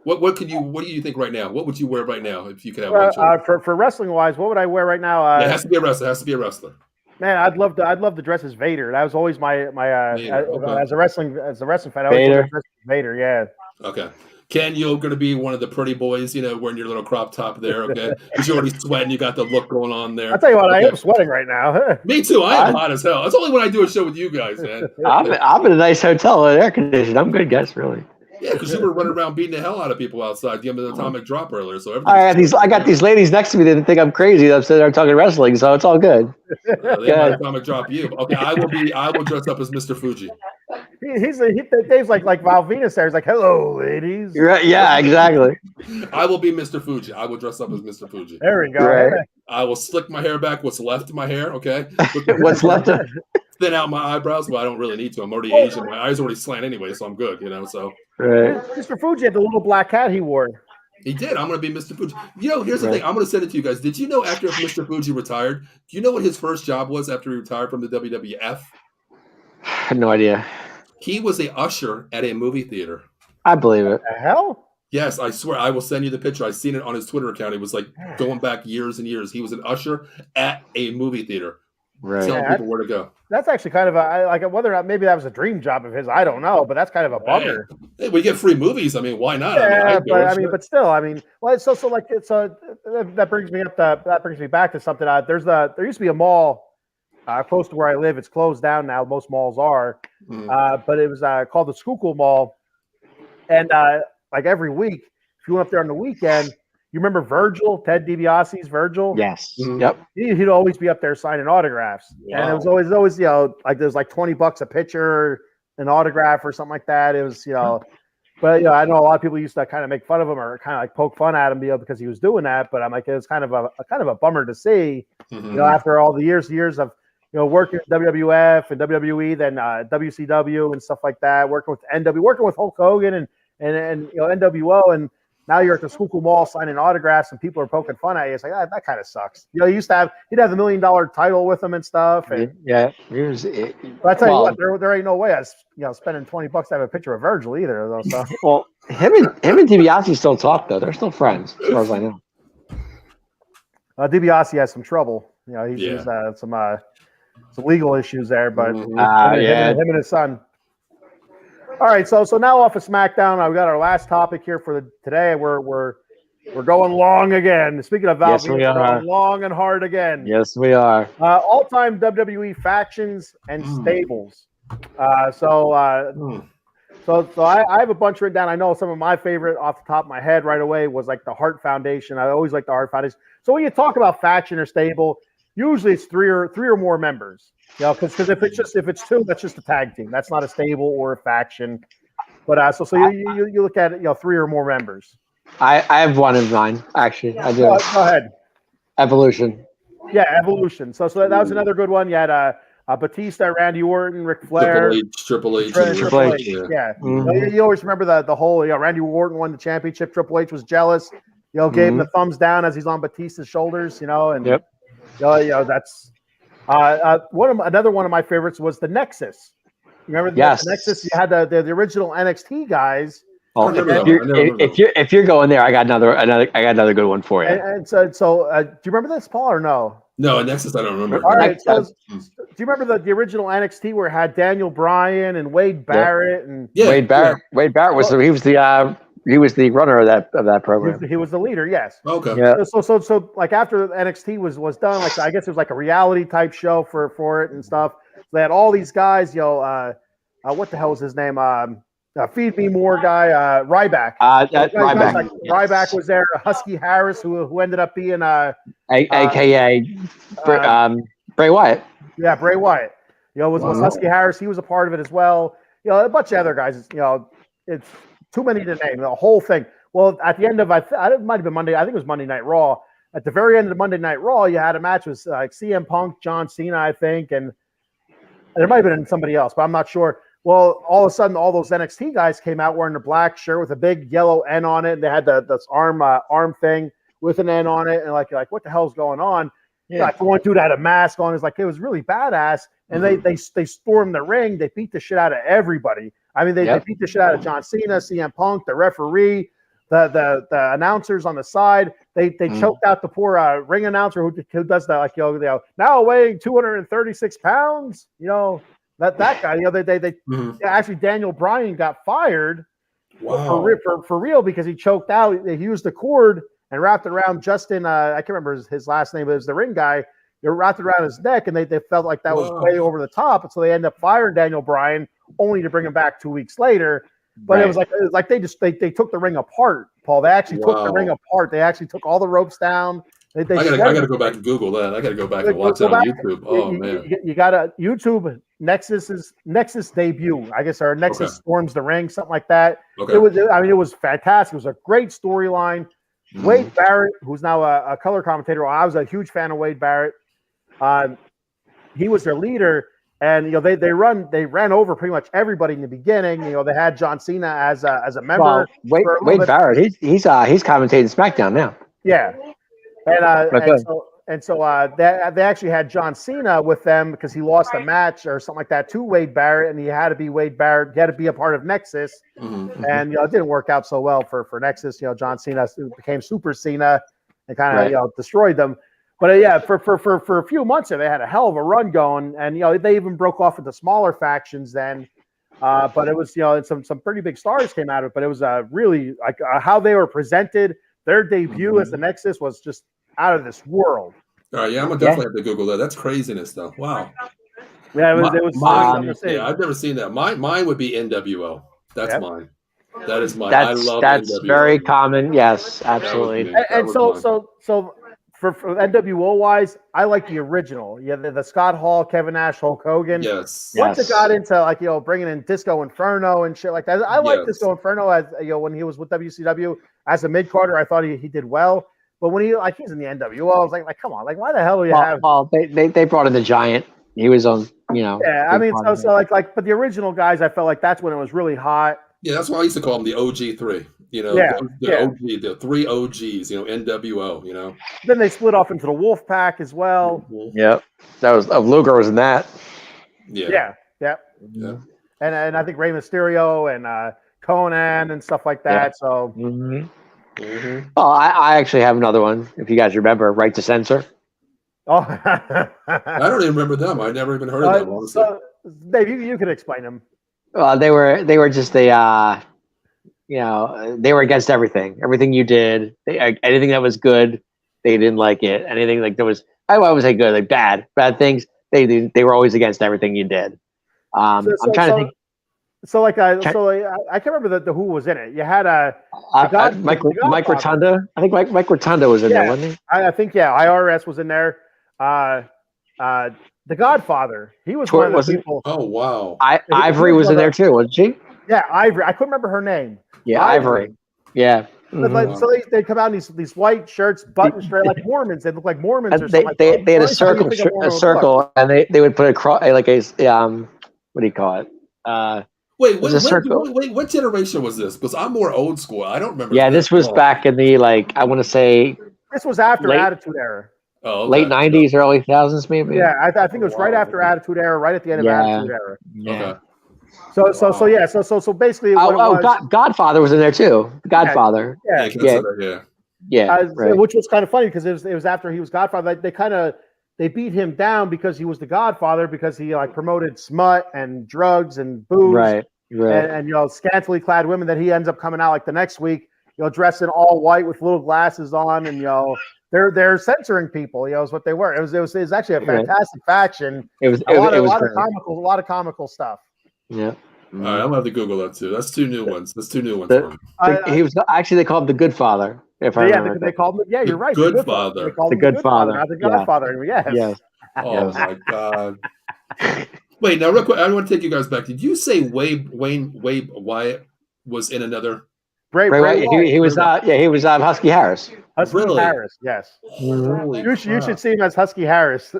What do you think right now? What would you wear right now if you could have one choice? For wrestling wise, what would I wear right now? It has to be a wrestler. It has to be a wrestler. Man, I'd love to dress as Vader. That was always my okay. as a wrestling fan. I always Vader. wanted to dress as Vader, yeah. Okay. Ken, you're going to be one of the pretty boys, wearing your little crop top there, okay? Because you're already sweating. You got the look going on there. I'll tell you what, okay. I am sweating right now. Me too. I am hot as hell. It's only when I do a show with you guys, man. I'm in a nice hotel with air conditioning. I'm good, guys, really. Yeah, because you were running around beating the hell out of people outside, giving the atomic drop earlier. So I got these ladies next to me that think I'm crazy. I'm sitting there talking wrestling, so it's all good. They might atomic drop you. Okay, I will dress up as Mr. Fuji. Dave's like Val Venus there. He's like, "Hello, ladies." You're right. Yeah, exactly. I will be Mr. Fuji. I will dress up as Mr. Fuji. There we go. Right. I will slick my hair back. What's left of my hair? Okay. What's left? Thin out my eyebrows. Well, I don't really need to. I'm already Asian. My eyes already slant anyway, so I'm good. So. Right. Mr. Fuji had the little black hat he wore. He did. I'm going to be Mr. Fuji. Here's the thing. I'm going to send it to you guys. Did you know after Mr. Fuji retired, do you know what his first job was after he retired from the WWF? I had no idea. He was a usher at a movie theater. I believe it. The hell? Yes, I swear. I will send you the picture. I've seen it on his Twitter account. It was like going back years and years. He was an usher at a movie theater. Right. Telling people where to go. That's actually kind of whether or not maybe that was a dream job of his. I don't know, but that's kind of a bummer. Hey, we get free movies. I mean, why not? Yeah, but still, well, that brings me back to something. There used to be a mall close to where I live. It's closed down now. Most malls are, but it was called the Schuylkill Mall, and like every week, if you went up there on the weekend. You remember Virgil, Ted DiBiase's Virgil? Yes. Mm-hmm. Yep. He'd always be up there signing autographs. Wow. And it was always, like there's like $20 a picture, an autograph or something like that. It was, but I know a lot of people used to kind of make fun of him or kind of like poke fun at him, because he was doing that. But I'm like, it was kind of a bummer to see, after all the years of, working at WWF and WWE, then WCW and stuff like that, working with NW, working with Hulk Hogan and NWO, and now you're at the Schuylkill Mall signing autographs and people are poking fun at you. It's like, that kind of sucks. He'd have the $1 million title with him and stuff. And, yeah. But I tell you what, there ain't no way I was, spending $20 to have a picture of Virgil either. Though, so. Well, him and DiBiase still talk though. They're still friends, as far as I know. DiBiase has some trouble. He's some legal issues there, but him and his son. All right, so now off of SmackDown, we got our last topic here for today. We're going long again. Speaking of Val, we're going long and hard again. Yes, we are. All-time WWE factions and stables. So I have a bunch written down. I know some of my favorite off the top of my head right away was like the Hart Foundation. I always like the Hart Foundation. So when you talk about faction or stable, usually it's three or more members. Because if it's two, that's just a tag team. That's not a stable or a faction. But so you look at it, 3 or more members. I have one in mind, actually. I do. Go ahead. Evolution. Yeah, Evolution. So that was another good one. You had Batista, Randy Orton, Ric Flair, Triple H. Yeah. Mm-hmm. You always remember the whole. Randy Orton won the championship. Triple H was jealous. Gave him the thumbs down as he's on Batista's shoulders. And yep. That's. Another one of my favorites was the Nexus. Remember the Nexus? You had the original NXT guys. Oh, if you're going there, I got another good one for you. And so do you remember this, Paul, or no? No, Nexus I don't remember. All right, do you remember the original NXT where it had Daniel Bryan and Wade Barrett and Wade Barrett? Yeah. Wade Barrett was he was the runner of that program. He was the leader, yes. Okay. Yeah. So like after NXT was done, like I guess it was like a reality type show for it and stuff. They had all these guys, what the hell was his name? Feed Me More guy, Ryback. Ryback. Like, Ryback was there. Husky Harris, who ended up being AKA Bray Wyatt. Yeah, Bray Wyatt. Was Husky Harris. He was a part of it as well. A bunch of other guys. It's too many to name. The whole thing. Well, at the end of it might have been Monday. I think it was Monday Night Raw. At the very end of the Monday Night Raw, you had a match with like CM Punk, John Cena, I think, and there might have been somebody else, but I'm not sure. Well, all of a sudden, all those NXT guys came out wearing the black shirt with a big yellow N on it. And they had this arm thing with an N on it, and like what the hell's going on? Yeah. Like the one dude had a mask on. It's like it was really badass. And they stormed the ring. They beat the shit out of everybody. I mean, they beat the shit out of John Cena, CM Punk, the referee, the announcers on the side. They choked out the poor ring announcer who does that, like now weighing 236 pounds. That guy. They actually Daniel Bryan got fired for real because he choked out. He used the cord and wrapped it around Justin. I can't remember his last name, but it was the ring guy. They wrapped it around his neck, and they felt like that was way over the top, and so they ended up firing Daniel Bryan, only to bring him back 2 weeks later. But it was like they took the ring apart, Paul. They actually took the ring apart. They actually took all the ropes down. I gotta go back and Google that. I gotta go back and watch that on YouTube. Oh man, you gotta YouTube Nexus debut, I guess, or Nexus storms the ring, something like that. Okay. It was fantastic. It was a great storyline. Wade Barrett, who's now a color commentator, I was a huge fan of Wade Barrett. He was their leader, and they ran over pretty much everybody in the beginning. They had John Cena as a member. Well, Wade Barrett, he's commentating SmackDown now. Yeah, and so they actually had John Cena with them because he lost a match or something like that to Wade Barrett, and he had to be Wade Barrett. He had to be a part of Nexus, and it didn't work out so well for Nexus. John Cena became Super Cena and kind of destroyed them. But for a few months there, they had a hell of a run going, and they even broke off into smaller factions then. But it was some pretty big stars came out of it. But it was really like how they were presented. Their debut as the Nexus was just out of this world. All right, I'm gonna definitely have to Google that. That's craziness, though. Wow. Yeah, it was. I've never seen that. Mine would be NWO. That's mine. That is mine. I love that's NWO. Very common. Yes, absolutely. And so for NWO wise, I like the original. Yeah, the Scott Hall, Kevin Nash, Hulk Hogan. Yes. Once it got into bringing in Disco Inferno and shit like that, I like Disco Inferno as when he was with WCW as a mid carder. I thought he did well. But when he's in the NWO, I was like, come on, why the hell do you have? Well, they brought in the Giant. He was on, Yeah, I mean, but the original guys, I felt like that's when it was really hot. Yeah, that's why I used to call them the OG3. The three OGs. NWO. Then they split off into the Wolf Pack as well. Yep, that was Luger was in that. Yeah. And I think Rey Mysterio and Conan and stuff like that. Yeah. So. Oh, I actually have another one. If you guys remember, Right to Censor. Oh, I don't even remember them. I never even heard of them. Honestly. Dave, you can explain them. They were just they were against everything you did. Anything that was good, they didn't like it. Anything like there was, I would say good, like bad things. They were always against everything you did. I'm trying to think. I can't remember the who was in it. You had Mike Rotunda. I think Mike Rotunda was in there, wasn't he? I think IRS was in there. The Godfather. He was one of the people. Oh wow! Ivory was in there too, wasn't she? Yeah, Ivory. I couldn't remember her name. Yeah, Ivory. Yeah. So they come out in these white shirts, button straight, like Mormons. They look like Mormons or something. They had a circle, and they would put what do you call it? Wait, what generation was this? Because I'm more old school. I don't remember. Yeah, this was back in the I want to say. This was after Attitude Era. Oh, okay. Late 90s, early 2000s, maybe. Yeah, I think it was right after Attitude Era, right at the end of Attitude Era. Yeah. Okay. So basically, Godfather was in there too. Godfather. Yeah. Which was kind of funny because it was after he was Godfather. They beat him down because he was the Godfather because he promoted smut and drugs and booze, right. And scantily clad women that he ends up coming out the next week, dressed in all white with little glasses on, and they're censoring people. Is what they were. It was actually a fantastic faction. It was a lot of comical stuff. Yeah. All right, I'm gonna have to Google that too. That's two new ones. He was actually they called him the Good Father. If I remember, they called him. Yeah, you're right. Good Father. The Good Father. Not the Godfather. Yes. Oh my God. Wait, now real quick, I want to take you guys back. Did you say Wade Wyatt was in another? Bray Wyatt. He was. He was Husky Harris. Husky Harris. Yes. Holy you should see him as Husky Harris.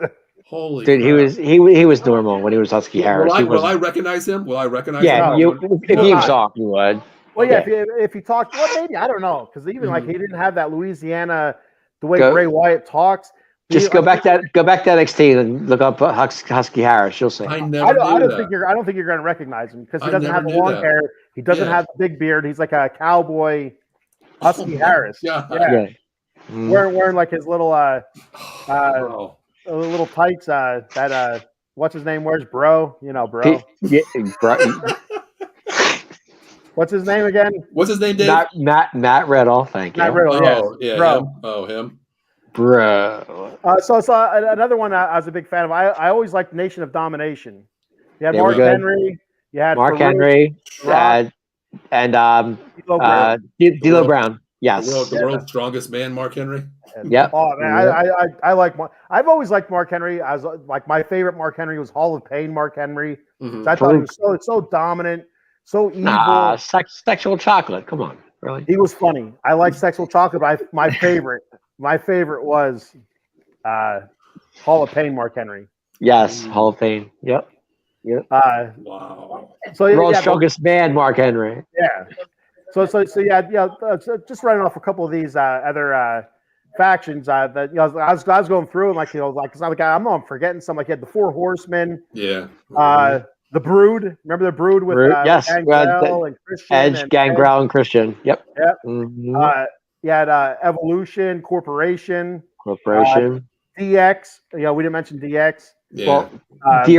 Holy Dude, crap. he was normal when he was Husky Harris. Will I recognize him? Will I recognize yeah, him? if you saw him, you would. Well, yeah, if he talked, well, maybe I don't know, because even like he didn't have that Louisiana, the way Bray Wyatt talks. Just go back to NXT and look up Husky Harris. You'll see. I don't think you're going to recognize him because he doesn't have the long hair. He doesn't have the big beard. He's like a cowboy Husky Harris. Yeah. Wearing like his little little tights. That what's his name wears, bro? You know, bro. What's his name again? What's his name, Dave? Matt Riddle. Thank you. Matt Riddle. Bro. Him. Bro. So another one I was a big fan of. I always liked Nation of Domination. You had Mark Henry. You had Mark Henry. And D'Lo Brown. Yes. The world's strongest man, Mark Henry. Yep. Oh man, I like. I've always liked Mark Henry. I was like, my favorite Mark Henry was Hall of Pain Mark Henry. So I thought he was so dominant, so evil. Sexual Chocolate. Come on, really? He was funny. I like Sexual Chocolate. But my favorite was Hall of Pain Mark Henry. Yes, Hall of Fame. Yep. Wow. So world's strongest man, Mark Henry. Yeah. So just running off a couple of these other factions that I was going through and because I'm not forgetting some. Like you had the Four Horsemen. Yeah. The Brood. Remember the Brood with Gangrel and Christian. Edge, Gangrel, and Christian. Yep. Mm-hmm. You had Evolution, Corporation. DX. We didn't mention DX. Yeah. Well, the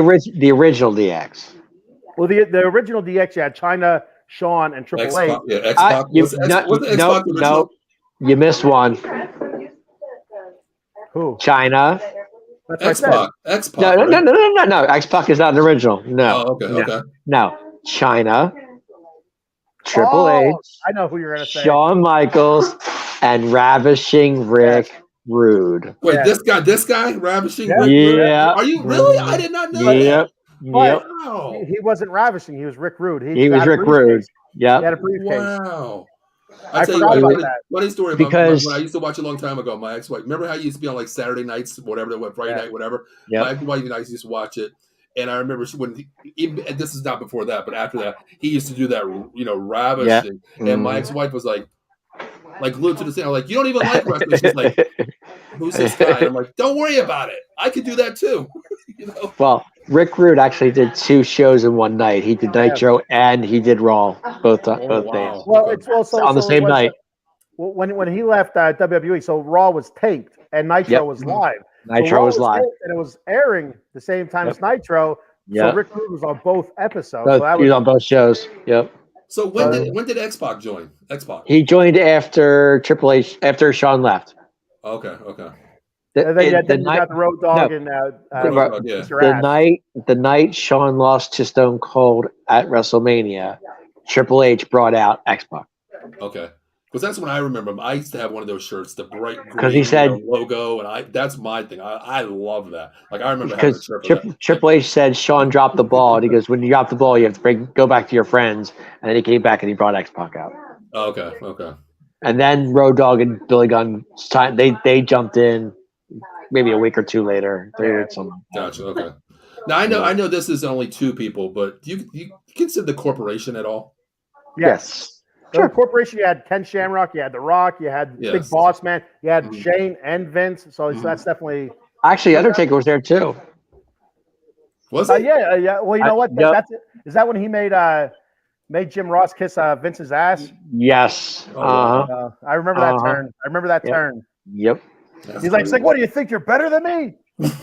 original DX. Well, the original DX, you had China, Shawn, and Triple H. Yeah, X-Pac. No, you missed one. Who? China. X-Pac. No. X-Pac is not an original. No. Oh, okay. No. China. Triple H. I know who you're going to say. Shawn Michaels and Ravishing Rick Rude. Wait, this guy, Ravishing Rick Rude? Yeah. Are you really? I did not know that. Yep. Wow. He wasn't Ravishing. He was Rick Rude. He was Rick Rude. Yeah. He had a briefcase. Wow. I forgot about that. Funny story about because when I used to watch a long time ago. My ex-wife, remember how you used to be on like Saturday nights, whatever, Friday night, whatever. Yep. My ex-wife and I used to watch it, and I remember and this is not before that, but after that, he used to do that, ravishing, and my ex-wife was like glued to the scene. I'm like, you don't even like wrestling. She's like, who's this guy? And I'm like, don't worry about it. I could do that too. Well, Rick Rude actually did 2 shows in one night. He did Nitro and he did Raw, both days. Well, it's also on the same night. When he left WWE, so Raw was taped and Nitro was live. Nitro was live, and it was airing the same time as Nitro. So Rick Rude was on both episodes. He was on both shows. Yep. So when did X-Pac join? X-Pac. He joined after Triple H, after Shawn left. Okay. And then you got the Road Dogg and the night Shawn lost to Stone Cold at WrestleMania, Triple H brought out X-Pac. Okay. Because that's when I remember him. I used to have one of those shirts, the bright green because he said logo, and that's my thing. I love that. Like I remember because Triple H said Shawn dropped the ball, and he goes, "When you drop the ball, you have to go back to your friends." And then he came back and he brought X-Pac out. Okay. And then Road Dogg and Billy Gunn, they jumped in maybe a week or 2 later. Gotcha. Okay. Now I know this is only 2 people, but do you consider the corporation at all? Yes. So the corporation, you had Ken Shamrock, you had The Rock, you had Big Boss Man, you had Shane and Vince. So that's definitely. Actually, Undertaker was there too. Was he? Yeah. Well, you know what? Is that when he made Jim Ross kiss Vince's ass? Yes. I remember that turn. I remember that turn. Yep. He's like, what do you think? You're better than me?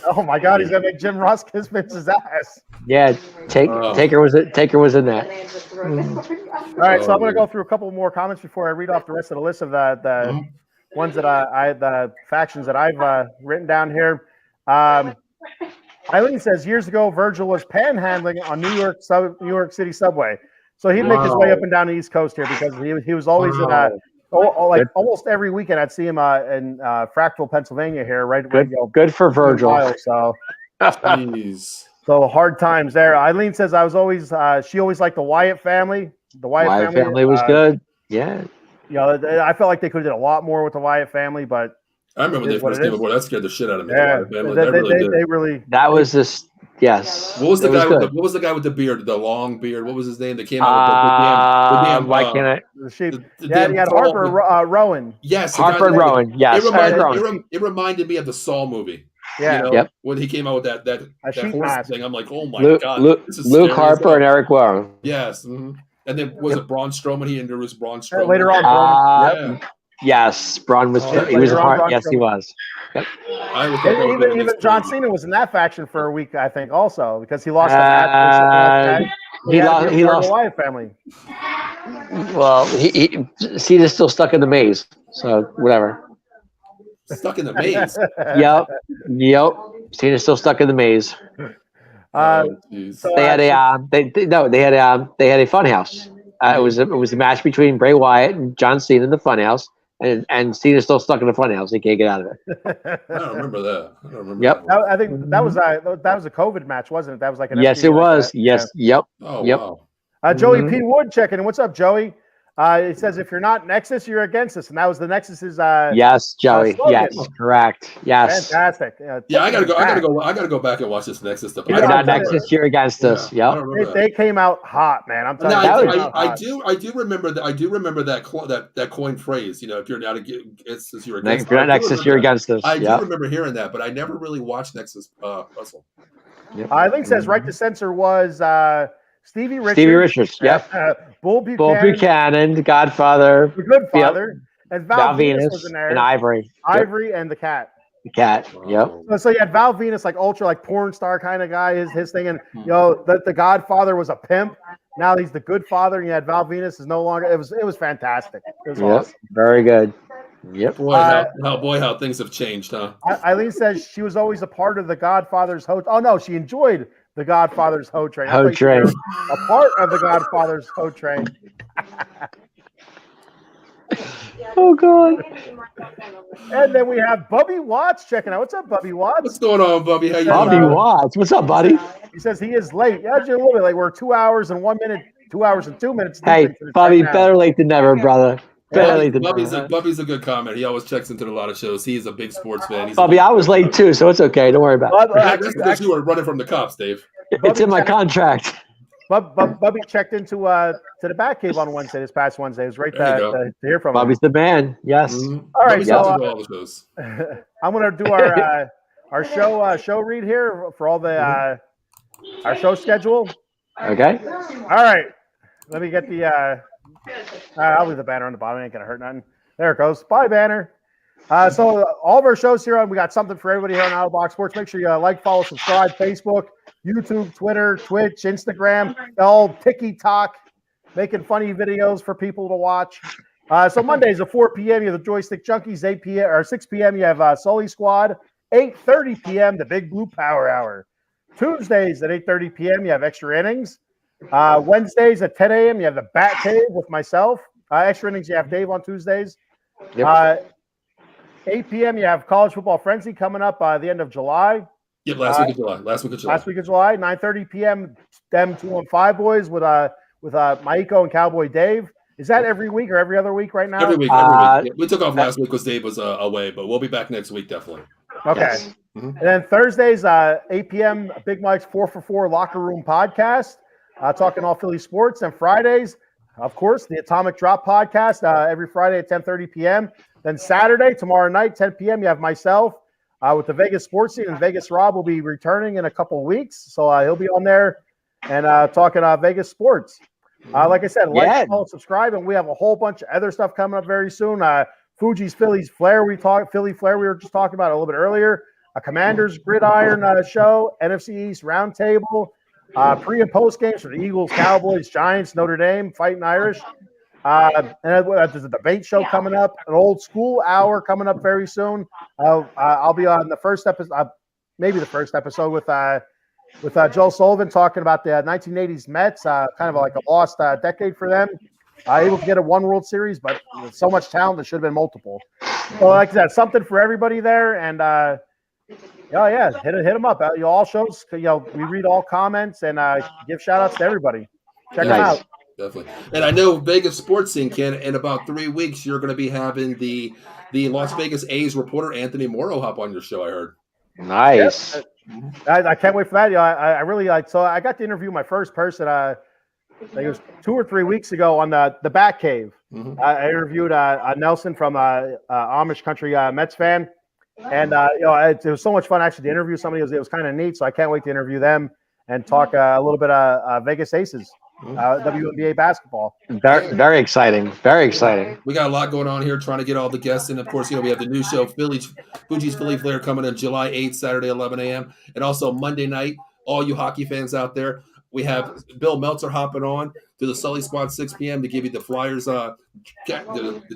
Oh my God, he's gonna make Jim Ross kiss Vince's ass. Yeah, Taker was in that. All right, so I'm gonna go through a couple more comments before I read off the rest of the list of the ones that the factions that I've written down here. Eileen says years ago Virgil was panhandling on New York City subway, so he'd make his way up and down the East Coast here because he was always in almost every weekend I'd see him in Frackville, Pennsylvania here, right? Good for Virgil. So hard times there. Eileen says she always liked the Wyatt family. The Wyatt family was good. Yeah. I felt like they could have did a lot more with the Wyatt family, but I remember when they first came aboard. That scared the shit out of me. Yeah, they really. That was just yes. What was the guy? What was the guy with the beard, the long beard? What was his name? That came out with the damn. Why can't I? The sheep. Yeah, you had Harper Rowan. Yes, Harper Rowan. Yes, it reminded me of the Saw movie. Yeah. You know, when he came out with that horse thing, I'm like, oh my god, Luke Harper and Eric Warren. Yes, and then was it Braun Strowman? He introduced Braun Strowman later on. Yes, Braun was. He was a part. Yes, he was. Yep. Even John Cena was in that faction for a week, I think, also because he lost the match. He lost the Wyatt family. Well, Cena's still stuck in the maze, so whatever. Stuck in the maze. Yep. Cena's still stuck in the maze. They had a fun house. It was a match between Bray Wyatt and John Cena in the fun house. And Cena's still stuck in the funhouse. He can't get out of it. I don't remember that. Yep. I think that was a COVID match, wasn't it? That was like an yes, it was. Yes. Yeah. Yep. Oh, yep. Wow. Joey P. Wood checking in. What's up, Joey? It says if you're not Nexus, you're against us, and that was the Nexus's. Yes, Joey. Yes, correct. Yes. Fantastic. Yeah, I gotta go back and watch this Nexus stuff. If you're not Nexus, you're against us. Yeah. Yep. They came out hot, man. I'm telling you. I do remember that coin phrase. You know, if you're not against us, you're against us. If you're not Nexus, you're against us. I do remember hearing that, but I never really watched Nexus wrestle. Yep. I think says Right to Censor was Stevie Richards. Yep. Bull Buchanan, the Godfather, the Good Father, and Val Venus was in there, and Ivory, and the Cat. The Cat. Yep. So you had Val Venus, like ultra, like porn star kind of guy. His thing, and the Godfather was a pimp. Now he's the Good Father, and you had Val Venus is no longer. It was fantastic. It was awesome. Very good. Yep. Boy, how things have changed, huh? Eileen says she was always a part of the Godfather's hoe. Oh no, she enjoyed the Godfather's hoe train. Hoe train. A part of the Godfather's hoe train. Oh God. And then we have Bubby Watts checking out. What's up, Bubby Watts? What's going on, Bubby? How you Bubby Watts. What's up, buddy? He says he is late. Yeah, just a little bit late. We're 2 hours and 1 minute, 2 hours and 2 minutes. Hey, Bubby, better late than never, brother. Bubby's a good comment. He always checks into a lot of shows. He's a big sports fan. Bubby, I was late too, so it's okay. Don't worry about it. That's because you were running from the cops, Dave. It's in my contract. Bubby checked into the Batcave on Wednesday, this past Wednesday. It was great to hear from him. Bubby's the man. Yes. Mm-hmm. All right, I'm going to do our show read here for all the our show schedule. Okay. All right. Let me get the. I'll leave the banner on the bottom. It ain't gonna hurt nothing. There it goes. Bye, banner. So all of our shows here, we got something for everybody here on Outbox Sports. Make sure you like, follow, subscribe, Facebook, YouTube, Twitter, Twitch, Instagram, all TikTok, making funny videos for people to watch. So Mondays at 4 p.m. you have the Joystick Junkies. 8 p.m. or 6 p.m. you have Sully Squad. 8:30 p.m. the Big Blue Power Hour. Tuesdays at 8:30 p.m. you have Extra Innings. Wednesdays at 10 a.m. you have the Bat Cave with myself. Extra Innings you have Dave on Tuesdays. Yep. 8 p.m. you have College Football Frenzy coming up the end of July. Yep, last week of July. 9:30 p.m. them 215 boys with Maiko and Cowboy Dave. Is that every week or every other week right now? Every week. Yeah, we took off last week because Dave was away, but we'll be back next week definitely. Okay. Yes. Mm-hmm. And then Thursdays, 8 p.m. Big Mike's 4for4 Locker Room Podcast, talking all Philly sports. And Fridays, of course, the Atomic Drop Podcast every Friday at 10:30 p.m. Then Saturday, tomorrow night, 10 p.m. you have myself with the Vegas Sports Scene, and Vegas Rob will be returning in a couple weeks, so he'll be on there and talking Vegas sports. Like I said, like, follow, subscribe, and we have a whole bunch of other stuff coming up very soon. Fuji's Phillies Flair, Philly Flair we were just talking about a little bit earlier. A Commanders Gridiron show, NFC East Roundtable, pre and post games for the Eagles, Cowboys, Giants, Notre Dame, Fighting Irish. And there's a debate show coming up, an old school hour coming up very soon. I'll be on the first episode, maybe the first episode with Joel Sullivan talking about the 1980s Mets, kind of like a lost decade for them. Able to get a one World Series, but with so much talent, there should have been multiple. So like I said, something for everybody there. And hit them up. All shows, we read all comments and give shout outs to everybody. Check them out. Definitely. And I know Vegas sports scene, Ken, in about 3 weeks, you're going to be having the Las Vegas A's reporter Anthony Morrow hop on your show, I heard. Nice. Yep. I can't wait for that. I really like. So I got to interview my first person. I think it was 2 or 3 weeks ago on the Batcave. Mm-hmm. I interviewed Nelson from Amish Country Mets fan, and it was so much fun actually to interview somebody. It was kind of neat. So I can't wait to interview them and talk a little bit of Vegas Aces, WNBA basketball. Very, very exciting. Very exciting. We got a lot going on here, trying to get all the guests in. Of course, we have the new show, Fuji's Philly Flair, coming in July 8th, Saturday, 11 a.m. And also Monday night, all you hockey fans out there, we have Bill Meltzer hopping on to the Sully Squad 6 p.m. to give you the Flyers, the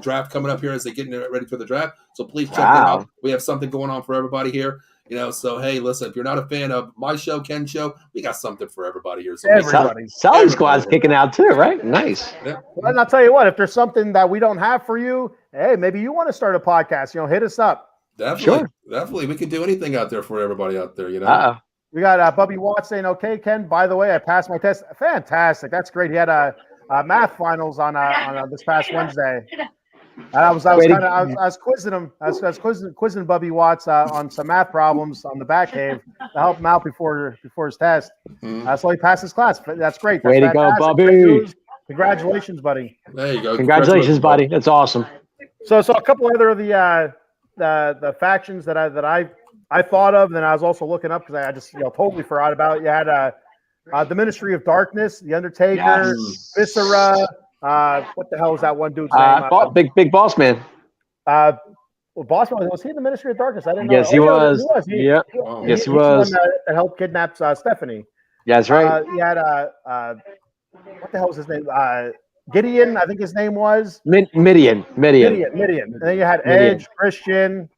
draft coming up here as they're getting ready for the draft. So please check that out. We have something going on for everybody here. So hey, listen, if you're not a fan of my show, Ken's show, we got something for everybody here. So Sully Squad's kicking out too, right? Nice. Yeah. Well, and I'll tell you what, if there's something that we don't have for you, hey, maybe you want to start a podcast, hit us up. Definitely. We can do anything out there for everybody out there, We got Bubby Watts saying, okay, Ken, by the way, I passed my test. Fantastic. That's great. He had a math finals on this past Wednesday. And I was quizzing him. I was quizzing Bubby Watts on some math problems on the Batcave to help him out before his test. So he passed his class. That's great. That's Way to go, Bubby! Congratulations, buddy. There you go. Congratulations, buddy. That's awesome. So a couple other of the factions that I thought of, and then I was also looking up because I just totally forgot about. You had the Ministry of Darkness, The Undertaker, Viscera. What the hell is that one dude's name? Big Boss Man. Boss Man, was he in the Ministry of Darkness? I didn't know. Yes, he was. Yes, he was. The one that helped kidnap Stephanie. Yeah, that's right. He had what the hell was his name? Gideon, I think his name was. Midian. And then you had Edge, Christian.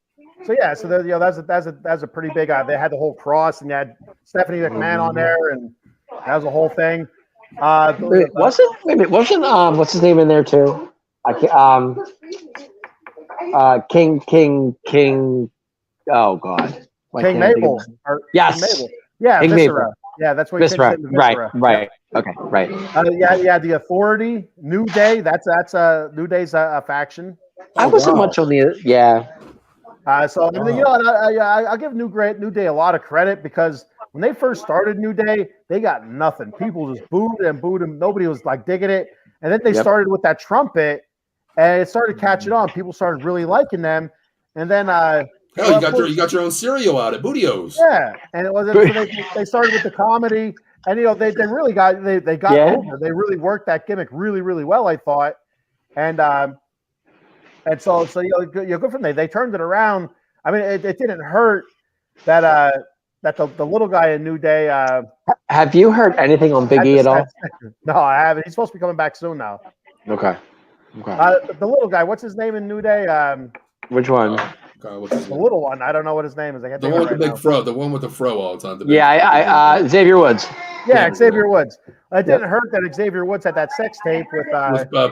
So yeah, so that's a pretty big. They had the whole cross, and you had Stephanie McMahon on there, and that was a whole thing. Wasn't what's his name in there too? King. Oh God, King Mabel. Yes. King Mabel. Yeah, King Viscera. Mabel. Yeah, that's what. Viscera. Viscera. Right. Okay. Right. Yeah. The Authority, New Day. That's New Day's a faction. I wasn't much on the I'll give New Day a lot of credit because when they first started New Day, they got nothing. People just booed them. Nobody was digging it. And then they started with that trumpet, and it started catching on. People started really liking them. And then you got your own cereal out at Bootios. Yeah, and it wasn't. So they started with the comedy, and they really got over. They really worked that gimmick really, really well, I thought. And so you're good from there. They turned it around. I mean, it didn't hurt that the little guy in New Day. Have you heard anything on Big E at all? No, I haven't. He's supposed to be coming back soon now. Okay. The little guy. What's his name in New Day? Which one? The little one. I don't know what his name is. The one with the big fro. The one with the fro all the time. Xavier Woods. Yeah, Xavier Woods. It didn't hurt that Xavier Woods had that sex tape with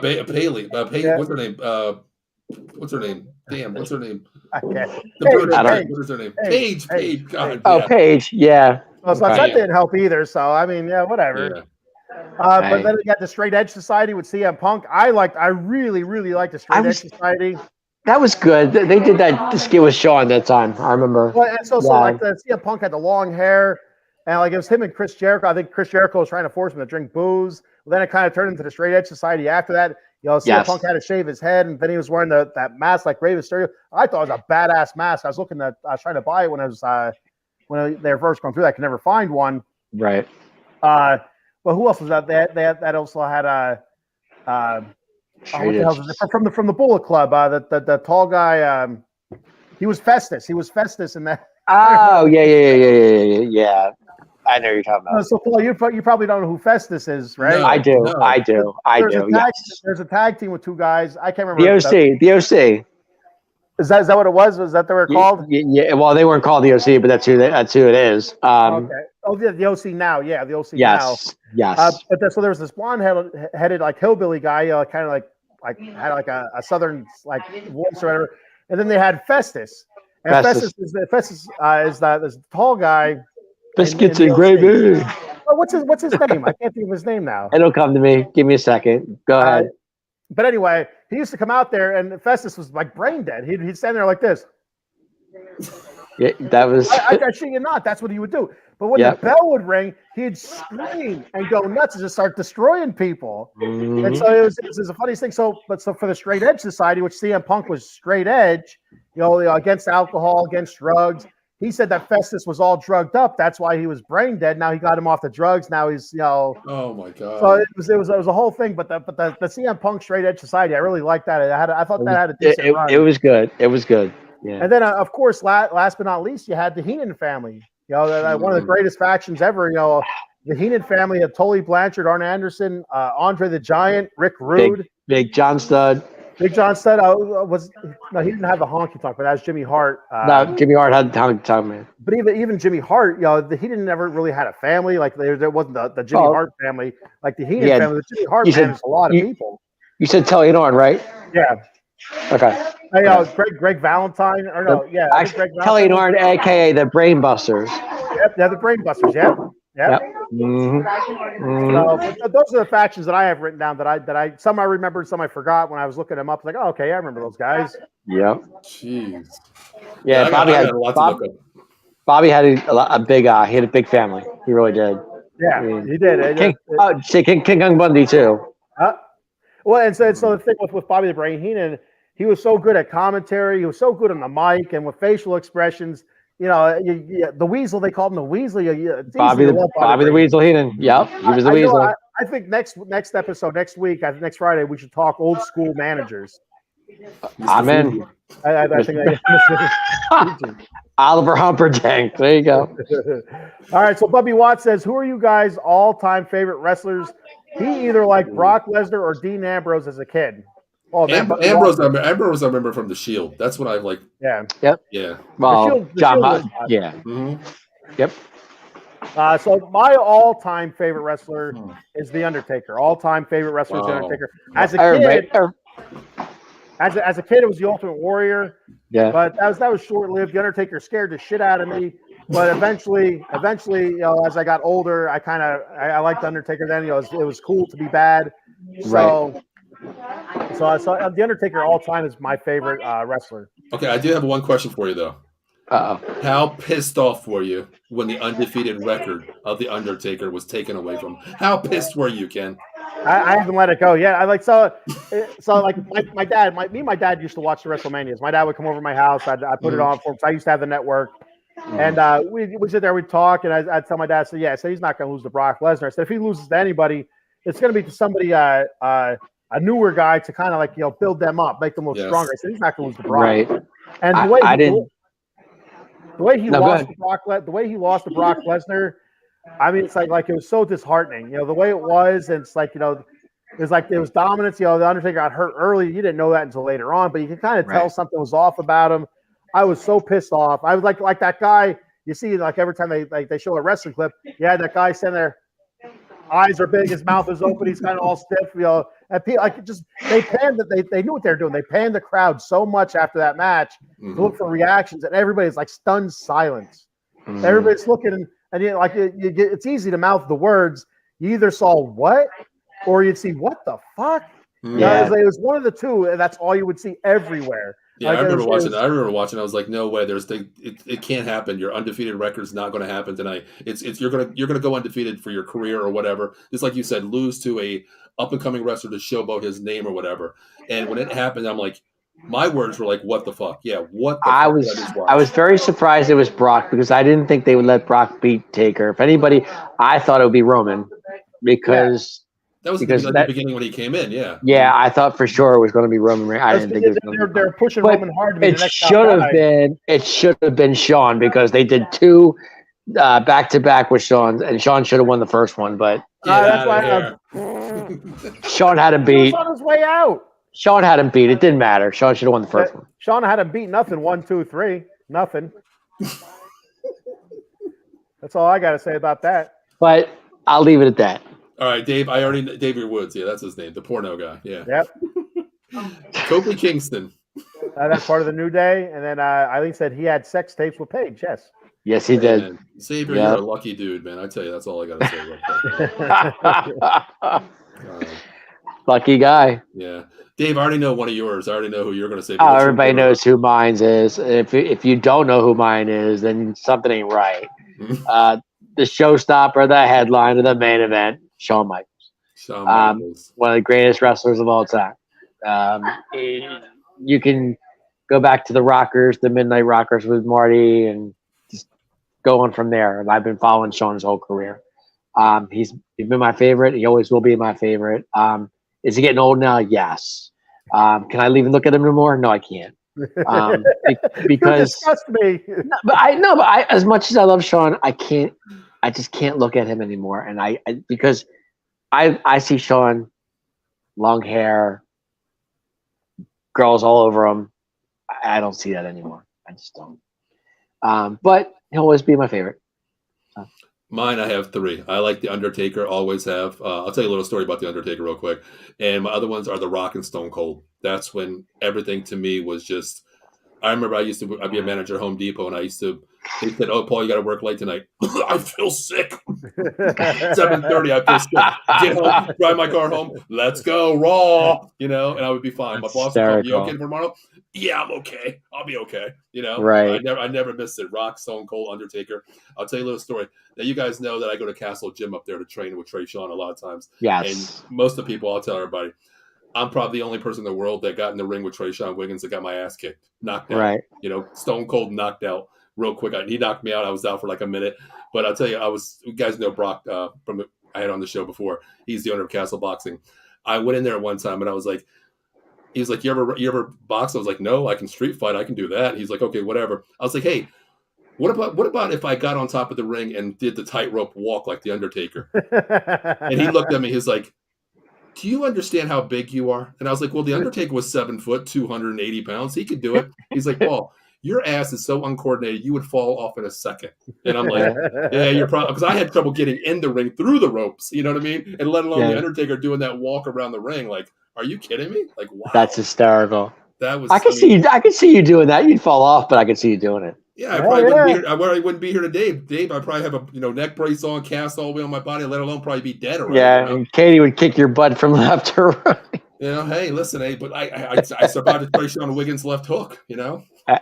Paige. What's her name? Damn, what's her name? Okay. What's her name? Paige. God. Oh, Paige. Yeah. So that didn't help either. So I mean, yeah, whatever. Yeah. But then we got the Straight Edge Society with CM Punk. I really, really liked the Straight Edge Society. That was good. They did that skit with Shawn that time. I remember. Well, and so the CM Punk had the long hair, and it was him and Chris Jericho. I think Chris Jericho was trying to force him to drink booze. Well, then it kind of turned into the Straight Edge Society after that. CM Punk had to shave his head, and then he was wearing that mask like Rey Mysterio. I thought it was a badass mask. I was trying to buy it when they were first going through that. I could never find one. Right. But who else was that? That also had what the hell is it? From the Bullet Club. The tall guy. He was Festus. He was Festus in that. Oh yeah. I know you're talking about. So Paul, you probably don't know who Festus is, right? No, I do. There's a tag team with two guys. I can't remember. The OC. Is that what it was? Was that what they were called? Yeah. Well, they weren't called the OC, but that's who it is. Okay. Oh, the OC now. Yeah, the OC now. Yes. So there was this blonde-headed hillbilly guy, kind of had a southern voice or whatever, and then they had Festus. And Festus is this tall guy. Biscuits and gravy. What's his name? I can't think of his name now. It'll come to me. Give me a second. Go ahead. But anyway, he used to come out there, and Festus was like brain dead. He'd stand there like this. Yeah, that was. I shit you not. That's what he would do. But when the bell would ring, he'd scream and go nuts and just start destroying people. Mm-hmm. And so it was the funniest thing. So for the Straight Edge Society, which CM Punk was straight edge, against alcohol, against drugs. He said that Festus was all drugged up. That's why he was brain dead. Now he got him off the drugs. Now he's, Oh my god. So it was a whole thing. But the CM Punk Straight Edge Society, I really liked that. I thought that had a decent run. It was good. It was good. Yeah. And then of course, last but not least, you had the Heenan family. One of the greatest factions ever. The Heenan family had Tully Blanchard, Arn Anderson, Andre the Giant, Rick Rude, Big John Studd. Big John Studd he didn't have the honky tonk, but that was Jimmy Hart. No, Jimmy Hart had the honky tonk, man. But even Jimmy Hart, he didn't never really had a family. Like there wasn't the Jimmy Hart family, like the Heenan family. The Jimmy Hart family is a lot of people. You said Tully and Arn, right? Yeah. Okay. Hey, Greg Valentine, or no? Yeah, Greg Tully and Arn, aka the Brain Busters. Yep, they're the Brain Busters. Yep. Mm-hmm. Mm-hmm. So those are the factions that I have written down that I some I remembered, some I forgot when I was looking them up. Like, oh, okay, I remember those guys. Yep. Jeez. Yeah, Bobby had a lot to look up. Bobby had a big he had a big family. He really did. Yeah, he did. King Kong Bundy too. Well, and so the thing with Bobby the Brain Heenan, he was so good at commentary. He was so good on the mic and with facial expressions. The Weasel, they called him the Weasel. Bobby the Weasel Heenan. Yep, he was the Weasel. I think next episode, next week, next Friday, we should talk old school managers. I'm in. I think Oliver Humperdinck. There you go. All right, so Bubby Watts says, who are you guys' all-time favorite wrestlers? He either liked Brock Lesnar or Dean Ambrose as a kid. Oh, man, Ambrose, I remember from the Shield. That's what I like. Yeah. Yep. Yeah. Well, John Hunt. Yeah. Mm-hmm. Yep. So my all-time favorite wrestler is The Undertaker. All-time favorite wrestler is The Undertaker. As a kid, as a kid, it was The Ultimate Warrior. Yeah. But that was short-lived. The Undertaker scared the shit out of me. But eventually, as I got older, I liked The Undertaker then. It was cool to be bad. So. So The Undertaker all time is my favorite wrestler. Okay, I do have one question for you though. How pissed off were you when the undefeated record of The Undertaker was taken away from him? How pissed were you, Ken? I haven't let it go yet. My dad, my dad used to watch the WrestleManias. My dad would come over to my house. I'd put it on for him. So I used to have the network. And we sit there, we'd talk, and I'd tell my dad, so he's not going to lose to Brock Lesnar. I said, if he loses to anybody, it's going to be to somebody a newer guy to kind of build them up, make them look stronger. I said he's not going to lose to Brock. Right. And the way he lost to Brock Lesnar, I mean, it's like it was so disheartening. The way it was, and it's like it was dominance. The Undertaker got hurt early. You didn't know that until later on, but you can kind of tell something was off about him. I was so pissed off. I was like that guy. You see, every time they show a wrestling clip, that guy standing there. Eyes are big, his mouth is open, he's kind of all stiff, And people, they panned they knew what they were doing. They panned the crowd so much after that match to look for reactions, and everybody's stunned silence. Mm-hmm. Everybody's looking, and it's easy to mouth the words. You either saw what, or you'd see what the fuck. Yeah, it was one of the two, and that's all you would see everywhere. Yeah, I remember watching. I was like, no way. It can't happen. Your undefeated record's not going to happen tonight. You're gonna go undefeated for your career or whatever. Just like you said, lose to a up and coming wrestler to showboat his name or whatever. And when it happened, I'm like, my words were like, what the fuck? Yeah, what the fuck? I was very surprised it was Brock because I didn't think they would let Brock beat Taker. If anybody, I thought it would be Roman because. That was the beginning when he came in, yeah. Yeah, I thought for sure it was going to be Roman Reigns. I didn't think it was they're pushing Roman hard to be the next It should have been Shawn because they did two back-to-back with Shawn, and Shawn should have won the first one, but that's why Shawn had him beat. He was on his way out. Shawn had him beat. It didn't matter. Shawn should have won the first one. Shawn had him beat nothing. 1, 2, 3. Nothing. That's all I got to say about that. But I'll leave it at that. All right, David Woods. Yeah, that's his name. The porno guy. Yeah. Yep. Kofi Kingston. That's part of the New Day. And then Eileen said he had sex tapes with Paige. Yes. Yes, he did. Man. Xavier, you're a lucky dude, man. I tell you, that's all I got to say. Lucky guy. Yeah. Dave, I already know one of yours. I already know who you're going to say. Oh, everybody knows who mine is. If you don't know who mine is, then something ain't right. The showstopper, the headliner, the main event, Shawn Michaels. One of the greatest wrestlers of all time. You can go back to the Rockers, the Midnight Rockers with Marty, and just go on from there. And I've been following Shawn his whole career. He's been my favorite. He always will be my favorite. Is he getting old now? Yes. Can I leave and look at him anymore? No, I can't. Because disgust me. But as much as I love Shawn, I just can't look at him anymore. And because I see Shawn, long hair, girls all over him. I don't see that anymore. I just don't. But he'll always be my favorite. Mine, I have 3. I like The Undertaker, always have. I'll tell you a little story about The Undertaker real quick. And my other ones are The Rock and Stone Cold. That's when everything to me was just, I remember I'd be a manager at Home Depot, and they said, "Oh, Paul, you got to work late tonight." I feel sick. 7:30, I feel sick. Get home, drive my car home. Let's go, Raw. And I would be fine. My boss would call me, "You okay for tomorrow?" Yeah, I'm okay. I'll be okay. Right. I never missed it. Rock, Stone Cold, Undertaker. I'll tell you a little story. Now, you guys know that I go to Castle Gym up there to train with Trey Sean a lot of times. Yes. And most of the people, I'll tell everybody, I'm probably the only person in the world that got in the ring with Trey Sean Wiggins that got my ass kicked, knocked out. Right. Stone Cold knocked out real quick. He knocked me out. I was out for like a minute. But I'll tell you, you guys know Brock I had on the show before. He's the owner of Castle Boxing. I went in there one time and I was like, he was like, you ever box? I was like, no, I can street fight. I can do that. He's like, okay, whatever. I was like, hey, what about if I got on top of the ring and did the tightrope walk like the Undertaker? And he looked at me. He's like, do you understand how big you are? And I was like, well, the Undertaker was 7 foot, 280 pounds. He could do it. He's like, Paul, your ass is so uncoordinated, you would fall off in a second. And I'm like, yeah, you're probably, because I had trouble getting in the ring through the ropes, you know what I mean? And let alone the Undertaker doing that walk around the ring. Like, are you kidding me? Like, wow. That's hysterical. That was. I could see you doing that. You'd fall off, but I could see you doing it. Yeah, I probably wouldn't be here. I wouldn't be here today. Dave, I probably have a neck brace on, cast all the way on my body, let alone probably be dead already. Yeah, and Katie would kick your butt from left to right. Hey, listen, but I survived the Trey Sean Wiggins left hook.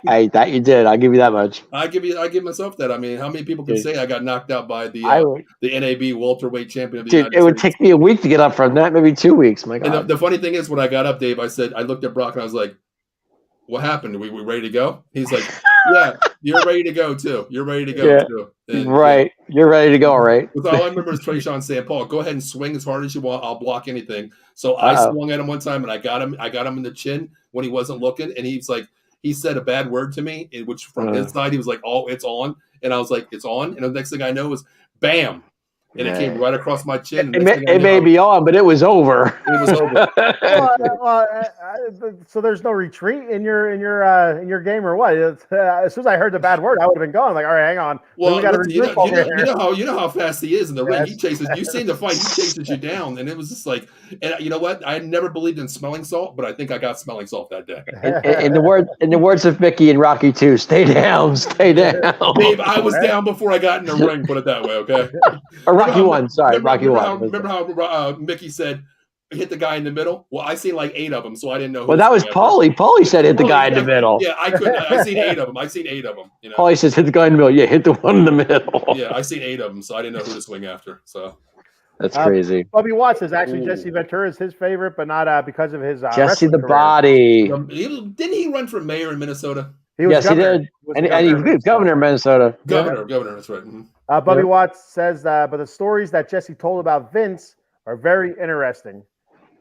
That you did. I'll give you that much. I give myself that. I mean, how many people can say I got knocked out by the NAB welterweight champion of the United States? It would take me a week to get up from that, maybe 2 weeks. My God. And the funny thing is, when I got up, Dave, I looked at Brock and I was like, what happened? Are we ready to go? He's like, yeah, you're ready to go too. You're ready to go too. And, right. You're ready to go, all right? All I remember is Trey Sean saying, Paul, go ahead and swing as hard as you want. I'll block anything. So I swung at him one time and I got him in the chin when he wasn't looking. And he's like, he said a bad word to me, which from his side, he was like, oh, it's on. And I was like, it's on. And the next thing I know is bam. And it came right across my chin. It may be on, but it was over. It was over. So there's no retreat in your game or what? As soon as I heard the bad word, I would have been gone. Like, all right, hang on. Well, you know how fast he is in the ring. He chases. You seen the fight? He chases you down, and it was just like. And you know what? I never believed in smelling salt, but I think I got smelling salt that day. In the words of Mickey and Rocky 2, stay down, stay down. Dave, I was down before I got in the ring. Put it that way, okay? Rocky won. Sorry, Rocky won. Remember how Mickey said, hit the guy in the middle? Well, I seen like 8 of them, so I didn't know. Well, that was Paulie. Paulie said hit the guy in the middle. Yeah, I seen 8 of them. Paulie says hit the guy in the middle. Yeah, hit the one in the middle. Yeah, I seen 8 of them, so I didn't know who to swing after. So that's crazy. Bubby Watts is actually Jesse Ventura is his favorite, but not because of his Jesse the Body. Didn't he run for mayor in Minnesota? Yes, governor. He did. And he was governor in Minnesota. Governor, that's right. Mm-hmm. Bubby Watts says, but the stories that Jesse told about Vince are very interesting.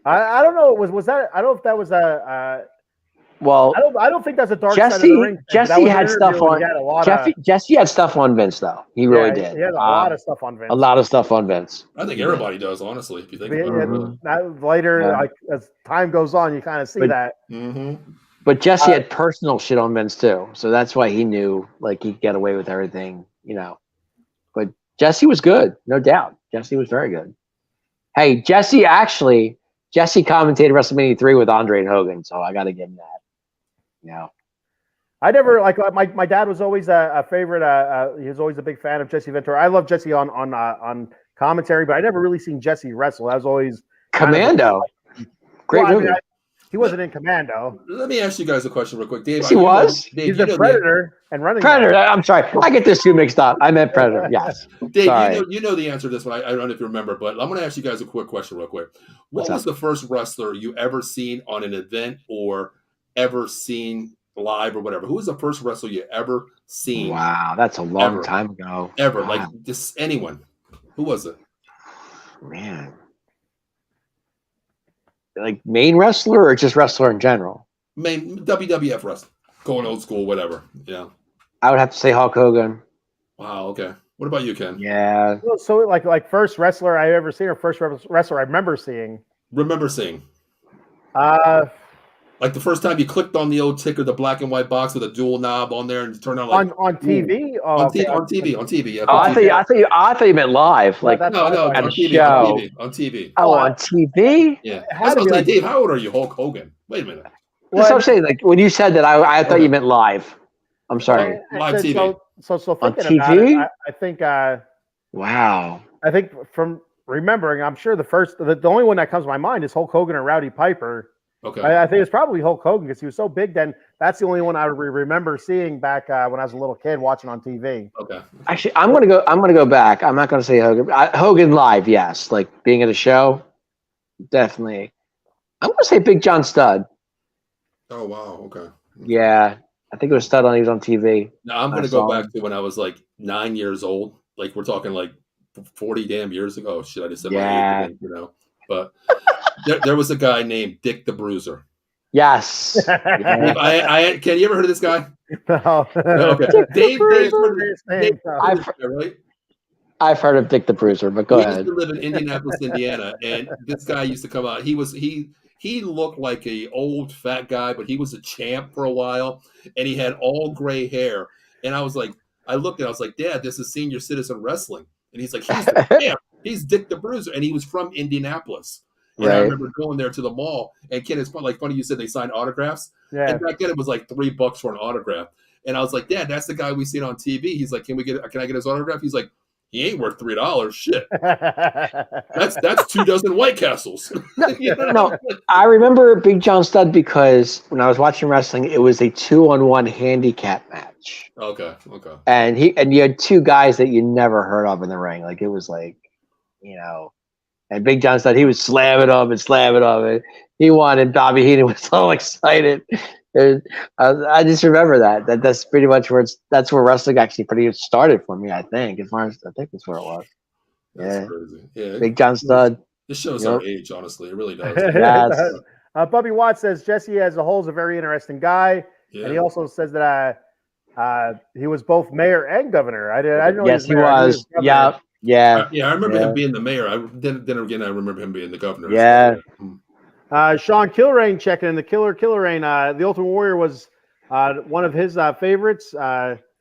I don't know. Was that? I don't know if that was a. Well, I don't think that's a dark side of the ring. Jesse had stuff on. Jesse had stuff on Vince, though. He really did. He had a lot of stuff on Vince. A lot of stuff on Vince. I think everybody does, honestly. If you think about it. Later, like as time goes on, you kind of see that. Mm-hmm. But Jesse had personal shit on Vince too, so that's why he knew like he could get away with everything, But Jesse was good, no doubt. Jesse was very good. Hey, Jesse commentated WrestleMania 3 with Andre and Hogan, so I got to give him that. I never like my dad was always a favorite. He was always a big fan of Jesse Ventura. I love Jesse on commentary, but I never really seen Jesse wrestle. I was always Commando. Great movie. He wasn't in Commando. Let me ask you guys a question real quick, Dave. Yes, he was. Dave, he's a Predator and running. Predator. I'm sorry, I get this two mixed up. I meant Predator. Yes. Dave, you know the answer to this one. I don't know if you remember, but I'm going to ask you guys a quick question real quick. What was the first wrestler you ever seen on an event or ever seen live or whatever? Who was the first wrestler you ever seen? Wow, that's a long time ago. Ever. Wow. Like just anyone. Who was it? Man. Like main wrestler or just wrestler in general? Main WWF wrestler. Going old school, whatever. Yeah. I would have to say Hulk Hogan. Wow, okay. What about you, Ken? Yeah. So like first wrestler I ever seen or first wrestler I remember seeing? Remember seeing? Like the first time you clicked on the old ticker, the black and white box with a dual knob on there, and turned on like on TV. On TV. Yeah. Oh, I thought you meant live. Like no, at on a TV, show. on TV. Oh, on TV? Yeah. I was like, Dave, how old are you, Hulk Hogan? Wait a minute. That's what I'm saying. Like when you said that, I thought you meant live. I'm sorry. Live TV. So on thinking TV? about it, I think. Wow. I think from remembering, I'm sure the only one that comes to my mind is Hulk Hogan and Rowdy Piper. Okay. I think it's probably Hulk Hogan because he was so big then. That's the only one I remember seeing back when I was a little kid watching on TV. Okay. Actually, I'm gonna go back. I'm not gonna say Hogan. Hogan live, yes. Like being at a show, definitely. I'm gonna say Big John Studd. Oh wow. Okay. Yeah, I think it was Studd he was on TV. Now I'm gonna go back to when I was like 9 years old. Like we're talking like 40 damn years ago. Shit, I just said my age again, you know. But there was a guy named Dick the Bruiser. Yes. I can you ever heard of this guy? No. Okay. Dave right? I've heard of Dick the Bruiser, but go ahead. He used to live in Indianapolis, Indiana, and this guy used to come out. He looked like a old fat guy, but he was a champ for a while, and he had all gray hair. And I was like, I looked and I was like, Dad, this is senior citizen wrestling. And he's like, he's the champ. He's Dick the Bruiser, and he was from Indianapolis. And I remember going there to the mall, and Ken, it's funny you said they signed autographs. Yeah. And back then it was like $3 for an autograph. And I was like, Dad, that's the guy we seen on TV. He's like, can I get his autograph? He's like, he ain't worth $3. Shit. That's 2 dozen White Castles. No, I remember Big John Studd because when I was watching wrestling, it was a 2-on-1 handicap match. Okay. And you had two guys that you never heard of in the ring. Like it was like, and Big John Studd, he was slamming him and he won, and Bobby Heenan was so excited. I just remember that. That's pretty much that's where wrestling actually pretty much started for me. I think that's where it was. That's crazy. Yeah, Big John Studd. This shows our age, honestly. It really does. Yes. Bubby Watts says Jesse as a whole is a very interesting guy, and he also says that he was both mayor and governor. I didn't know. Yes, he was. Yeah. I remember him being the mayor. Then again, I remember him being the governor. Yeah. So, Sean Kilrain checking in. The Kilrain, the Ultimate Warrior was one of his favorites.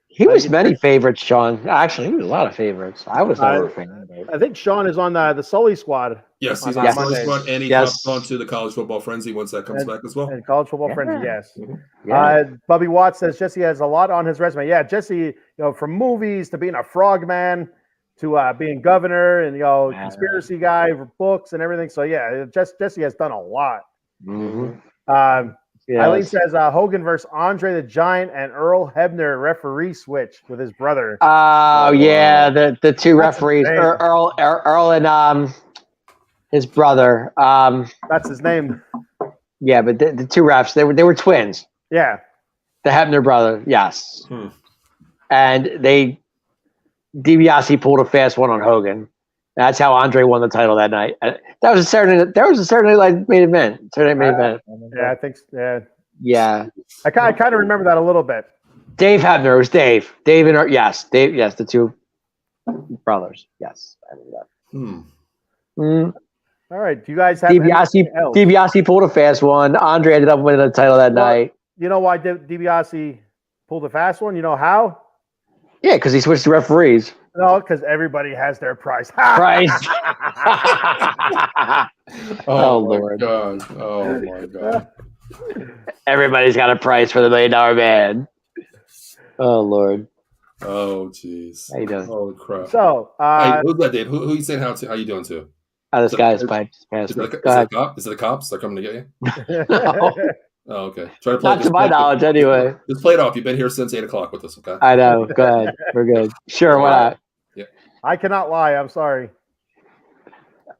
He was many favorites, Sean. Actually, he was a lot of favorites. I was never a fan. I think Sean is on the Sully squad. Yes, he's on the Sully squad, and he comes on to the College Football Frenzy once that comes back as well. And College Football Frenzy, yes. Yeah. Bubby Watts says Jesse has a lot on his resume. Yeah, Jesse, from movies to being a frogman to being governor and conspiracy guy for books and everything. So yeah, Jesse has done a lot. Mm-hmm. Eileen says Hogan versus Andre the Giant and Earl Hebner referee switch with his brother. Oh yeah, the two referees, Earl and his brother. That's his name. Yeah, but the two refs, they were twins. Yeah, the Hebner brother, yes, and DiBiase pulled a fast one on Hogan. That's how Andre won the title that night. That was a Saturday. There was a Saturday Night main event. Yeah, I think. Yeah. I kind of remember that a little bit. Dave Hebner. It was Dave. Dave and Dave. Yes, the two brothers. Yes, I remember that. All right. Do you guys have DiBiase pulled a fast one. Andre ended up winning the title that night. You know why DiBiase pulled a fast one? You know how? Yeah, because he switched to referees. No, because everybody has their price. Price. Oh Lord! God. Oh my God! Everybody's got a price for the $1 Million Man. Oh Lord. Oh jeez. How you doing? Oh crap. So, hey, who's that, Dave? Who you saying how you doing to? This guy's fine. Is it the cops? They're coming to get you? No. Oh, okay. Try to play. Not to my knowledge, anyway. Just play it off. You've been here since 8 o'clock with us, okay? I know. Go ahead. We're good. Sure, why not? Yeah. I cannot lie. I'm sorry.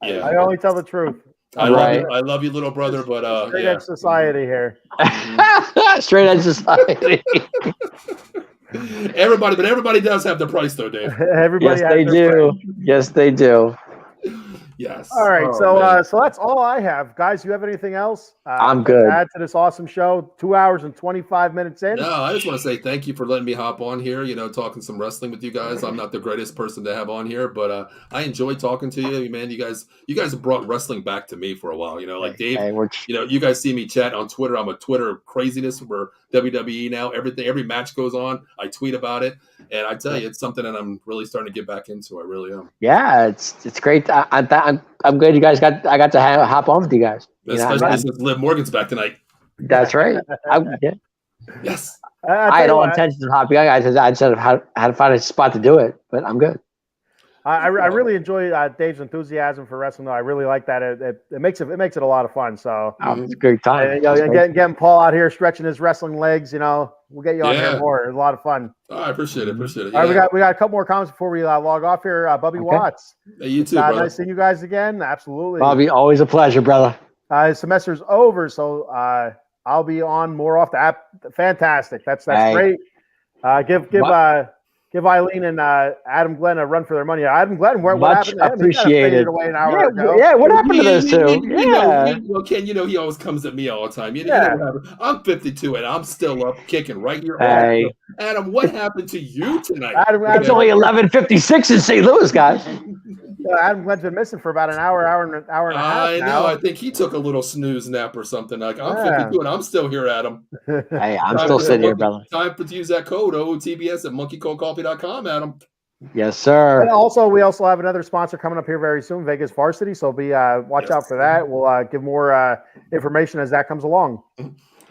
Yeah. I only tell the truth. I love you, little brother, but Straight edge society here. Straight edge society. Everybody does have their price, though, Dave. Everybody. Yes, they do. Price. Yes, they do. Yes. All right. So that's all I have, guys. You have anything else? I'm good. To add to this awesome show. 2 hours and 25 minutes in. No, I just want to say thank you for letting me hop on here. Talking some wrestling with you guys. I'm not the greatest person to have on here, but I enjoy talking to you, man. You guys have brought wrestling back to me for a while. Like Dave. You guys see me chat on Twitter. I'm a Twitter craziness. We're WWE now. Every match goes on. I tweet about it, and I tell you, it's something that I'm really starting to get back into. I really am. Yeah, it's great. I'm glad you guys I got to hop on with you guys. Especially since Liv Morgan's back tonight. That's right. Yes. I had all intentions of hopping on. I just had to find a spot to do it, but I'm good. I really enjoy Dave's enthusiasm for wrestling, though. I really like that. It makes it a lot of fun. So it's a great time. Getting Paul out here stretching his wrestling legs, we'll get you on here more. It's a lot of fun. Oh, I appreciate it. Yeah. All right, we got a couple more comments before we log off here. Bubby Watts. Hey, you too, brother. Nice seeing you guys again. Absolutely. Bobby, always a pleasure, brother. Semester's over, so I'll be on more off the app. Fantastic. That's great. Give Eileen and Adam Glenn a run for their money. Adam Glenn, what happened to him? Appreciated. Away an hour ago. Yeah, what happened to those two? Ken, he always comes at me all the time. I'm 52 and I'm still up kicking right here. Hey. Adam, what happened to you tonight? It's only 11:56 in St. Louis, guys. Adam Glenn's been missing for about an hour and a half. I know. I think he took a little snooze nap or something. Like I'm 52 and I'm still here, Adam. Hey, I'm still sitting here, brother. Time to use that code OOTBS at monkeycoldcoffee.com, Adam. Yes, sir. And we also have another sponsor coming up here very soon, Vegas Varsity. So watch out for that. We'll give more information as that comes along.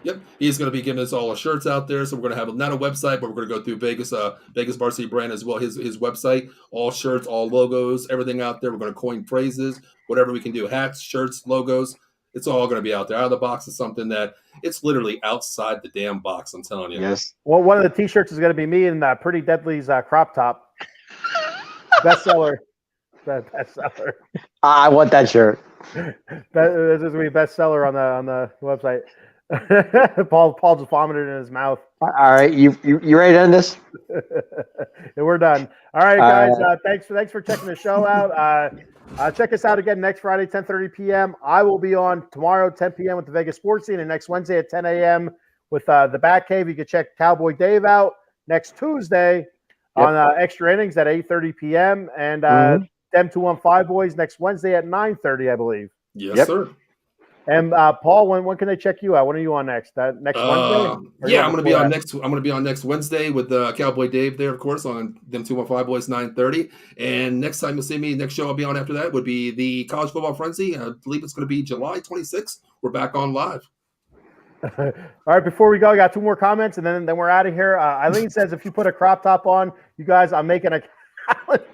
Yep, he's going to be giving us all our shirts out there. So we're going to have not a website, but we're going to go through Vegas Varsity brand as well. His website, all shirts, all logos, everything out there. We're going to coin phrases, whatever we can do, hats, shirts, logos. It's all going to be out there. Out of the box is something that it's literally outside the damn box. I'm telling you. Yes. Well, one of the T-shirts is going to be me and Pretty Deadly's crop top. Bestseller. Bestseller. I want that shirt. This is going to be bestseller on the website. Paul just vomited in his mouth. All right, you ready to end this? And we're done. All right, guys. Thanks for checking the show out. Check us out again next Friday, 10:30 p.m. I will be on tomorrow, 10 p.m. with the Vegas Sports Scene, and next Wednesday at 10 a.m. with the Batcave. You can check Cowboy Dave out next Tuesday on Extra Innings at 8:30 p.m. and them 215 Boys next Wednesday at 9:30, I believe. Yes, sir. And Paul, when can they check you out? When are you on next? Next Wednesday? Yeah, I'm going to be on next Wednesday with Cowboy Dave there, of course, on them 215 Boys 9:30. And next time you'll see me, next show I'll be on after that would be the College Football Frenzy. I believe it's going to be July 26th. We're back on live. All right, before we go, I got two more comments, and then we're out of here. Eileen says, if you put a crop top on, you guys, I'm making a calendar.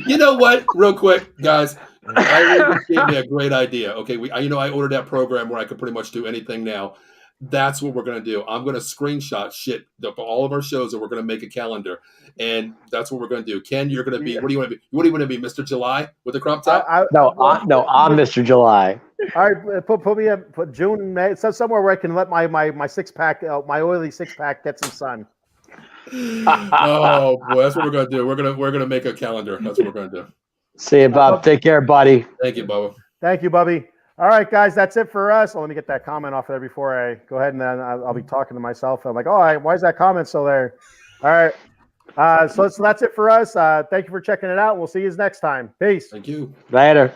You know what? Real quick, guys. Eileen gave me a great idea. Okay, I ordered that program where I could pretty much do anything now. That's what we're going to do. I'm going to screenshot all of our shows, and we're going to make a calendar. And that's what we're going to do. Ken, you're going to be, what do you want to be? What do you want to be, Mr. July with the crop top? I'm Mr. July. All right, put me in June, May, so somewhere where I can let my six-pack, my oily six-pack get some sun. Oh, boy, that's what we're going to do. We're going to make a calendar. That's what we're going to do. See you, Bob. Take care, buddy. Thank you, Bubba. Thank you, Bubby. All right, guys, that's it for us. Well, let me get that comment off there before I go ahead, and then I'll be talking to myself. I'm like, why is that comment still there? All right. So that's it for us. Thank you for checking it out. We'll see you next time. Peace. Thank you. Later.